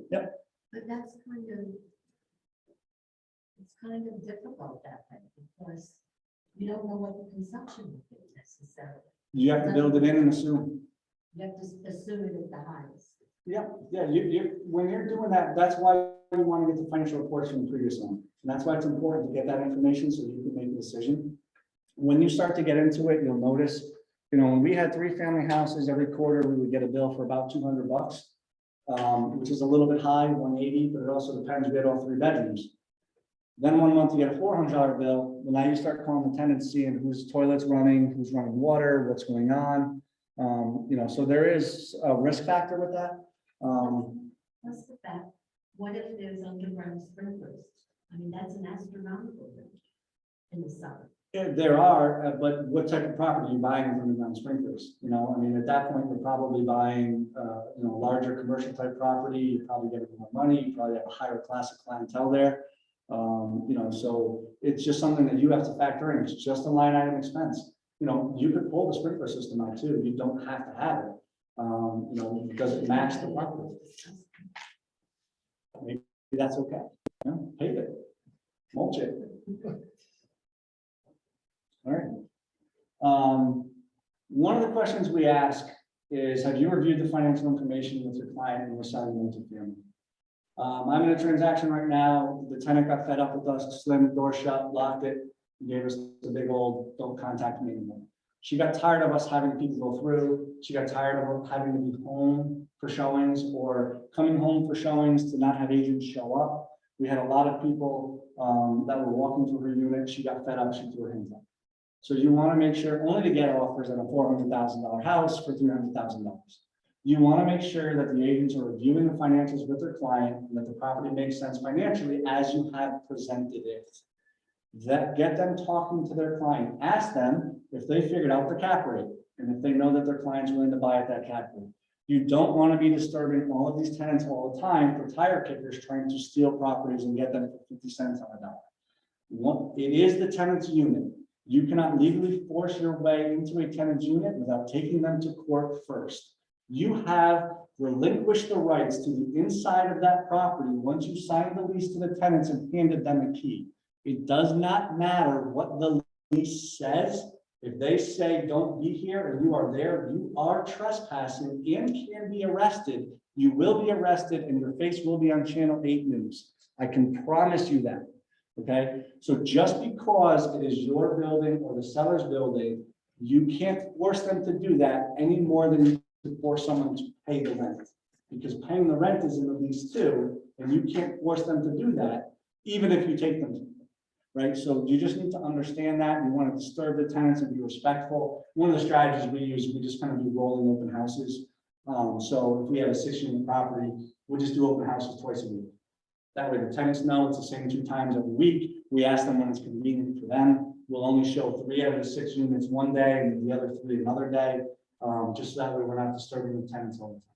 Speaker 2: Yep.
Speaker 7: But that's kind of, it's kind of difficult that way because you don't know what the consumption will be necessarily.
Speaker 2: You have to build it in and assume.
Speaker 7: You have to assume it at the highest.
Speaker 2: Yeah, when you're doing that, that's why you want to get the financial reports from the previous one. And that's why it's important to get that information so you can make a decision. When you start to get into it, you'll notice, when we had 3-family houses, every quarter we would get a bill for about $200, which is a little bit high, 180, but it also depends, we had all 3 bedrooms. Then one month you get a $400 bill. Well, now you start calling the tenants, seeing whose toilet's running, who's running water, what's going on. So there is a risk factor with that.
Speaker 7: Plus the fact, what if there's underground sprinklers? I mean, that's an astronomical bill in the summer.
Speaker 2: Yeah, there are, but what type of property are you buying with underground sprinklers? At that point, you're probably buying, a larger commercial type property. You're probably getting more money. You probably have a higher class of clientele there. So it's just something that you have to factor in. It's just a line item expense. You could pull the sprinkler system out too. You don't have to have it. Does it match the property? Maybe that's okay. Pave it, mulch it. All right. One of the questions we ask is, have you reviewed the financial information with your client when we're selling multifamily? I'm in a transaction right now. The tenant got fed up with us, slammed the door shut, locked it, gave us the big old, don't contact me anymore. She got tired of us having people go through. She got tired of having to be home for showings or coming home for showings to not have agents show up. We had a lot of people that were walking through her unit. She got fed up, she threw her hands up. So you want to make sure only to get offers on a $400,000 house for $300,000. You want to make sure that the agents are reviewing the financials with their client and that the property makes sense financially as you have presented it. That get them talking to their client. Ask them if they figured out the cap rate and if they know that their client's willing to buy at that cap rate. You don't want to be disturbing all of these tenants all the time for tire kickers trying to steal properties and get them for 50 cents on a dollar. It is the tenant's unit. You cannot legally force your way into a tenant's unit without taking them to court first. You have relinquished the rights to the inside of that property once you signed the lease to the tenants and handed them a key. It does not matter what the lease says. If they say don't be here and you are there, you are trespassing and can be arrested. You will be arrested and your face will be on Channel 8 News. I can promise you that. Okay, so just because it is your building or the seller's building, you can't force them to do that any more than you can force someone to pay the rent. Because paying the rent is in the lease too, and you can't force them to do that, even if you take them to. Right, so you just need to understand that. You want to disturb the tenants and be respectful. One of the strategies we use, we just kind of do rolling open houses. So if we have a 6-unit property, we'll just do open houses twice a week. That way the tenants know it's the same 2 times every week. We ask them when it's convenient for them. We'll only show 3 out of the 6 units one day and the other 3 another day. Just so that way we're not disturbing the tenants all the time.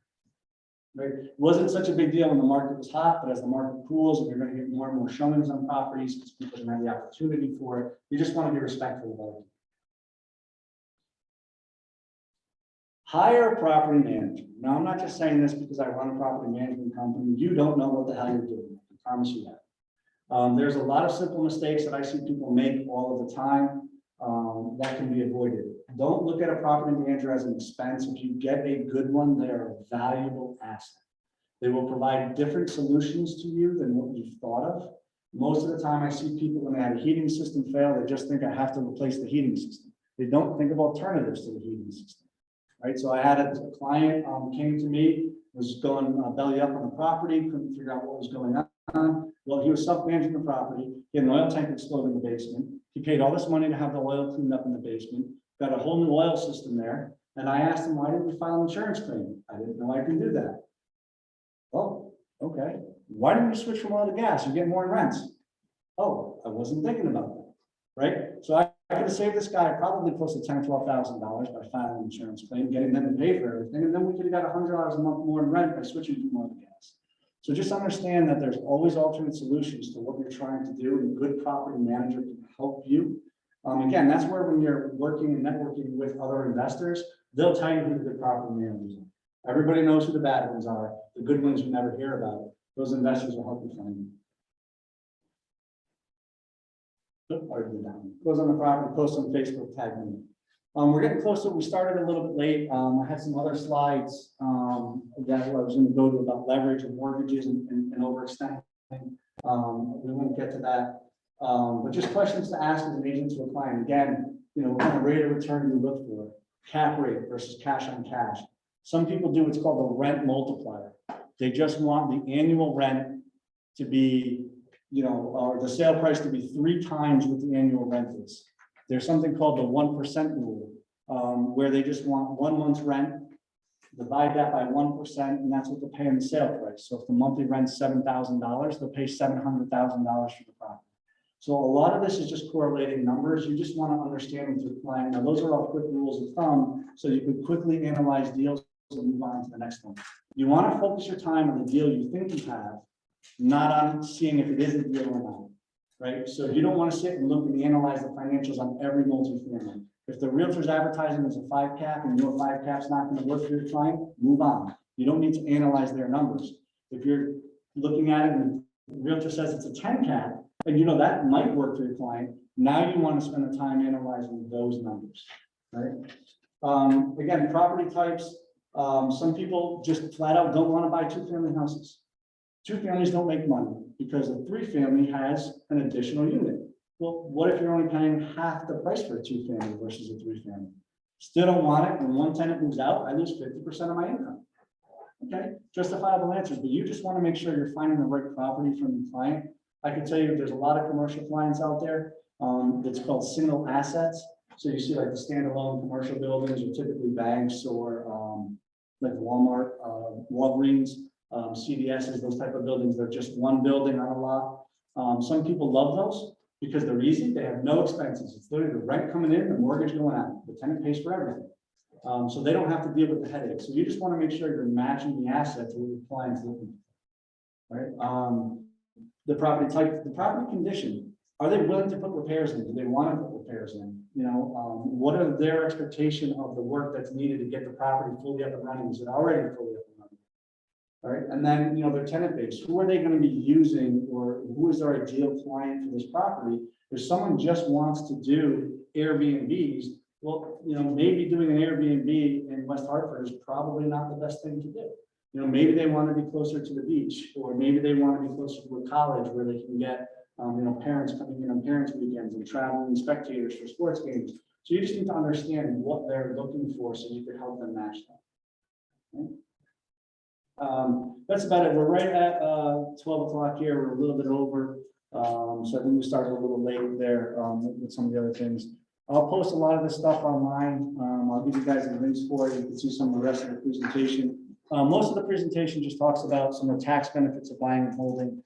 Speaker 2: Right? It wasn't such a big deal when the market was hot, but as the market cools and you're going to get more and more showings on properties because people don't have the opportunity for it, you just want to be respectful about it. Hire a property manager. Now, I'm not just saying this because I run a property management company. You don't know what the hell you're doing. I promise you that. There's a lot of simple mistakes that I see people make all of the time that can be avoided. Don't look at a property manager as an expense. If you get a good one, they're a valuable asset. They will provide different solutions to you than what you've thought of. Most of the time I see people when they have a heating system fail, they just think I have to replace the heating system. They don't think of alternatives to the heating system. Right, so I had a client came to me, was going belly up on the property, couldn't figure out what was going on. Well, he was self-managing the property. He had an oil tank explode in the basement. He paid all this money to have the oil cleaned up in the basement, got a whole new oil system there. And I asked him, why didn't you file an insurance claim? I didn't know I can do that. Oh, okay. Why didn't you switch from oil to gas? You get more in rents. Oh, I wasn't thinking about that. Right? So I could have saved this guy probably close to $10,000 to $12,000 by filing an insurance claim, getting them to pay for everything. And then we could have got $100 a month more in rent by switching to more gas. So just understand that there's always alternate solutions to what you're trying to do, and a good property manager can help you. Again, that's where when you're working and networking with other investors, they'll tell you who the good property managers are. Everybody knows who the bad ones are. The good ones you never hear about. Those investors will help you find them. Goes on the property, post on Facebook, tag me. We're getting closer. We started a little bit late. I had some other slides that I was going to go to about leverage and mortgages and overextending. We won't get to that. But just questions to ask as an agent to a client. Again, what kind of rate of return you look for, cap rate versus cash on cash. Some people do what's called the rent multiplier. They just want the annual rent to be, or the sale price to be 3 times what the annual rent is. There's something called the 1% rule, where they just want 1 month's rent, divide that by 1%, and that's what they'll pay in the sale price. So if the monthly rent's $7,000, they'll pay $700,000 for the property. So a lot of this is just correlating numbers. You just want to understand with your client. Now, those are all quick rules of thumb, so you can quickly analyze deals and move on to the next one. You want to focus your time on the deal you think you have, not on seeing if it is a deal or not, right? So you don't want to sit and look and analyze the financials on every multifamily. If the realtor's advertising as a 5 cap and your 5 cap's not going to work for your client, move on. You don't need to analyze their numbers. If you're looking at it and the realtor says it's a 10 cap, and that might work for your client, now you want to spend the time analyzing those numbers, right? Again, property types. Some people just flat out don't want to buy 2-family houses. 2 families don't make money because a 3-family has an additional unit. Well, what if you're only paying half the price for a 2-family versus a 3-family? Still don't want it. When one tenant moves out, I lose 50% of my income. Okay, justifiable answers, but you just want to make sure you're finding the right property from the client. I can tell you there's a lot of commercial clients out there. That's called single assets. So you see like the standalone commercial buildings are typically banks or like Walmart, Walgreens, CVS's, those type of buildings. They're just one building on a lot. Some people love those because they're easy. They have no expenses. It's literally the rent coming in, the mortgage going out. The tenant pays for everything. So they don't have to deal with the headache. So you just want to make sure you're matching the asset to what your client's looking for, right? The property type, the property condition. Are they willing to put repairs in? Do they want to put repairs in? What are their expectation of the work that's needed to get the property fully up and running? Is it already fully up and running? All right, and then their tenant base. Who are they going to be using, or who is their ideal client for this property? If someone just wants to do Airbnbs, well, maybe doing an Airbnb in West Hartford is probably not the best thing to do. Maybe they want to be closer to the beach, or maybe they want to be closer to a college where they can get, parents coming in on parents' weekends and traveling spectators for sports games. So you just need to understand what they're looking for so you can help them match that. Okay? That's about it. We're right at 12 o'clock here. We're a little bit over. So I think we started a little late there with some of the other things. I'll post a lot of this stuff online. I'll give you guys the links for it. You can see some of the rest of the presentation. Most of the presentation just talks about some of the tax benefits of buying and holding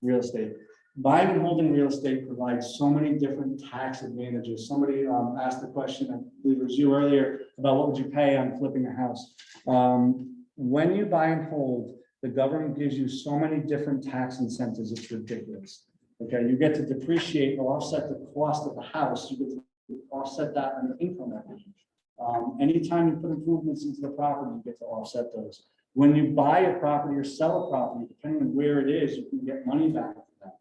Speaker 2: real estate. Buying and holding real estate provides so many different tax advantages. Somebody asked the question, I believe it was you earlier, about what would you pay on flipping a house. When you buy and hold, the government gives you so many different tax incentives, it's ridiculous. Okay, you get to depreciate or offset the cost of the house. You get to offset that on the income equity. Anytime you put improvements into the property, you get to offset those. When you buy a property or sell a property, depending on where it is, you can get money back for that.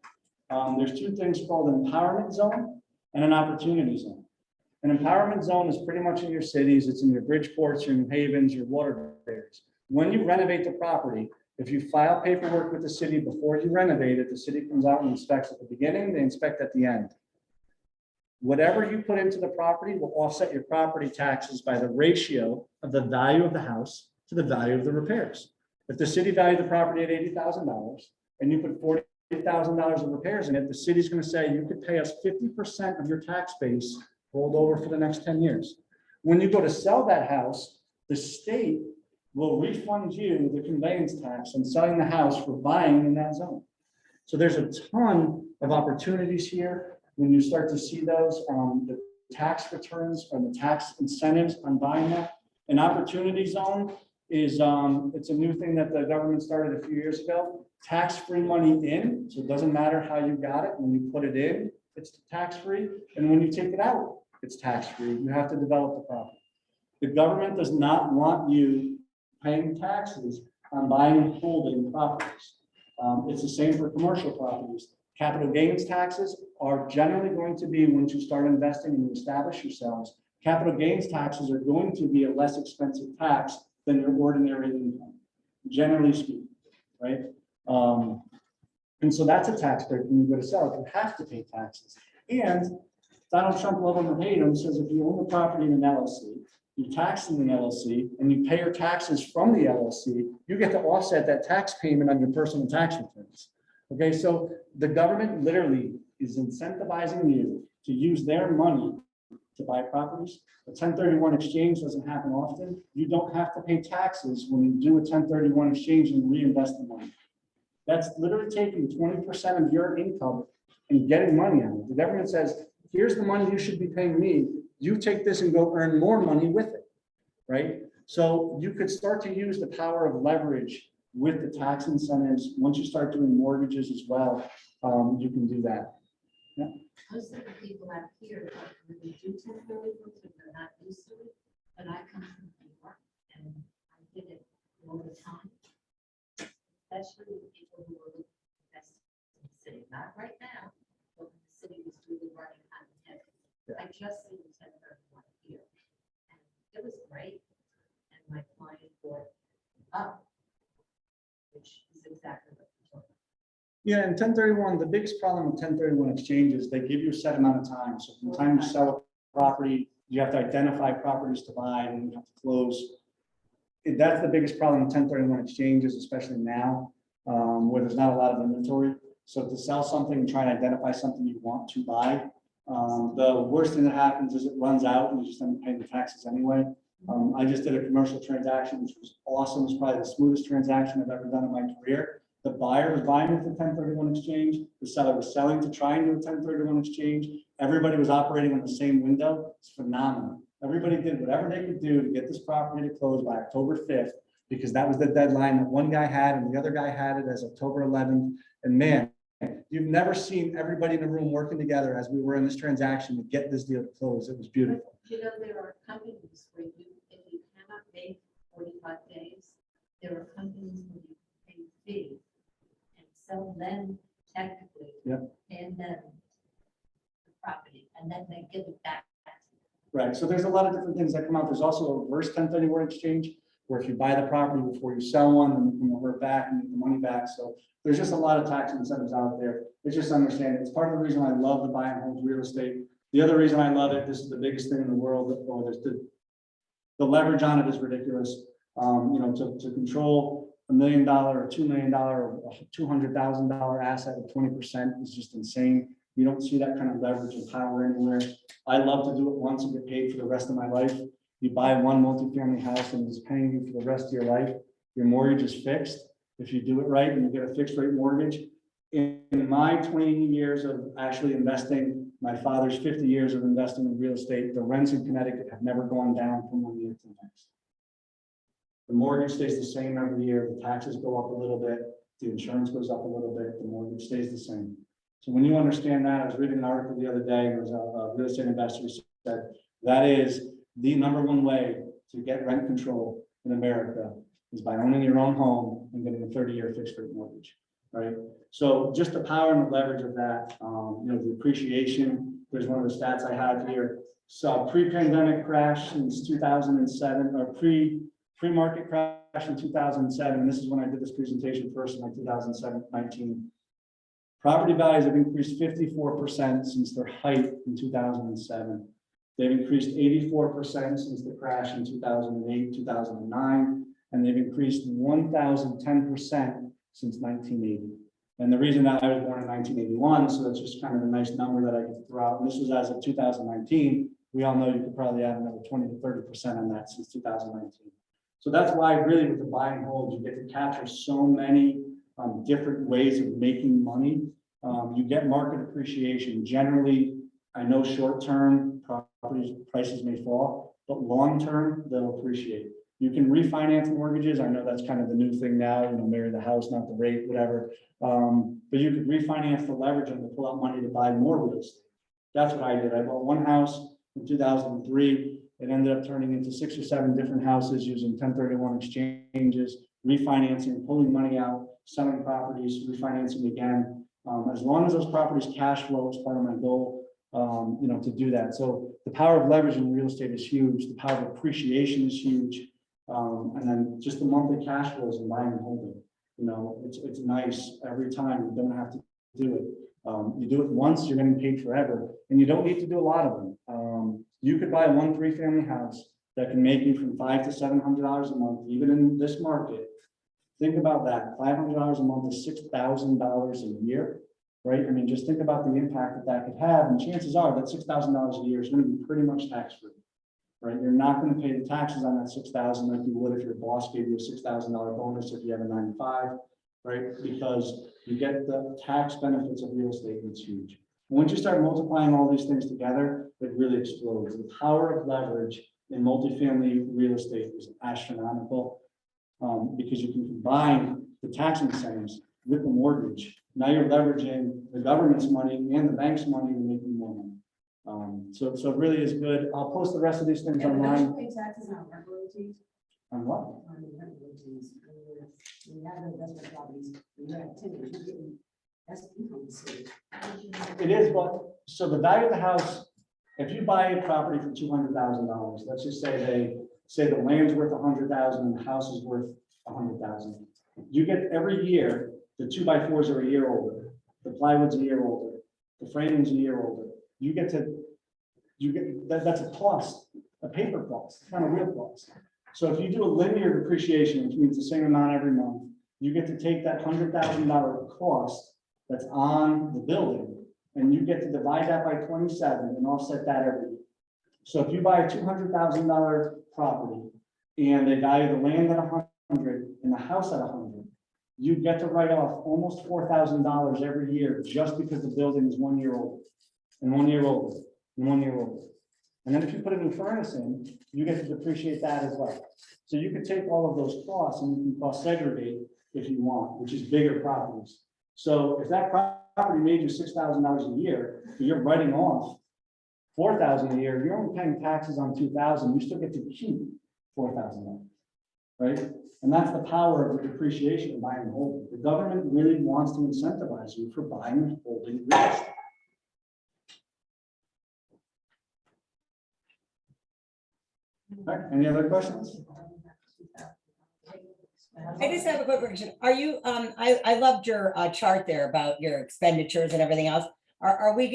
Speaker 2: There's 2 things called an empowerment zone and an opportunity zone. An empowerment zone is pretty much in your cities. It's in your Bridgeports, your New Havens, your water areas. When you renovate the property, if you file paperwork with the city before you renovate it, the city comes out and inspects at the beginning, they inspect at the end. Whatever you put into the property will offset your property taxes by the ratio of the value of the house to the value of the repairs. If the city valued the property at $80,000 and you put $40,000 of repairs in it, the city's going to say you could pay us 50% of your tax base rolled over for the next 10 years. When you go to sell that house, the state will refund you the conveyance tax on selling the house for buying in that zone. So there's a ton of opportunities here. When you start to see those, the tax returns or the tax incentives on buying that. An opportunity zone is, it's a new thing that the government started a few years ago. Tax-free money in, so it doesn't matter how you got it. When you put it in, it's tax-free. And when you take it out, it's tax-free. You have to develop the property. The government does not want you paying taxes on buying and holding properties. It's the same for commercial properties. Capital gains taxes are generally going to be, once you start investing and you establish yourselves, capital gains taxes are going to be a less expensive tax than your ordinary income, generally speaking, right? And so that's a tax break when you go to sell it. You have to pay taxes. And Donald Trump, love him or hate him, says if you own the property in an LLC, you tax in the LLC, and you pay your taxes from the LLC, you get to offset that tax payment on your personal tax returns. Okay, so the government literally is incentivizing you to use their money to buy properties. A 1031 exchange doesn't happen often. You don't have to pay taxes when you do a 1031 exchange and reinvest the money. That's literally taking 20% of your income and getting money out of it. The government says, here's the money you should be paying me. You take this and go earn more money with it, right? So you could start to use the power of leverage with the tax incentives. Once you start doing mortgages as well, you can do that. Yeah.
Speaker 7: Most of the people out here, when they do 1031, they're not used to it, but I come from New York and I did it all the time. Especially with people who are investing in the city, not right now, but when the city was really running kind of heavy. I just did the 1031 here, and it was great. And my client bought up, which is exactly what you're talking about.
Speaker 2: Yeah, and 1031, the biggest problem with 1031 exchanges, they give you a set amount of time. So from the time you sell a property, you have to identify properties to buy and you have to close. That's the biggest problem with 1031 exchanges, especially now, where there's not a lot of inventory. So to sell something and try and identify something you want to buy, the worst thing that happens is it runs out and you just end up paying the taxes anyway. I just did a commercial transaction, which was awesome. It's probably the smoothest transaction I've ever done in my career. The buyer was buying with the 1031 exchange. The seller was selling to try and do a 1031 exchange. Everybody was operating on the same window. It's phenomenal. Everybody did whatever they could do to get this property to close by October 5th, because that was the deadline that one guy had and the other guy had it as October 11th. And man, you've never seen everybody in the room working together as we were in this transaction to get this deal to close. It was beautiful.
Speaker 7: You know, there are companies where you, if you cannot make 45 days, there are companies where you pay fee and sell them technically.
Speaker 2: Yep.
Speaker 7: And then the property, and then they give it back.
Speaker 2: Right, so there's a lot of different things that come out. There's also a reverse 1031 exchange, where if you buy the property before you sell one, then you can revert back and get the money back. So there's just a lot of tax incentives out there. It's just understanding. It's part of the reason I love the buy and hold real estate. The other reason I love it, this is the biggest thing in the world, the leverage on it is ridiculous. You know, to control $1 million or $2 million or $200,000 asset at 20% is just insane. You don't see that kind of leverage and power anywhere. I love to do it once and get paid for the rest of my life. You buy one multifamily house and it's paying you for the rest of your life. Your mortgage is fixed. If you do it right and you get a fixed rate mortgage. In my 20 years of actually investing, my father's 50 years of investing in real estate, the rents in Connecticut have never gone down from one year to the next. The mortgage stays the same every year. The taxes go up a little bit. The insurance goes up a little bit. The mortgage stays the same. So when you understand that, I was reading an article the other day, and there was a real estate investor who said that is the #1 way to get rent control in America is by owning your own home and getting a 30-year fixed rate mortgage, right? So just the power and the leverage of that, you know, the appreciation. There's one of the stats I have here. So pre-pandemic crash since 2007, or pre-market crash in 2007. And this is when I did this presentation first in like 2019. Property values have increased 54% since their height in 2007. They've increased 84% since the crash in 2008, 2009, and they've increased 1,010% since 1980. And the reason that I was born in 1981, so that's just kind of a nice number that I get to throw out. And this was as of 2019. We all know you could probably add another 20 to 30% on that since 2019. So that's why really with the buy and hold, you get to capture so many different ways of making money. You get market appreciation. Generally, I know short-term property prices may fall, but long-term they'll appreciate. You can refinance mortgages. I know that's kind of the new thing now, you know, marry the house, not the rate, whatever. But you could refinance the leverage and pull out money to buy more real estate. That's what I did. I bought one house in 2003. It ended up turning into 6 or 7 different houses using 1031 exchanges, refinancing, pulling money out, selling properties, refinancing again. As long as those properties cash flow is part of my goal, to do that. So the power of leverage in real estate is huge. The power of appreciation is huge. And then just the monthly cash flows in buying and holding. It's nice every time. You don't have to do it. You do it once, you're getting paid forever, and you don't need to do a lot of them. You could buy a 1-3-family house that can make you from $500 to $700 a month, even in this market. Think about that. $500 a month is $6,000 a year, right? I mean, just think about the impact that could have, and chances are that $6,000 a year is going to be pretty much tax-free, right? You're not going to pay the taxes on that $6,000 like you would if your boss gave you a $6,000 bonus if you have a 9-to-5, right? Because you get the tax benefits of real estate, and it's huge. And once you start multiplying all these things together, it really explodes. The power of leverage in multifamily real estate is astronomical, because you can combine the tax incentives with the mortgage. Now you're leveraging the government's money and the bank's money to make you more money. So it really is good. I'll post the rest of these things online.
Speaker 7: Pay taxes on rent royalties,
Speaker 2: On what?
Speaker 7: on rent royalties. We have investment properties, we have tenants, you're getting, that's income to see.
Speaker 2: It is, but, so the value of the house, if you buy a property for $200,000, let's just say the land's worth $100,000 and the house is worth $100,000. You get every year, the 2x4s are a year older, the plywood's a year older, the framing's a year older. That's a cost, a paper cost, not a real cost. So if you do a linear depreciation, which means the same amount every month, you get to take that $100,000 cost that's on the building, and you get to divide that by 27 and offset that every year. So if you buy a $200,000 property and they value the land at 100 and the house at 100, you get to write off almost $4,000 every year just because the building is 1 year old, and 1 year older, and 1 year older. And then if you put a new furnace in, you get to depreciate that as well. So you can take all of those costs and you can cost segregate if you want, which is bigger properties. So if that property made you $6,000 a year, you're writing off $4,000 a year, you're only paying taxes on $2,000, you still get to keep $4,000, right? And that's the power of the depreciation of buying and holding. The government really wants to incentivize you for buying and holding real estate. All right, any other questions?
Speaker 9: I just have a quick question. Are you, I loved your chart there about your expenditures and everything else. Are you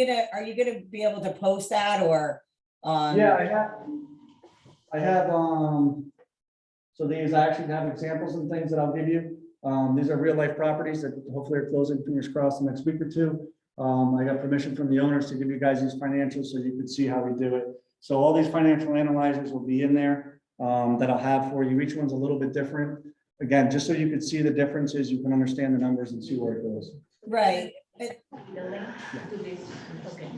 Speaker 9: gonna be able to post that or?
Speaker 2: Yeah, I have, so these I actually have examples and things that I'll give you. These are real life properties that hopefully are closing, fingers crossed, the next week or two. I got permission from the owners to give you guys these financials so you can see how we do it. So all these financial analyzers will be in there that I'll have for you. Each one's a little bit different. Again, just so you can see the differences, you can understand the numbers and see where it goes.
Speaker 9: Right.
Speaker 3: The link to this, okay.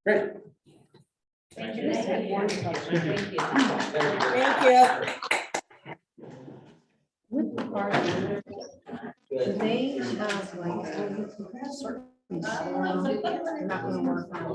Speaker 2: Great.
Speaker 3: Thank you. Thank you.
Speaker 9: Thank you.
Speaker 7: They have like certain, not gonna work on.